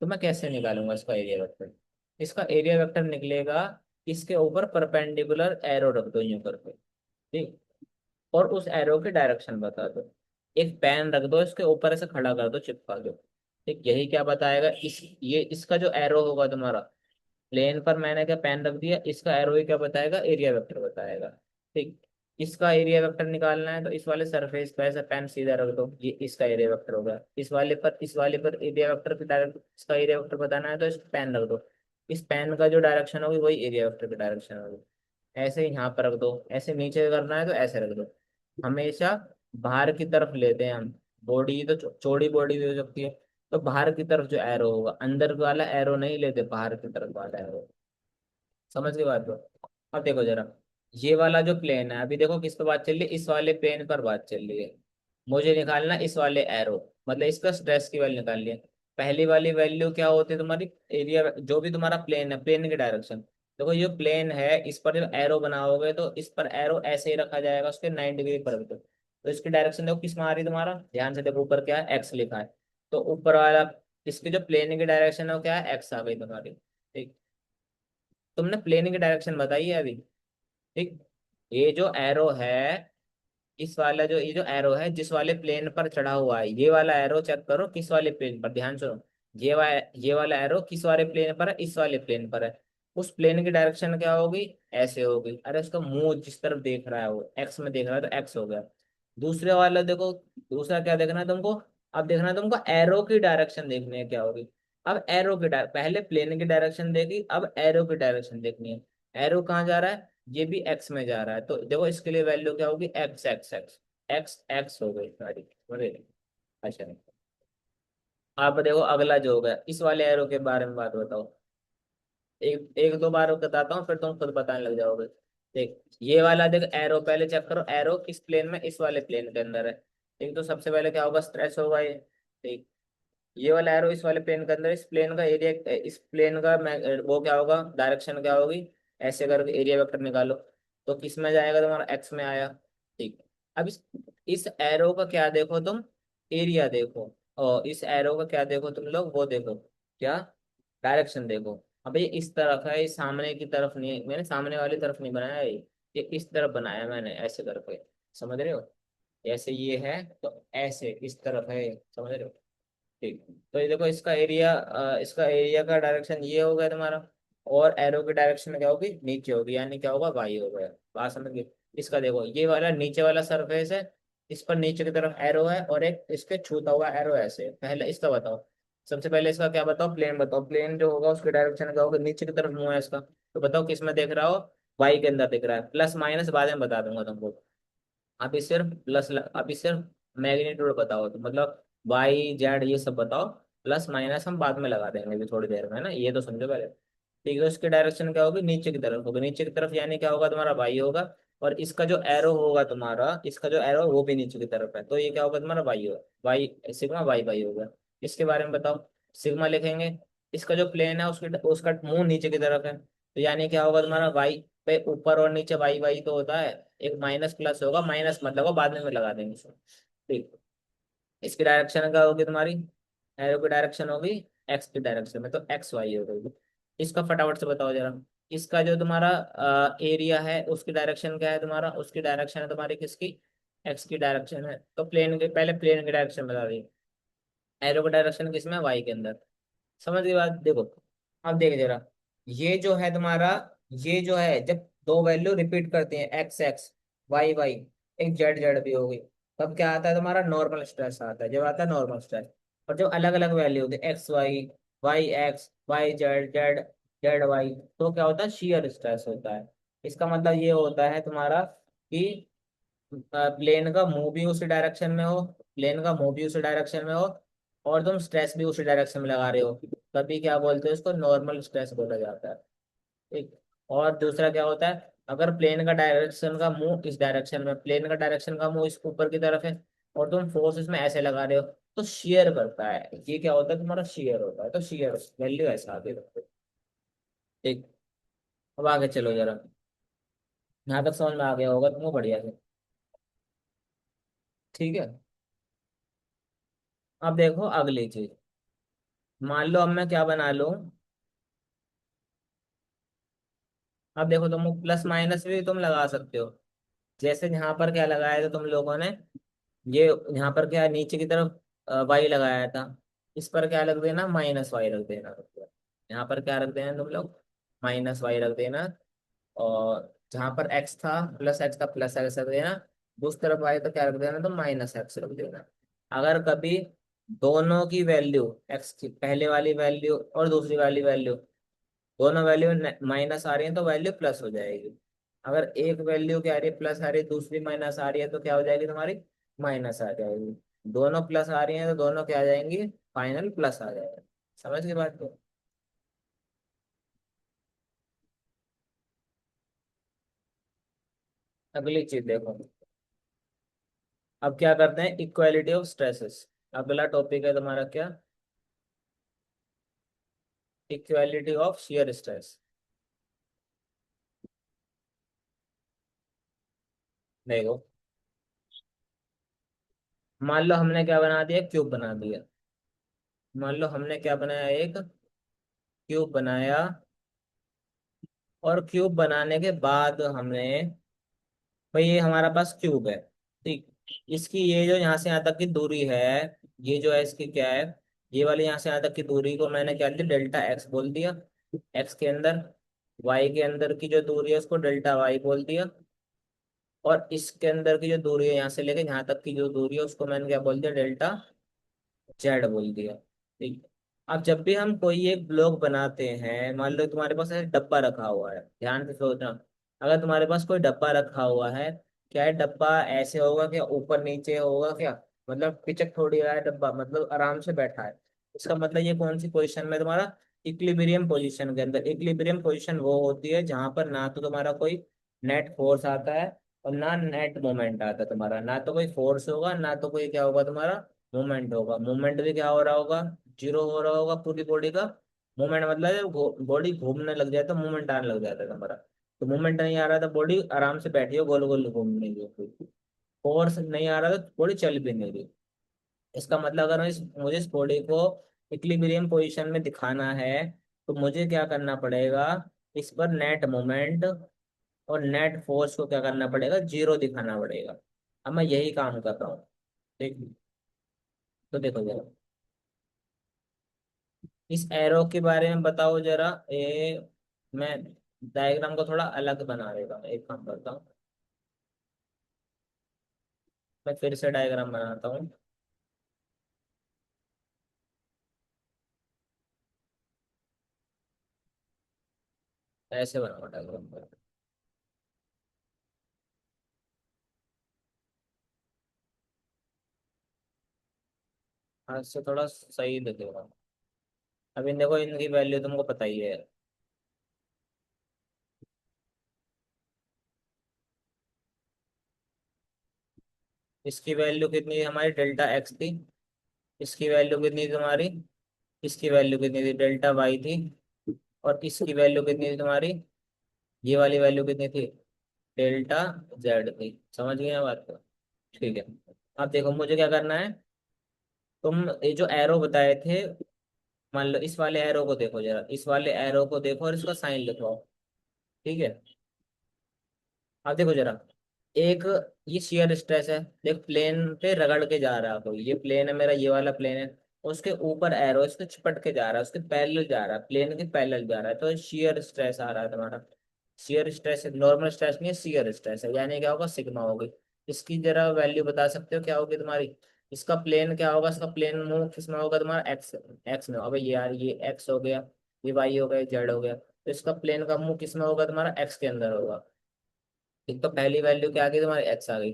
तो मैं कैसे निकालूंगा इसका एरिया वेक्टर, इसका एरिया वेक्टर निकलेगा, इसके ऊपर परपेंडिकुलर एरो रख दो यूं करके। ठीक। और उस एरो की डायरेक्शन बता दो, एक पेन रख दो इसके ऊपर, ऐसे खड़ा कर दो, चिपका दो। ठीक, यही क्या बताएगा, इस ये इसका जो एरो होगा तुम्हारा, प्लेन पर मैंने क्या पेन रख दिया, इसका एरो ही क्या बताएगा, एरिया वेक्टर बताएगा। ठीक। इसका एरिया वेक्टर निकालना है तो इस वाले सरफेस पे ऐसा पेन सीधा रख दो, ये इसका एरिया वेक्टर होगा। इस वाले पर एरिया वेक्टर की डायरेक्ट, इसका एरिया वेक्टर बताना है तो इस पेन रख दो, इस पेन का जो डायरेक्शन होगी वही एरिया वेक्टर की डायरेक्शन होगी। ऐसे ही यहाँ पर रख दो, ऐसे नीचे करना है तो ऐसे रख दो। हमेशा बाहर की तरफ लेते हैं हम, बॉडी तो चौड़ी बॉडी भी हो सकती है, तो बाहर की तरफ जो एरो होगा, अंदर वाला एरो नहीं लेते, बाहर की तरफ वाला एरो। समझ गए बात को। अब देखो जरा, ये वाला जो प्लेन है, अभी देखो किस पे बात चल रही है, इस वाले प्लेन पर बात चल रही है। मुझे निकालना इस वाले एरो, मतलब इसका स्ट्रेस की वैल्यू निकालनी है। पहली वाली वैल्यू क्या होती है तुम्हारी, एरिया, जो भी तुम्हारा प्लेन है, प्लेन की डायरेक्शन। देखो ये प्लेन है, इस पर जब एरो बनाओगे तो इस पर एरो ऐसे ही रखा जाएगा, उसके 9 डिग्री पर भी। तो इसकी डायरेक्शन देखो किस में आ रही है तुम्हारा, ध्यान से देखो, ऊपर क्या है, एक्स लिखा है। तो ऊपर वाला, इसकी जो प्लेन की डायरेक्शन है वो क्या है, एक्स आ गई तुम्हारी। ठीक। तुमने प्लेन की डायरेक्शन बताई है अभी। ठीक। ये जो एरो है, इस वाला जो, ये जो एरो है जिस वाले प्लेन पर चढ़ा हुआ है, ये वाला एरो चेक करो किस वाले प्लेन पर, ध्यान सुनो। ये वाला एरो किस वाले प्लेन पर है, इस वाले प्लेन पर है। उस प्लेन की डायरेक्शन क्या होगी, ऐसे होगी। अरे उसका मुंह जिस तरफ देख रहा है वो एक्स में देख रहा है तो एक्स हो गया। दूसरे वाला देखो, दूसरा क्या देखना है तुमको, अब देखना है तुमको एरो की डायरेक्शन देखनी है क्या होगी। अब एरो की पहले प्लेन की डायरेक्शन देखी, अब एरो की डायरेक्शन देखनी है। एरो कहाँ जा रहा है, ये भी एक्स में जा रहा है, तो देखो इसके लिए वैल्यू क्या होगी, x x x, x x हो गई सारी। समझे? अच्छा, आप देखो अगला जो होगा, इस वाले एरो के बारे में बात बताओ। एक एक दो बार बताता हूँ, फिर तुम खुद बताने लग जाओगे। देख, ये वाला देख एरो, पहले चेक करो एरो किस प्लेन में, इस वाले प्लेन के अंदर है। ठीक, तो सबसे पहले क्या होगा, स्ट्रेच होगा ये। ठीक। ये वाला एरो इस वाले प्लेन के अंदर, इस प्लेन का एरिया, इस प्लेन का वो क्या होगा, डायरेक्शन क्या होगी, ऐसे करके एरिया वेक्टर निकालो। तो किस में जाएगा तुम्हारा, एक्स में आया। ठीक। अब इस एरो का क्या देखो तुम, एरिया देखो। और इस एरो का क्या देखो तुम लोग, वो देखो क्या, डायरेक्शन देखो। अब ये इस तरफ है, ये सामने की तरफ नहीं, मैंने सामने वाली तरफ नहीं बनाया ये इस तरफ बनाया मैंने, ऐसे करके। समझ रहे हो, ऐसे ये है तो ऐसे इस तरफ है, समझ रहे हो। ठीक। तो ये देखो इसका एरिया का डायरेक्शन ये हो गया तुम्हारा, और एरो की डायरेक्शन में क्या होगी, नीचे होगी, यानी क्या होगा, वाई हो गया। बात समझ गए। इसका देखो, ये वाला नीचे वाला सरफेस है, इस पर नीचे की तरफ एरो है, और एक इसके छूता हुआ एरो ऐसे, पहले इसका बताओ। सबसे पहले इसका क्या बताओ, प्लेन बताओ, प्लेन जो होगा उसकी डायरेक्शन क्या होगा, नीचे की तरफ मुंह है इसका, तो बताओ किस में देख रहा हो, वाई के अंदर दिख रहा है। प्लस माइनस बाद में बता दूंगा तुमको, अभी सिर्फ मैग्नीट्यूड बताओ, तो मतलब वाई जेड ये सब बताओ। प्लस माइनस हम बाद में लगा देंगे अभी थोड़ी देर में, है ना, ये तो समझो पहले। ठीक है, उसकी डायरेक्शन क्या होगी, नीचे की तरफ होगी, नीचे की तरफ यानी क्या होगा तुम्हारा वाई होगा। और इसका जो एरो होगा तुम्हारा, इसका जो एरो वो भी नीचे की तरफ है, तो ये क्या होगा तुम्हारा वाई होगा, वाई सिग्मा वाई वाई होगा। इसके बारे में बताओ। सिग्मा लिखेंगे, इसका जो प्लेन है उसके उसका मुंह नीचे की तरफ है, तो यानी क्या होगा तुम्हारा वाई पे ऊपर और नीचे वाई वाई तो होता है, एक माइनस प्लस होगा, माइनस मतलब वो बाद में लगा देंगे इसको। ठीक। इसकी डायरेक्शन क्या होगी तुम्हारी, एरो की डायरेक्शन होगी एक्स की डायरेक्शन में, तो एक्स वाई हो गई। इसका फटाफट से बताओ जरा। इसका जो तुम्हारा एरिया है उसकी डायरेक्शन क्या है तुम्हारा, उसकी डायरेक्शन है तुम्हारी किसकी, एक्स की डायरेक्शन है, तो प्लेन के पहले प्लेन की डायरेक्शन बता दी। एरो की डायरेक्शन किसमें, वाई के अंदर। समझ गई बात, देखो। अब देख जरा, ये जो है तुम्हारा, ये जो है जब दो वैल्यू रिपीट करते हैं, एक्स एक्स वाई वाई, एक जेड जेड भी होगी, तब क्या आता है तुम्हारा, नॉर्मल स्ट्रेस आता है, जब आता है नॉर्मल स्ट्रेस। और जब अलग अलग वैल्यू होती है, X Y, Y X, Y Z, Z Z Y, तो क्या होता है, शियर स्ट्रेस होता है। इसका मतलब ये होता है तुम्हारा कि प्लेन का मुंह भी उसी डायरेक्शन में हो, प्लेन का मुंह भी उसी डायरेक्शन में हो, और तुम स्ट्रेस भी उसी डायरेक्शन में लगा रहे हो, तभी क्या बोलते हैं उसको, नॉर्मल स्ट्रेस बोला जाता है। ठीक। और दूसरा क्या होता है, अगर प्लेन का डायरेक्शन का मुंह इस डायरेक्शन में, प्लेन का डायरेक्शन का मुंह इस ऊपर की तरफ है, और तुम फोर्स इसमें ऐसे लगा रहे हो, तो शेयर करता है, ये क्या होता है तुम्हारा, शेयर होता है, तो शेयर वैल्यू ऐसा आती है। ठीक। अब आगे चलो जरा, यहाँ तक समझ में आ गया होगा तुमको बढ़िया से। ठीक है। अब देखो अगली चीज, मान लो अब मैं क्या बना लूं, अब देखो तुम प्लस माइनस भी तुम लगा सकते हो। जैसे यहाँ पर क्या लगाया था तुम लोगों ने, ये यहाँ पर क्या है, नीचे की तरफ वाई लगाया था, इस पर क्या रख देना, माइनस वाई रख देना। यहाँ पर क्या रख देना तुम लोग, माइनस वाई रख देना। और जहाँ पर एक्स था, प्लस एक्स था, प्लस एक्स रख देना। दूसरी तरफ वाई तो क्या रख देना, तो माइनस एक्स रख देना। अगर कभी दोनों की वैल्यू, एक्स की पहले वाली वैल्यू और दूसरी वाली वैल्यू, दोनों वैल्यू माइनस आ रही है तो वैल्यू प्लस हो जाएगी। अगर एक वैल्यू क्या आ रही है, प्लस आ रही है, दूसरी माइनस आ रही है, तो क्या हो जाएगी तुम्हारी, माइनस आ जाएगी। दोनों प्लस आ रही हैं तो दोनों क्या आ जाएंगी, फाइनल प्लस आ जाएगा। समझ गए बात को। अगली चीज देखो, अब क्या करते हैं, इक्वालिटी ऑफ स्ट्रेसेस। अगला टॉपिक है तुम्हारा क्या, इक्वालिटी ऑफ शियर स्ट्रेस। देखो, मान लो हमने क्या बना दिया, क्यूब बना दिया। मान लो हमने क्या बनाया, एक क्यूब बनाया, और क्यूब बनाने के बाद हमने, भाई ये हमारा पास क्यूब है। ठीक। इसकी ये जो यहाँ से यहाँ तक की दूरी है, ये जो है इसकी क्या है, ये वाली यहाँ से यहाँ तक की दूरी को मैंने क्या दिया, डेल्टा एक्स बोल दिया। एक्स के अंदर, वाई के अंदर की जो दूरी है उसको डेल्टा वाई बोल दिया। और इसके अंदर की जो दूरी है यहाँ से लेके यहाँ तक की जो दूरी है उसको मैंने क्या बोल दिया, डेल्टा जेड बोल दिया। ठीक। अब जब भी हम कोई एक ब्लॉक बनाते हैं, मान लो तुम्हारे पास एक डब्बा रखा हुआ है, ध्यान से सोचना। अगर तुम्हारे पास कोई डब्बा रखा हुआ है, क्या है डब्बा ऐसे होगा, क्या ऊपर नीचे होगा क्या, मतलब पिचक थोड़ी रहा है डब्बा, मतलब आराम से बैठा है। इसका मतलब ये कौन सी पोजीशन में तुम्हारा, इक्विलिब्रियम पोजीशन के अंदर। इक्विलिब्रियम पोजीशन वो होती है जहां पर ना तो तुम्हारा कोई नेट फोर्स आता है, और ना नेट मोमेंट आता है तुम्हारा, ना तो कोई फोर्स होगा, ना तो कोई क्या होगा तुम्हारा, मूवमेंट होगा। मूवमेंट भी क्या हो रहा होगा, जीरो हो रहा होगा पूरी बॉडी का। मूवमेंट मतलब जब बॉडी घूमने लग जाए तो मूवमेंट आने लग जाता है हमारा। तो मूवमेंट नहीं आ रहा था, बॉडी आराम से बैठी हो, गोल गोल घूमने की। फोर्स नहीं आ रहा था, बॉडी चल भी नहीं रही। इसका मतलब अगर मुझे इस बॉडी को इक्विलिब्रियम पोजीशन में दिखाना है, तो मुझे क्या करना पड़ेगा, इस पर नेट मोमेंट और नेट फोर्स को क्या करना पड़ेगा, जीरो दिखाना पड़ेगा। अब मैं यही काम कर रहा हूँ। ठीक। तो देखो जरा, इस एरो के बारे में बताओ जरा, ये मैं डायग्राम को थोड़ा अलग बना देगा, एक काम करता हूँ, मैं फिर से डायग्राम बनाता हूँ। ऐसे बनाओ डायग्राम। हाँ, इससे थोड़ा सही दिखेगा। अभी देखो इनकी वैल्यू तुमको पता ही है, इसकी वैल्यू कितनी थी हमारी, डेल्टा एक्स थी। इसकी वैल्यू कितनी थी तुम्हारी, इसकी वैल्यू कितनी थी, डेल्टा वाई थी। और इसकी वैल्यू कितनी थी तुम्हारी, ये वाली वैल्यू कितनी थी, डेल्टा जेड थी। समझ गए ना बात को। ठीक है। अब देखो मुझे क्या करना है, तुम ये जो एरो बताए थे, मान लो इस वाले एरो को देखो जरा, इस वाले एरो को देखो और इसका साइन लिखवाओ। ठीक है। अब देखो जरा, एक ये शियर स्ट्रेस है, देख प्लेन पे रगड़ के जा रहा है कोई, ये प्लेन है मेरा, ये वाला प्लेन है। उसके ऊपर एरो इसके चिपट के जा रहा है, उसके पैरेलल जा रहा है, प्लेन के पैरेलल जा रहा है, तो शियर स्ट्रेस आ रहा है तुम्हारा। शियर स्ट्रेस नॉर्मल स्ट्रेस नहीं है, शियर स्ट्रेस है, यानी क्या होगा, सिग्मा होगी। इसकी जरा वैल्यू बता सकते हो क्या होगी तुम्हारी। इसका प्लेन क्या होगा, इसका प्लेन मूव किसमें होगा तुम्हारा, एक्स, एक्स में। अबे यार ये एक्स हो गया, ये वाई हो गया, जेड हो गया, तो इसका प्लेन का मूव किसमें होगा तुम्हारा, एक्स के अंदर होगा। एक तो पहली वैल्यू क्या आ गई तुम्हारी, एक्स आ गई।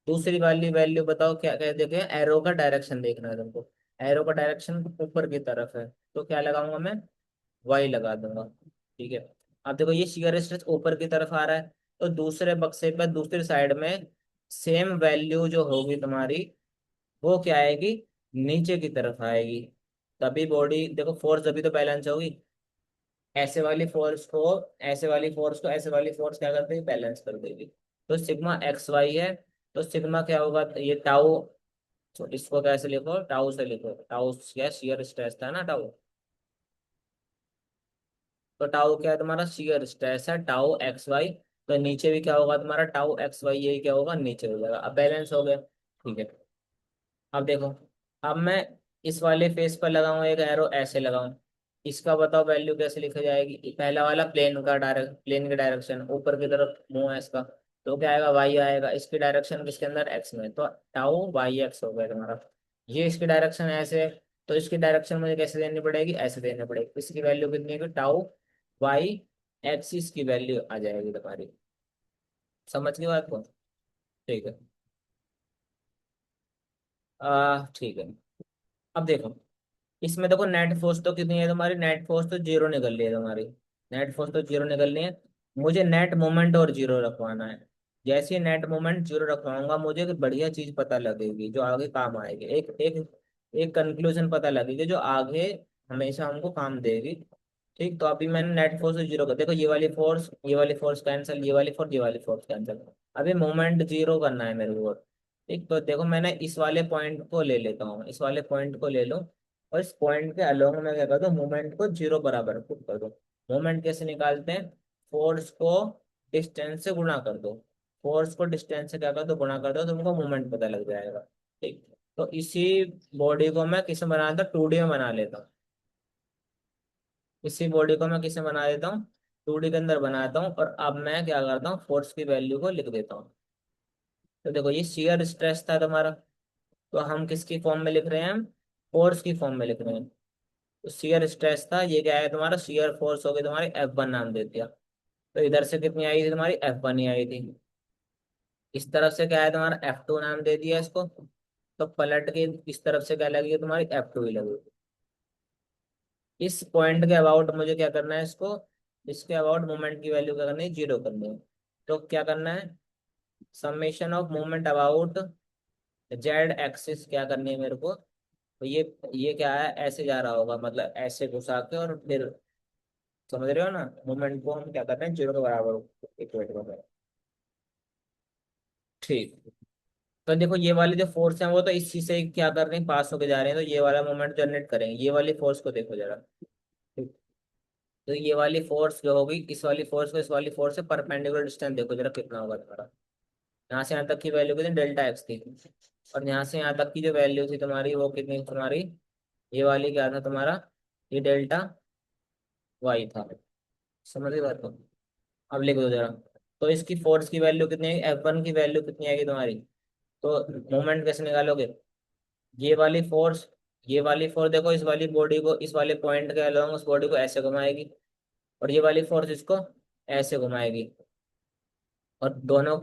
दूसरी वाली वैल्यू बताओ क्या क्या देखे, एरो का डायरेक्शन देखना है तुमको। एरो का डायरेक्शन ऊपर की तरफ है, तो क्या लगाऊंगा मैं, वाई लगा दूंगा। ठीक है। अब देखो ये शियर स्ट्रेस ऊपर की तरफ आ रहा है, तो दूसरे बक्से पर दूसरी साइड में सेम वैल्यू जो होगी तुम्हारी, वो क्या आएगी, नीचे की तरफ आएगी। तभी बॉडी देखो, फोर्स अभी तो बैलेंस होगी। ऐसे वाली फोर्स को, ऐसे वाली फोर्स को ऐसे वाली फोर्स क्या कर देगी, बैलेंस कर देगी। तो सिग्मा एक्स वाई है, तो सिग्मा क्या होगा, ये टाउ। तो इसको कैसे लिखो, टाउ से लिखो, टाउ क्या शियर स्ट्रेस था ना टाउ। तो टाउ क्या है तुम्हारा, शियर स्ट्रेस है, टाउ एक्स वाई। तो नीचे भी क्या होगा तुम्हारा, टाउ एक्स वाई, यही क्या होगा, नीचे हो जाएगा। अब बैलेंस हो गया। ठीक है। अब देखो, अब मैं इस वाले फेस पर लगाऊं एक एरो, ऐसे लगाऊं, इसका बताओ वैल्यू कैसे लिखी जाएगी। पहला वाला प्लेन का डायरेक्ट, प्लेन के डायरेक्शन ऊपर की तरफ मुंह है इसका, तो क्या आएगा, वाई आएगा। इसकी डायरेक्शन किसके अंदर, एक्स में, तो टाउ वाई एक्स हो गया तुम्हारा। ये इसकी डायरेक्शन ऐसे है, तो इसकी डायरेक्शन मुझे कैसे देनी पड़ेगी, ऐसे देनी पड़ेगी। इसकी वैल्यू कितनी है, टाउ वाई एक्स, इसकी वैल्यू आ जाएगी तुम्हारी। समझ गई बात को। ठीक है। ठीक है। अब देखो, इसमें देखो नेट फोर्स तो कितनी है तुम्हारी, नेट फोर्स तो जीरो निकल रही है तुम्हारी। नेट फोर्स तो जीरो निकल रही है। मुझे नेट मोमेंट और जीरो रखवाना है। जैसे ही नेट मोमेंट जीरो रखवाऊंगा, मुझे एक बढ़िया चीज पता लगेगी जो आगे काम आएगी, एक एक एक कंक्लूजन पता लगेगी जो आगे हमेशा हमको काम देगी। ठीक, तो अभी मैंने नेट फोर्स जीरो कर, देखो ये वाली फोर्स, ये वाली फोर्स कैंसिल, ये वाली फोर्स, ये वाली फोर्स कैंसिल। अभी मोमेंट जीरो करना है मेरे को। ठीक, तो देखो मैंने इस वाले पॉइंट को ले लेता हूँ, इस वाले पॉइंट को ले लो, और इस पॉइंट के अलोंग मैं क्या कर दूँ, मोमेंट को जीरो बराबर पुट कर दूँ। मोमेंट कैसे निकालते हैं, फोर्स को डिस्टेंस से गुणा कर दो। फोर्स को डिस्टेंस से क्या कर दो, गुणा कर दो, तुमको मोमेंट पता लग जाएगा। ठीक, तो इसी बॉडी को मैं किसे बनाता हूँ, टू डी में बना लेता हूँ। इसी बॉडी को मैं किसे बना देता हूँ, टू डी के अंदर बनाता हूँ। और अब मैं क्या करता हूँ, फोर्स की वैल्यू को लिख देता हूँ। तो देखो ये शियर स्ट्रेस था तुम्हारा, तो हम किसकी फॉर्म में लिख रहे हैं, हम फोर्स की फॉर्म में लिख रहे हैं। तो शियर स्ट्रेस था, ये क्या है तुम्हारा, शियर फोर्स हो गई तुम्हारी, F1 नाम दे दिया। तो इधर से कितनी आई थी तुम्हारी, F1 ही आई थी। इस तरफ से क्या है तुम्हारा, F2 नाम दे दिया इसको। तो पलट के इस तरफ से क्या लगेगी तुम्हारी, F2 ही लगेगी। इस पॉइंट के अबाउट मुझे क्या करना है इसको, इसके अबाउट मोमेंट की वैल्यू क्या करनी है, जीरो करनी है। तो क्या करना है, summation of moment about Z axis क्या करनी है मेरे को। तो ये क्या है, ऐसे जा रहा होगा, मतलब ऐसे घुसा के, और फिर समझ रहे हो ना, मोमेंट को हम क्या करते हैं, जीरो के बराबर इक्वेट कर रहे हैं। ठीक, तो देखो ये वाली जो फोर्स है वो तो इसी से क्या कर रहे हैं, पास होके जा रहे हैं, तो ये वाला मोमेंट जनरेट करेंगे। ये वाली फोर्स को देखो जरा। ठीक, तो ये वाली फोर्स जो होगी, इस वाली फोर्स को इस वाली फोर्स से परपेंडिकुलर डिस्टेंस देखो जरा कितना होगा तुम्हारा। यहाँ से यहाँ तक की वैल्यू कितनी, डेल्टा एक्स थी। और यहाँ से यहाँ तक की जो वैल्यू थी तुम्हारी, वो कितनी थी तुम्हारी, ये वाली क्या था तुम्हारा, ये डेल्टा वाई था। समझ गए बात को। अब लिख दो जरा। तो इसकी फोर्स की वैल्यू कितनी है, F1 की वैल्यू कितनी आएगी तुम्हारी। तो मोमेंट कैसे निकालोगे, ये वाली फोर्स, ये वाली फोर्स देखो, इस वाली बॉडी को इस वाले पॉइंट के अलोंग उस बॉडी को ऐसे घुमाएगी, और ये वाली फोर्स इसको ऐसे घुमाएगी। और दोनों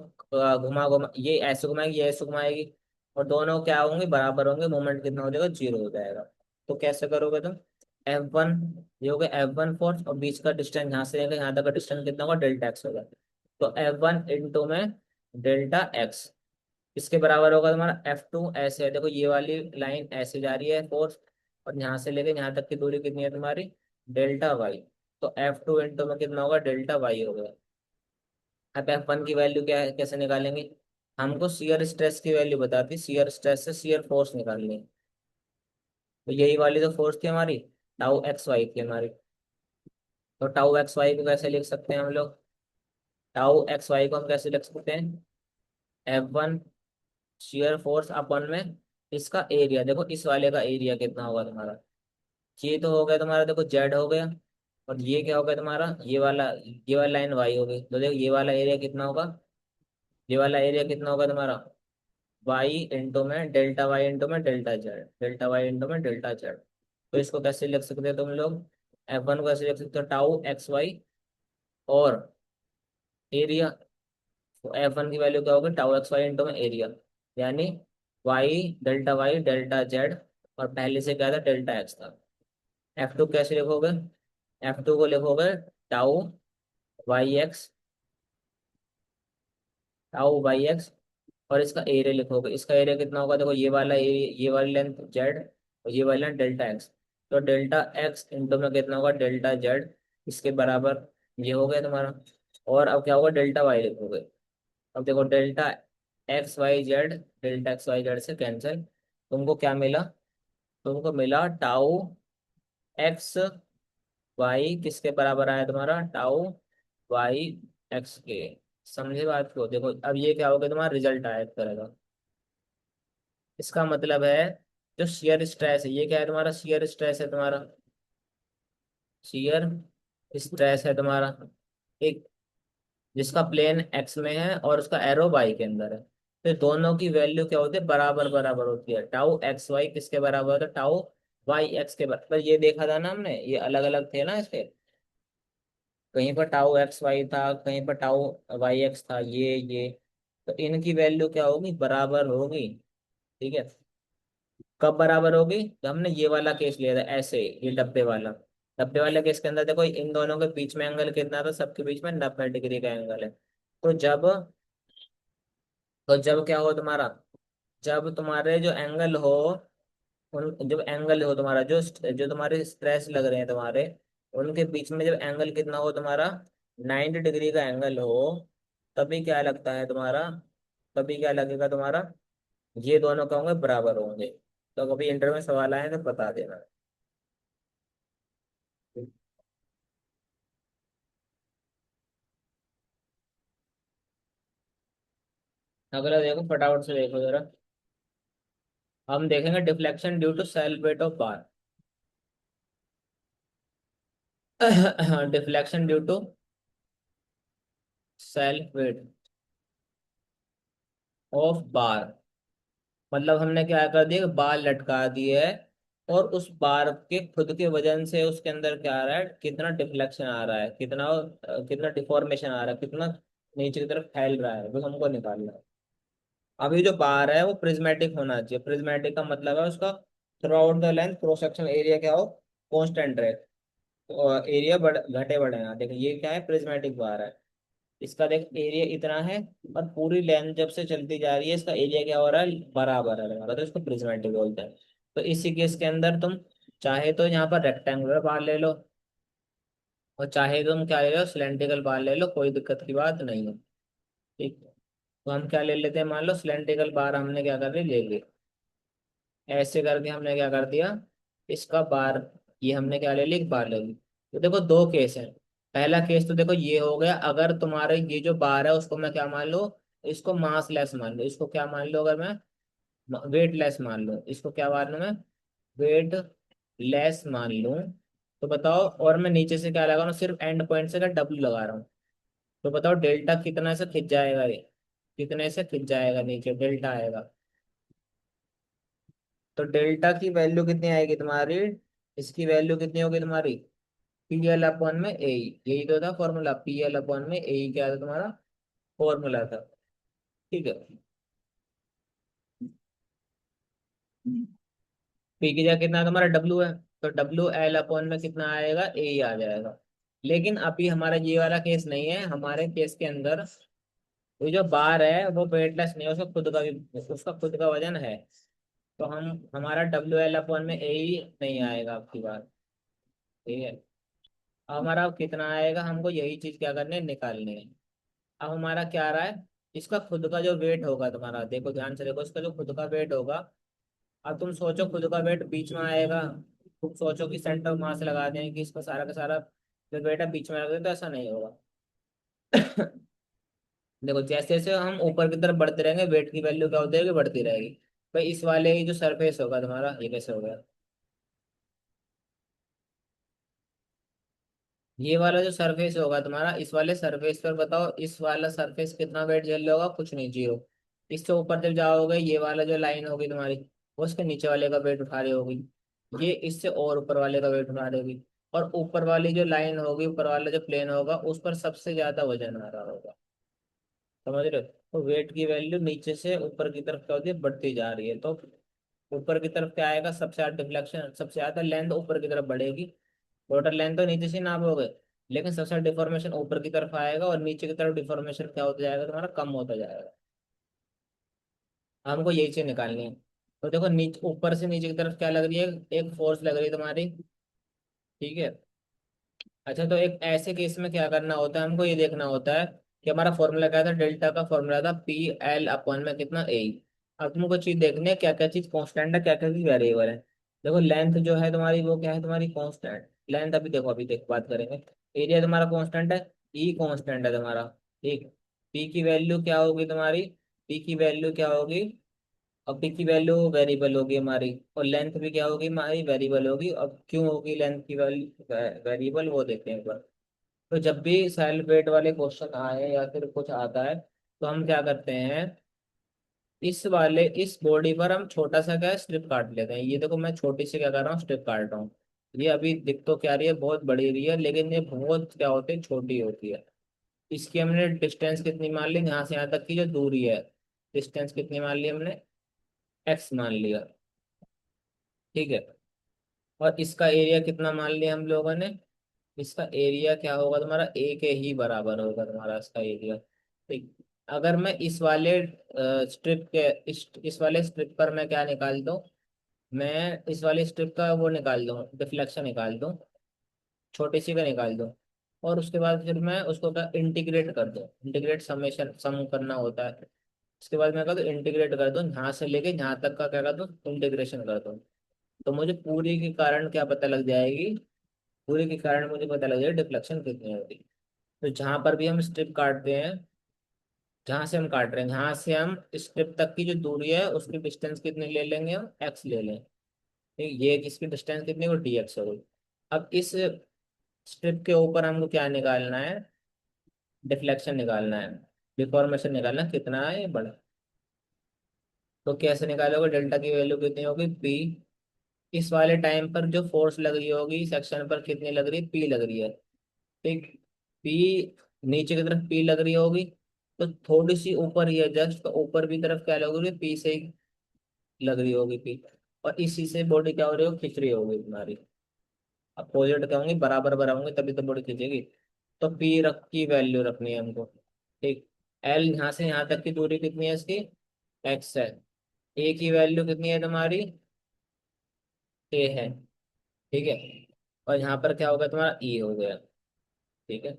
घुमा घुमा, ये ऐसे घुमाएगी, ये ऐसे घुमाएगी, और दोनों क्या होंगे, बराबर होंगे। मोमेंट कितना हो जाएगा, जीरो हो जाएगा। तो कैसे करोगे तुम, F1, ये हो गया F1 फोर्स, और बीच का डिस्टेंस यहाँ से लेकर यहाँ तक का डिस्टेंस कितना होगा, डेल्टा एक्स होगा। तो F1 इंटू में डेल्टा एक्स, इसके बराबर होगा तुम्हारा F2 ऐसे है, देखो ये वाली लाइन ऐसे जा रही है फोर्स, और यहाँ से लेके यहाँ तक की दूरी कितनी है तुम्हारी, डेल्टा वाई। तो F2 इंटू में कितना होगा, डेल्टा वाई हो गया। अब F1 की वैल्यू क्या है, कैसे निकालेंगे, हमको शियर स्ट्रेस की वैल्यू बताती, शियर स्ट्रेस से शियर फोर्स निकालनी है। तो यही वाली तो फोर्स थी हमारी, टाउ एक्स वाई थी हमारी। तो टाउ एक्स वाई को कैसे लिख सकते हैं हम लोग, टाउ एक्स वाई को हम कैसे लिख सकते हैं, F1 शियर फोर्स अपन में इसका एरिया, देखो इस वाले का एरिया कितना होगा तुम्हारा, ये तो हो गया तुम्हारा, देखो जेड हो गया, और ये क्या हो गया तुम्हारा, ये वाला लाइन वाई हो गई। तो देखो ये वाला एरिया कितना होगा, ये वाला एरिया कितना होगा तुम्हारा, वाई इंटू में डेल्टा वाई इंटू में delta Z, delta Y into में डेल्टा जेड। तो इसको कैसे लिख सकते हो तुम लोग, F1 को कैसे लिख सकते हो, टाउ एक्स वाई और एरिया। तो F1 की वैल्यू क्या होगी, टाउ एक्स वाई इंटू में एरिया, यानी वाई डेल्टा जेड, और पहले से क्या था, डेल्टा एक्स था। F2 कैसे लिखोगे, F2 को लिखोगे tau Y X, tau Y X, और इसका एरिया लिखोगे, इसका एरिया कितना होगा, देखो ये वाला एरिया, ये वाली लेंथ जेड, और ये वाली लेंथ डेल्टा एक्स। तो डेल्टा एक्स इंटू में कितना होगा, डेल्टा जेड, इसके बराबर ये हो गया तुम्हारा। और अब क्या होगा, डेल्टा वाई लिखोगे। अब देखो डेल्टा एक्स वाई जेड से कैंसिल, तुमको क्या मिला, तुमको मिला टाउ एक्स वाई किसके बराबर आया तुम्हारा, टाउ वाई एक्स के। समझे बात को, देखो अब ये क्या हो गया, तुम्हारा रिजल्ट आया एक तरह का। इसका मतलब है जो शियर स्ट्रेस है, ये क्या है तुम्हारा, शियर स्ट्रेस है तुम्हारा, शियर स्ट्रेस है तुम्हारा एक, जिसका प्लेन एक्स में है और उसका एरो वाई के अंदर है। तो दोनों की वैल्यू क्या होती है, बराबर बराबर होती है। टाउ एक्स वाई किसके बराबर होता है, टाउ वाई एक्स के बराबर। ये देखा था ना हमने, ये अलग अलग थे ना इसके, कहीं पर टाउ एक्स वाई था, कहीं पर टाउ वाई एक्स था, ये तो इनकी वैल्यू क्या होगी, बराबर होगी। ठीक है, कब बराबर होगी, जब हमने ये वाला केस लिया था ऐसे, ये डब्बे वाला, डब्बे वाले केस के अंदर देखो इन दोनों के बीच में एंगल कितना था, सबके बीच में 90 डिग्री का एंगल है। तो जब क्या हो तुम्हारा, जब तुम्हारे जो एंगल हो, उन जब एंगल हो तुम्हारा, जो तुम्हारे स्ट्रेस लग रहे हैं तुम्हारे, उनके बीच में जब एंगल कितना हो तुम्हारा, 90 डिग्री का एंगल हो, तभी क्या लगता है तुम्हारा, तभी क्या लगेगा तुम्हारा, ये दोनों क्या होंगे, बराबर होंगे। तो कभी इंटर में सवाल आए तो बता देना। अगला देखो फटाफट से देखो जरा, हम देखेंगे deflection due to self weight of bar. Deflection due to self weight of bar, मतलब हमने क्या कर दिया, बार लटका दिए है, और उस बार के खुद के वजन से उसके अंदर क्या आ रहा है, कितना डिफ्लेक्शन आ रहा है, कितना डिफॉर्मेशन आ रहा है, कितना नीचे की तरफ फैल रहा है, वो हमको निकालना है। अभी जो बार है वो प्रिज्मेटिक होना चाहिए, प्रिज्मेटिक का मतलब है उसका through out the length cross section area क्या हो, कांस्टेंट रहे। तो एरिया घटे बढ़े ना, देखो ये क्या है, प्रिज्मेटिक बार है, इसका देख एरिया इतना है, और पूरी लेंथ जब से चलती जा रही है इसका एरिया क्या हो रहा है, बराबर है हमारा, तो इसको प्रिज्मेटिक बोलते हैं। तो इसी केस के अंदर तुम चाहे तो यहाँ पर रेक्टेंगुलर बार ले लो, और चाहे तुम क्या ले लो, सिलेंड्रिकल बार ले लो, कोई दिक्कत की बात नहीं है। ठीक, तो हम क्या ले लेते हैं, मान लो सिलेंड्रिकल बार हमने क्या कर ली, ले ली, ऐसे करके हमने क्या कर दिया, इसका बार, ये हमने क्या ले ली, एक बार ले ली। तो देखो दो केस है, पहला केस तो देखो ये हो गया, अगर तुम्हारे ये जो बार है उसको मैं क्या मान लो, इसको मास लेस मान लो, इसको क्या मान लो, अगर मैं वेट लेस मान लो, इसको क्या मान लूं मैं, वेट लेस मान लूं। तो बताओ, और मैं नीचे से क्या लगा रहा हूँ, सिर्फ एंड पॉइंट से क्या डब्ल्यू लगा रहा हूँ। तो बताओ डेल्टा कितना से खिंच जाएगा, ये कितने से खिंच जाएगा, नीचे डेल्टा आएगा। तो डेल्टा की वैल्यू कितनी आएगी तुम्हारी, इसकी वैल्यू कितनी होगी तुम्हारी, पी एल अपॉन में ए, यही तो था फॉर्मूला, पी एल अपॉन में ए क्या था तुम्हारा, फॉर्मूला था। ठीक है, पी की जगह कितना तुम्हारा डब्ल्यू है, तो डब्ल्यू एल अपॉन में कितना आएगा, ए आ जाएगा। लेकिन अभी हमारा ये वाला केस नहीं है, हमारे केस के अंदर ये जो बार है वो वेटलेस नहीं है, उसका खुद का भी, उसका खुद का वजन है। तो हम, हमारा WL/में ए ही नहीं आएगा आपकी बार। ठीक है। अब हमारा अब कितना आएगा, हमको यही चीज क्या करनी है, निकालनी है। अब हमारा क्या आ रहा है, इसका खुद का जो वेट होगा तुम्हारा, देखो ध्यान से देखो, इसका जो खुद का वेट होगा। अब तुम सोचो खुद का वेट बीच में आएगा, तुम सोचो कि सेंटर मास लगा दें कि इसका सारा का सारा जो वेट है बीच में लगा दें, तो ऐसा नहीं होगा। देखो जैसे जैसे हम ऊपर की तरफ बढ़ते रहेंगे, वेट की वैल्यू क्या होती रहेगी, बढ़ती रहेगी। भाई इस वाले ही जो सरफेस होगा तुम्हारा, ये कैसे हो गया, ये वाला जो सरफेस होगा तुम्हारा, इस वाले सरफेस पर बताओ, इस वाला सरफेस कितना वेट झेल लेगा, कुछ नहीं, जीरो। इससे ऊपर जब जाओगे, ये वाला जो लाइन होगी तुम्हारी, वो उसके नीचे वाले का वेट उठा रही होगी, ये इससे और ऊपर वाले का वेट उठा रही होगी। और ऊपर वाली जो लाइन होगी, ऊपर वाला जो प्लेन होगा, उस पर सबसे ज्यादा वजन आ रहा होगा। समझ रहे हो? तो वेट की वैल्यू नीचे से ऊपर की तरफ क्या होती है, बढ़ती जा रही है। तो ऊपर की तरफ क्या आएगा, सबसे ज्यादा डिफ्लेक्शन, सबसे ज्यादा लेंथ ऊपर की तरफ बढ़ेगी। टोटल लेंथ तो नीचे से नापोगे, लेकिन सबसे ज्यादा डिफॉर्मेशन ऊपर की तरफ आएगा, और नीचे की तरफ डिफॉर्मेशन क्या होता जाएगा तुम्हारा, कम होता जाएगा। हमको यही चीज निकालनी है। तो देखो नीचे, ऊपर से नीचे की तरफ क्या लग रही है, एक फोर्स लग रही है तुम्हारी। ठीक है। अच्छा, तो एक ऐसे केस में क्या करना होता है, हमको ये देखना होता है कि हमारा फॉर्मूला क्या था, डेल्टा का फॉर्मूला था PL/, में कितना ए। अब तुमको चीज देखनी है, क्या क्या चीज कांस्टेंट है, क्या क्या चीज वेरिएबल है। देखो लेंथ जो है तुम्हारी, वो क्या है तुम्हारी, कांस्टेंट लेंथ। अभी देखो, अभी देख बात करेंगे। एरिया तुम्हारा कांस्टेंट है, ई कांस्टेंट है तुम्हारा। ठीक। पी की वैल्यू क्या होगी तुम्हारी, पी की वैल्यू क्या होगी, और पी की वैल्यू वेरिएबल होगी हमारी, और लेंथ भी क्या होगी हमारी, वेरिएबल होगी। अब क्यों होगी लेंथ की वैल्यू वेरिएबल, वो देखते हैं एक बार। तो जब भी सेल्फ वेट वाले क्वेश्चन आए या फिर कुछ आता है, तो हम क्या करते हैं, इस बॉडी पर हम छोटा सा क्या स्ट्रिप काट लेते हैं। ये देखो मैं छोटी सी क्या कर रहा हूँ, स्ट्रिप काट रहा हूँ। ये अभी दिख तो क्या रही है, बहुत बड़ी रही है, लेकिन ये बहुत क्या होती है, छोटी होती है। इसकी हमने डिस्टेंस कितनी मान ली, यहाँ से यहाँ तक की जो दूरी है, डिस्टेंस कितनी मान ली हमने, x मान लिया। ठीक है। और इसका एरिया कितना मान लिया हम लोगों ने, इसका एरिया क्या होगा तुम्हारा, ए के ही बराबर होगा तुम्हारा इसका एरिया। ठीक। अगर मैं इस वाले स्ट्रिप के, इस वाले स्ट्रिप पर मैं क्या निकाल दूं, मैं इस वाले स्ट्रिप का वो निकाल दूं, डिफ्लेक्शन निकाल दूं, छोटी सी का निकाल दूं। और उसके बाद फिर मैं उसको क्या इंटीग्रेट कर दूं, इंटीग्रेट समेशन सम करना होता है। उसके बाद मैं क्या दूं, इंटीग्रेट कर दूं, यहाँ से लेके यहाँ तक का क्या कर दूं, इंटीग्रेशन कर दूं। तो मुझे पूरी के कारण क्या पता लग जाएगी, पूरे के कारण मुझे पता लग जाएगा डिफ्लेक्शन कितनी होगी। तो जहां पर भी हम स्ट्रिप काटते हैं, जहां से हम काट रहे हैं, जहां से हम स्ट्रिप तक की जो दूरी है, उसकी डिस्टेंस कितनी ले लेंगे, हम x ले लें। ठीक, ये इसकी डिस्टेंस कितनी हो, dx हो गई। अब इस स्ट्रिप के ऊपर हमको क्या निकालना है, डिफ्लेक्शन निकालना है, डिफॉर्मेशन निकालना है, कितना है ये बड़ा। तो कैसे निकालोगे, डेल्टा की वैल्यू कितनी होगी, p। इस वाले टाइम पर जो फोर्स लग रही होगी सेक्शन पर, कितनी लग रही है, p लग रही है। ठीक। पी, नीचे की तरफ पी लग रही होगी, तो थोड़ी सी ऊपर ही है जस्ट, तो ऊपर की तरफ क्या लग रही है, पी से ही लग रही होगी पी। और इसी से बॉडी क्या हो रही हो, खिंच रही होगी तुम्हारी। अपोजिट क्या होंगी, बराबर बराबर होंगे, तभी तो बॉडी खिंचेगी। तो पी रख की वैल्यू रखनी है हमको। ठीक। एल यहाँ से यहाँ तक की दूरी कितनी है इसकी, एक्स है। ए की वैल्यू कितनी है तुम्हारी, ए है। ठीक है। और यहाँ पर क्या होगा तुम्हारा, ई हो गया। ठीक है।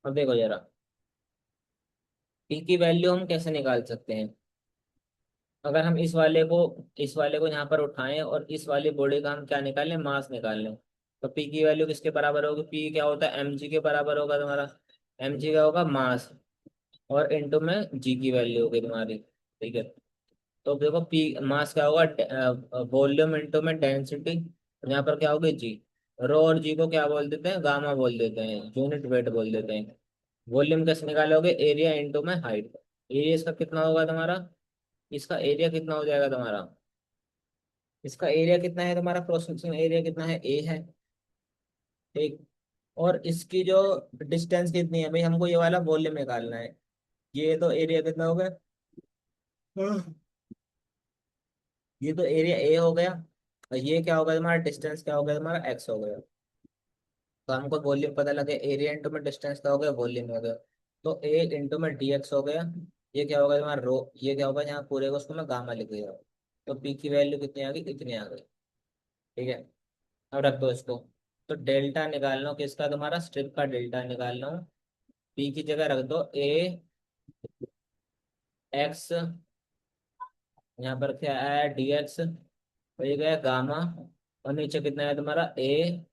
अब देखो जरा, पी की वैल्यू हम कैसे निकाल सकते हैं। अगर हम इस वाले को यहाँ पर उठाएं, और इस वाली बॉडी का हम क्या निकालें, मास निकाल लें। तो पी की वैल्यू किसके बराबर होगी, पी क्या होता है, mg के बराबर होगा तुम्हारा। mg क्या होगा, मास, और इनटू में जी की वैल्यू होगी तुम्हारी। ठीक है। तो देखो पी मास क्या होगा, वॉल्यूम इनटू में डेंसिटी, यहाँ पर क्या होगी जी। रो और जी को क्या बोल देते हैं, गामा बोल देते हैं, यूनिट वेट बोल देते हैं। वॉल्यूम कैसे निकालोगे, एरिया इनटू में हाइट। एरिया इसका कितना होगा तुम्हारा, इसका एरिया कितना हो जाएगा तुम्हारा, इसका एरिया कितना है तुम्हारा, क्रॉस सेक्शन एरिया कितना है, ए है। ठीक। और इसकी जो डिस्टेंस कितनी है भाई, हमको ये वाला वॉल्यूम निकालना है। ये तो एरिया कितना हो गया, हाँ, ये तो एरिया ए हो गया। और ये क्या होगा तुम्हारा, डिस्टेंस क्या हो गया तुम्हारा, एक्स हो गया। तो हमको वॉल्यूम पता लगे, एरिया इंटू में डिस्टेंस क्या हो गया, वॉल्यूम हो गया। तो ए इंटू में डी एक्स हो गया। ये क्या होगा तुम्हारा रो, ये क्या होगा, यहाँ पूरे को उसको मैं गामा लिख दिया। तो पी की वैल्यू कितनी आ गई, इतनी आ गई। ठीक है, अब रख दो इसको। तो डेल्टा निकालना हो किसका, तुम्हारा स्ट्रिप का डेल्टा निकालना हो। पी की जगह रख दो ए एक्स, यहाँ पर क्या आया डी एक्स, और ये गया गामा, और नीचे कितना है तुम्हारा ए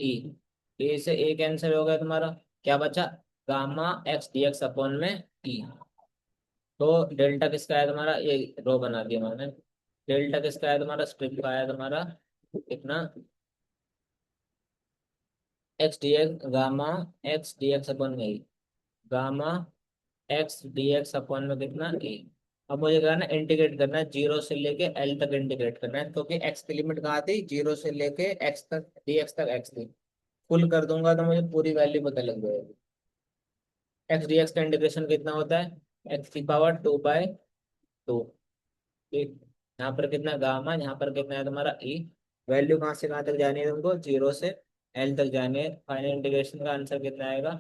ई। ए से ए कैंसिल हो गया तुम्हारा, क्या बचा, gamma X D X upon में ई। तो डेल्टा किसका है तुम्हारा, ये रो बना दिया मैंने। डेल्टा किसका है तुम्हारा, स्ट्रिप का है तुम्हारा कितना, X D X gamma X D X upon में E, gamma X D X upon में कितना ए। अब मुझे करना है इंटीग्रेट करना है, जीरो से लेके एल तक इंटीग्रेट करना है, क्योंकि एक्स की लिमिट कहाँ थी, जीरो से लेके एक्स तक, डी एक्स तक एक्स थी। फुल कर दूंगा तो मुझे पूरी वैल्यू पता लग जाएगी। एक्स डी एक्स का इंटीग्रेशन कितना होता है, एक्स की पावर 2/2। ठीक, यहाँ पर कितना गामा, यहाँ पर कितना है तुम्हारा ई। वैल्यू कहाँ से कहाँ तक जानी है तुमको, जीरो से एल तक जानी है। फाइनल इंटीग्रेशन का आंसर कितना आएगा,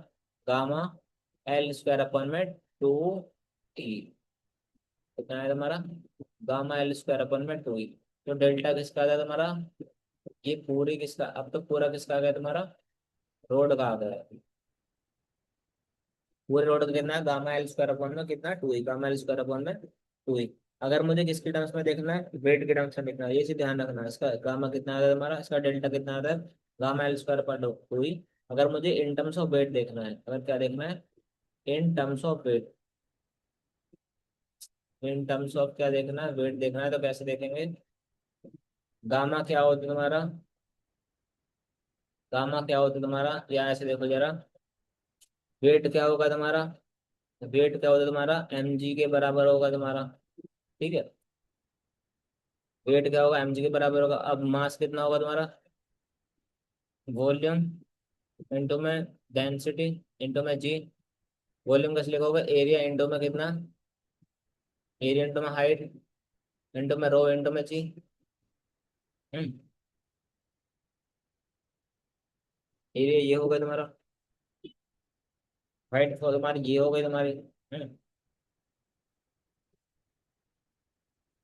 गामा एल स्क्वायर अपॉन में 2 ई। कितना है तुम्हारा, गामा एल स्क्वायर अपॉन में 2 ई। तो डेल्टा किसका था तुम्हारा, ये पूरी किसका, अब तो पूरा किसका आ गया तुम्हारा, रोड का आ गया। पूरे रोड का कितना है, गामा एल स्क्वायर अपॉन में कितना 2 ई, गामा एल स्क्वायर अपॉन में 2 ई। अगर मुझे किसके टर्म्स में देखना है, वेट के टर्म्स में देखना है, ये चीज ध्यान रखना है। इसका गामा कितना आता है तुम्हारा, इसका डेल्टा कितना आता है, गामा एल स्क्वायर अपॉन 2 ई। अगर मुझे इन टर्म्स ऑफ वेट देखना है, अगर क्या देखना है, in terms of weight, in terms of क्या देखना है, वेट देखना है, तो कैसे देखेंगे। गामा क्या होता है तुम्हारा, गामा क्या होता है तुम्हारा, या ऐसे देखो जरा, वेट क्या होगा तुम्हारा, वेट क्या होता है तुम्हारा, एम जी के बराबर होगा तुम्हारा। ठीक है, वेट क्या होगा, एम जी के बराबर होगा। अब मास कितना होगा तुम्हारा, वॉल्यूम इंटू में डेंसिटी इंटू में जी। वॉल्यूम कैसे लिखोगे, एरिया इंटू में कितना, एरिया इंटू में हाइट इंटू में रो इंटू में जी। हम्म, एरिया ये हो गया तुम्हारा, हाइट तो तुम्हारी ये हो गई तुम्हारी।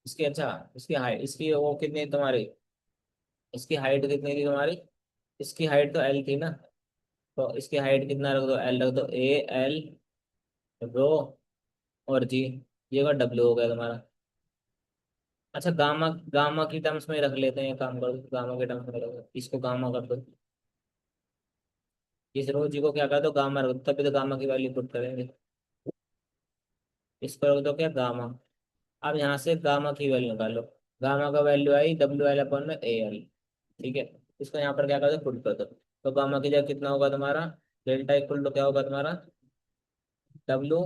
इसकी अच्छा, इसकी हाइट, इसकी वो कितनी है तुम्हारी, इसकी हाइट कितनी थी तुम्हारी, इसकी हाइट तो एल थी ना। तो इसकी हाइट कितना रख दो, एल रख दो, ए एल रो और जी, ये का डब्ल्यू हो गया तुम्हारा। अच्छा गामा, गामा की टर्म्स में रख लेते हैं, काम करो गामा के टर्म्स में रखो, इसको गामा कर दो। इस रो जी को क्या कर दो, गामा रख दो, तभी तो गामा की वैल्यू पुट करेंगे। इसको रख दो क्या, गामा। अब यहाँ से गामा की वैल्यू निकालो। गामा का value I W L upon में ए एल। ठीक है, इसको यहाँ पर क्या कर दो, पुट कर दो। तो गामा की जगह कितना होगा तुम्हारा, डेल्टा इक्वल टू क्या होगा तुम्हारा, डब्ल्यू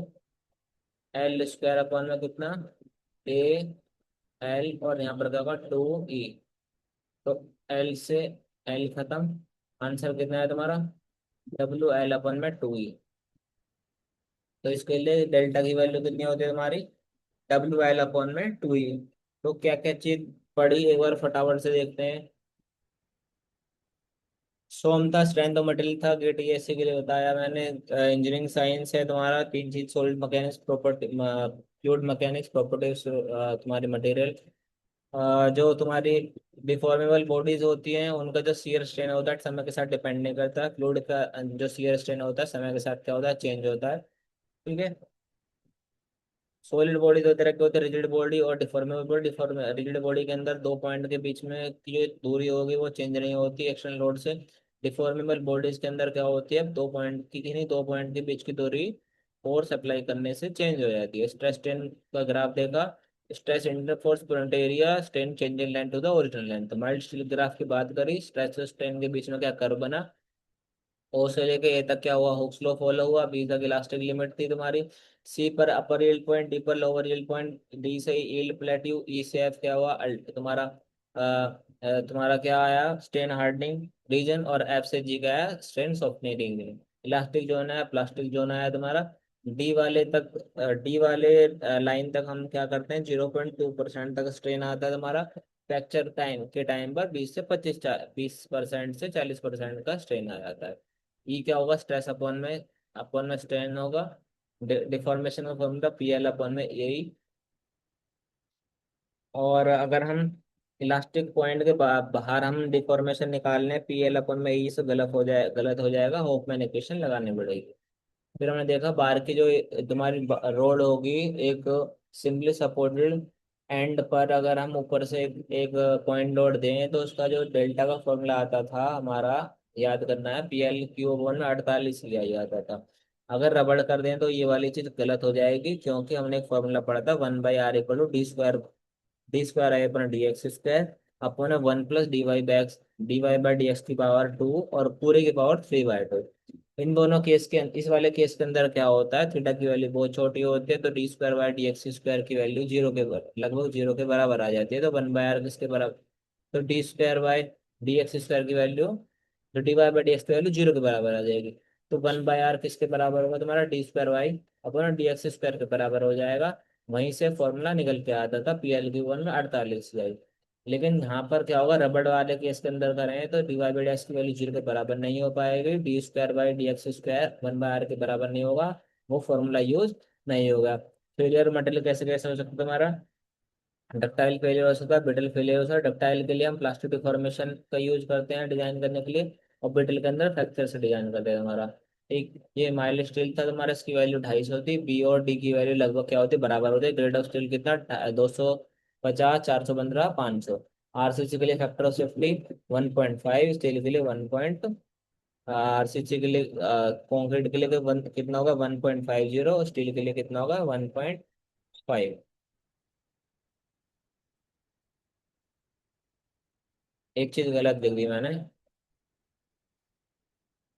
एल स्क्वायर अपॉन में कितना, ए एल, और यहाँ पर क्या होगा 2 ई। तो एल से एल खत्म, आंसर कितना है तुम्हारा, डब्ल्यू एल अपन में 2 ई। तो इसके लिए डेल्टा की वैल्यू कितनी होती है तुम्हारी, डब्ल्यू एल अपन में 2 ई। तो क्या क्या चीज पढ़ी एक बार फटाफट से देखते हैं। सोम था, स्ट्रेंथ ऑफ मटेरियल था, गेट ईएससी के लिए बताया मैंने। इंजीनियरिंग साइंस है तुम्हारा, तीन चीज, solid mechanics property, fluid mechanics properties, तुम्हारी मटेरियल, जो तुम्हारी डिफॉर्मेबल बॉडीज होती हैं उनका जो शियर स्ट्रेन होता है समय के साथ डिपेंड नहीं करता। फ्लूइड का जो शियर स्ट्रेन होता है समय के साथ क्या होता है, चेंज होता है। ठीक है, सॉलिड बॉडी दो तरह के होते हैं, रिजिड बॉडी और डिफॉर्मेबल बॉडी। रिजिड बॉडी के अंदर दो पॉइंट के बीच में की जो दूरी होगी वो चेंज नहीं होती एक्सटर्नल लोड से। डिफॉर्मेबल बॉडीज के अंदर क्या होती है, दो पॉइंट की नहीं, दो पॉइंट के बीच की दूरी फोर्स अप्लाई करने से चेंज हो जाती है। स्ट्रेस स्ट्रेन का ग्राफ देखा, stress inter force per unit area, strain change in length to the original length. Mild steel graph की बात करी, स्ट्रेस और स्ट्रेन के बीच में क्या कर्व बना, ओ से लेके ए तक क्या हुआ, हुक्स लॉ फॉलो हुआ, बी तक इलास्टिक लिमिट थी तुम्हारी। सी पर अपर यील्ड पॉइंट, डी पर लोअर यील्ड पॉइंट, डी से यील्ड प्लेट्यू, ई से एफ क्या हुआ, तुम्हारा तुम्हारा क्या आया, स्ट्रेन हार्डनिंग रीजन, और एफ से जी का आया strain softening region. Elastic zone आया, प्लास्टिक जोन आया तुम्हारा। डी वाले तक, डी वाले लाइन तक हम क्या करते हैं, 0.2% तक स्ट्रेन आता है तुम्हारा। फ्रैक्चर टाइम के टाइम पर 20 से 25, 20% से 40% का स्ट्रेन आ जाता है। ई क्या होगा, स्ट्रेस अपॉन में अपन में स्ट्रेन होगा, डिफॉर्मेशन का फॉर्मूला पी एल अपन में यही। और अगर हम इलास्टिक पॉइंट के बाहर हम डिफॉर्मेशन निकाल लें पी एल अपन में ई से गलत हो जाएगा, होपमैन इक्वेशन लगानी पड़ेगी। फिर हमने देखा बार की जो तुम्हारी रोड होगी, एक सिंपली सपोर्टेड एंड पर अगर हम ऊपर से एक पॉइंट लोड दें तो उसका जो डेल्टा का फॉर्मूला आता था हमारा, याद करना है, पी एल क्यू वन में 48 लिया जाता था। अगर रबड़ कर दें तो ये वाली चीज गलत हो जाएगी, क्योंकि हमने एक फॉर्मूला पढ़ा था 1/r = D square I upon D X square upon 1 + dy/dx की पावर 2 और पूरे की पावर 3/2। इन दोनों केस के, इस वाले केस के अंदर क्या होता है, थीटा की वैल्यू बहुत छोटी होती है, तो D square by D X square की वैल्यू लगभग जीरो के बराबर आ जाती है। तो 1/r किसके बराबर, तो D square by D X square की वैल्यू, तो dy/dx की वैल्यू जीरो के बराबर आ जाएगी। तो 1/r किसके बराबर होगा तुम्हारा, D square by upon D X square के बराबर हो जाएगा। वहीं से फॉर्मूला निकल के आता था पी एल की वन में 48 जाएगी। लेकिन यहाँ पर क्या होगा, रबड़ वाले केस के अंदर करें तो dy/dx की वैल्यू जीरो के बराबर नहीं हो पाएगी, D square by D X square 1/r के बराबर नहीं होगा, वो फॉर्मूला यूज नहीं होगा। फेलियर मटेरियल कैसे कैसे हो सकता है तुम्हारा, डक्टाइल फेलियर हो सकता है, ब्रिटल फेलियर हो सकता है। डक्टाइल के लिए हम प्लास्टिक डिफॉर्मेशन का यूज करते हैं डिजाइन करने के लिए, और ब्रिटल के अंदर फ्रैक्चर से डिजाइन करते हैं हमारा। ठीक, ये माइल्ड स्टील था तुम्हारा, इसकी वैल्यू 250 होती, बी और डी की वैल्यू लगभग क्या होती है, बराबर होती है। ग्रेड ऑफ स्टील कितना, 250, 415, 500। आरसीसी के लिए फैक्टर ऑफ सेफ्टी 1.5, स्टील के लिए 1 आरसीसी के लिए, कॉन्क्रीट के लिए तो कितना होगा 1.50, स्टील के लिए कितना होगा 1.5। एक चीज गलत लिख दी मैंने,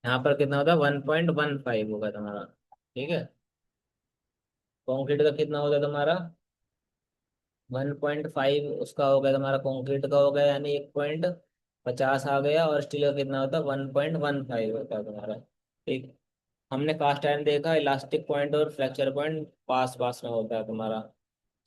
यहाँ पर कितना होता है 1.15 होगा तुम्हारा। ठीक है, कॉन्क्रीट का कितना होगा तुम्हारा 1.5, उसका हो गया तुम्हारा, कॉन्क्रीट का हो गया यानी 1.50 आ गया, और स्टील का कितना होता है 1.15 होता है तुम्हारा। ठीक, हमने कास्ट आयरन देखा, इलास्टिक पॉइंट और फ्रैक्चर पॉइंट पास पास में होता है तुम्हारा।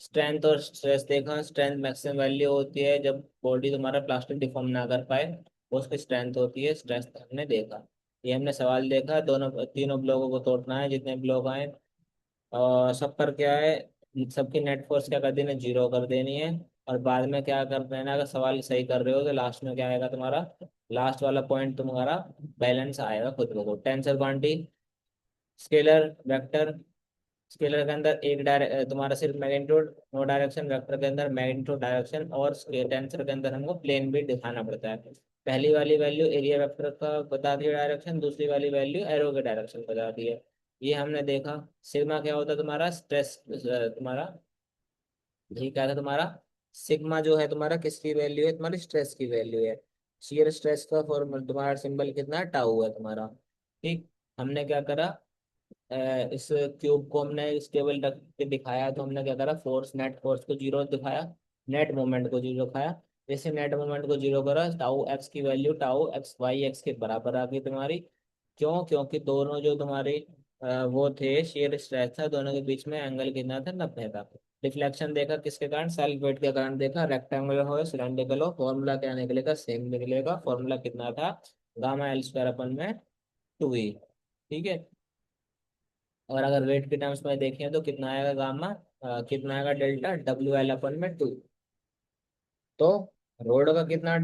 स्ट्रेंथ और स्ट्रेस देखा, स्ट्रेंथ मैक्सिमम वैल्यू होती है जब बॉडी तुम्हारा प्लास्टिक डिफॉर्म ना कर पाए, वो उसकी स्ट्रेंथ होती है। स्ट्रेस हमने देखा, ये हमने सवाल देखा, दोनों तीनों ब्लॉकों को तोड़ना है जितने ब्लॉक आए। और सब पर क्या है, सबकी नेट फोर्स क्या कर देनी है, जीरो कर देनी है। और बाद में क्या कर देना, अगर सवाल सही कर रहे हो तो लास्ट में क्या आएगा तुम्हारा, लास्ट वाला पॉइंट तुम्हारा बैलेंस आएगा खुद ब खुद। Tensor quantity, scalar, vector. Scalar के अंदर तुम्हारा सिर्फ मैग्नीट्यूड, नो डायरेक्शन। वेक्टर के अंदर मैग्नीट्यूड, डायरेक्शन, और टेंसर के अंदर हमको प्लेन भी दिखाना पड़ता है। पहली वाली वैल्यू एरिया वेक्टर का बताती है डायरेक्शन, दूसरी वाली वैल्यू एरो के डायरेक्शन बताती है। ये हमने देखा। सिग्मा क्या होता है तुम्हारा, स्ट्रेस तुम्हारा, ये क्या था तुम्हारा, सिग्मा जो है तुम्हारा किसकी वैल्यू है, तुम्हारी स्ट्रेस की वैल्यू है। शियर स्ट्रेस का फॉर्मूला तुम्हारा सिंबल कितना है, टाउ है तुम्हारा। ठीक, हमने क्या करा, इस क्यूब को हमने स्टेबल रख के दिखाया, तो हमने क्या करा, फोर्स, नेट फोर्स को जीरो दिखाया, नेट मोमेंट को जीरो दिखाया। जैसे नेट मोमेंट को जीरो करा, टाउ एक्स की value tau X Y X के बराबर आ गई तुम्हारी। क्यों, क्योंकि दोनों जो तुम्हारे वो थे, शेयर स्ट्रेस था, दोनों के बीच में एंगल कितना था, 90 था। डिफ्लेक्शन देखा किसके कारण, सेल्फ वेट के कारण देखा। रेक्टेंगुलर हो सिलेंड्रिकल हो, फॉर्मूला क्या निकलेगा, सेम निकलेगा। फॉर्मूला कितना था, गामा एल स्क्वायर अपन में 2 ही। ठीक है, और अगर वेट के टर्म्स में देखें तो कितना आएगा गामा, कितना आएगा डेल्टा, WL/2। तो रोड का कितना,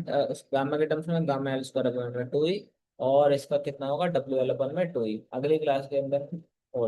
गामा के टर्म्स में गामा एल स्क्वायर अपन में 2 ही, और इसका कितना होगा WL/2 ही। अगली क्लास के अंदर हो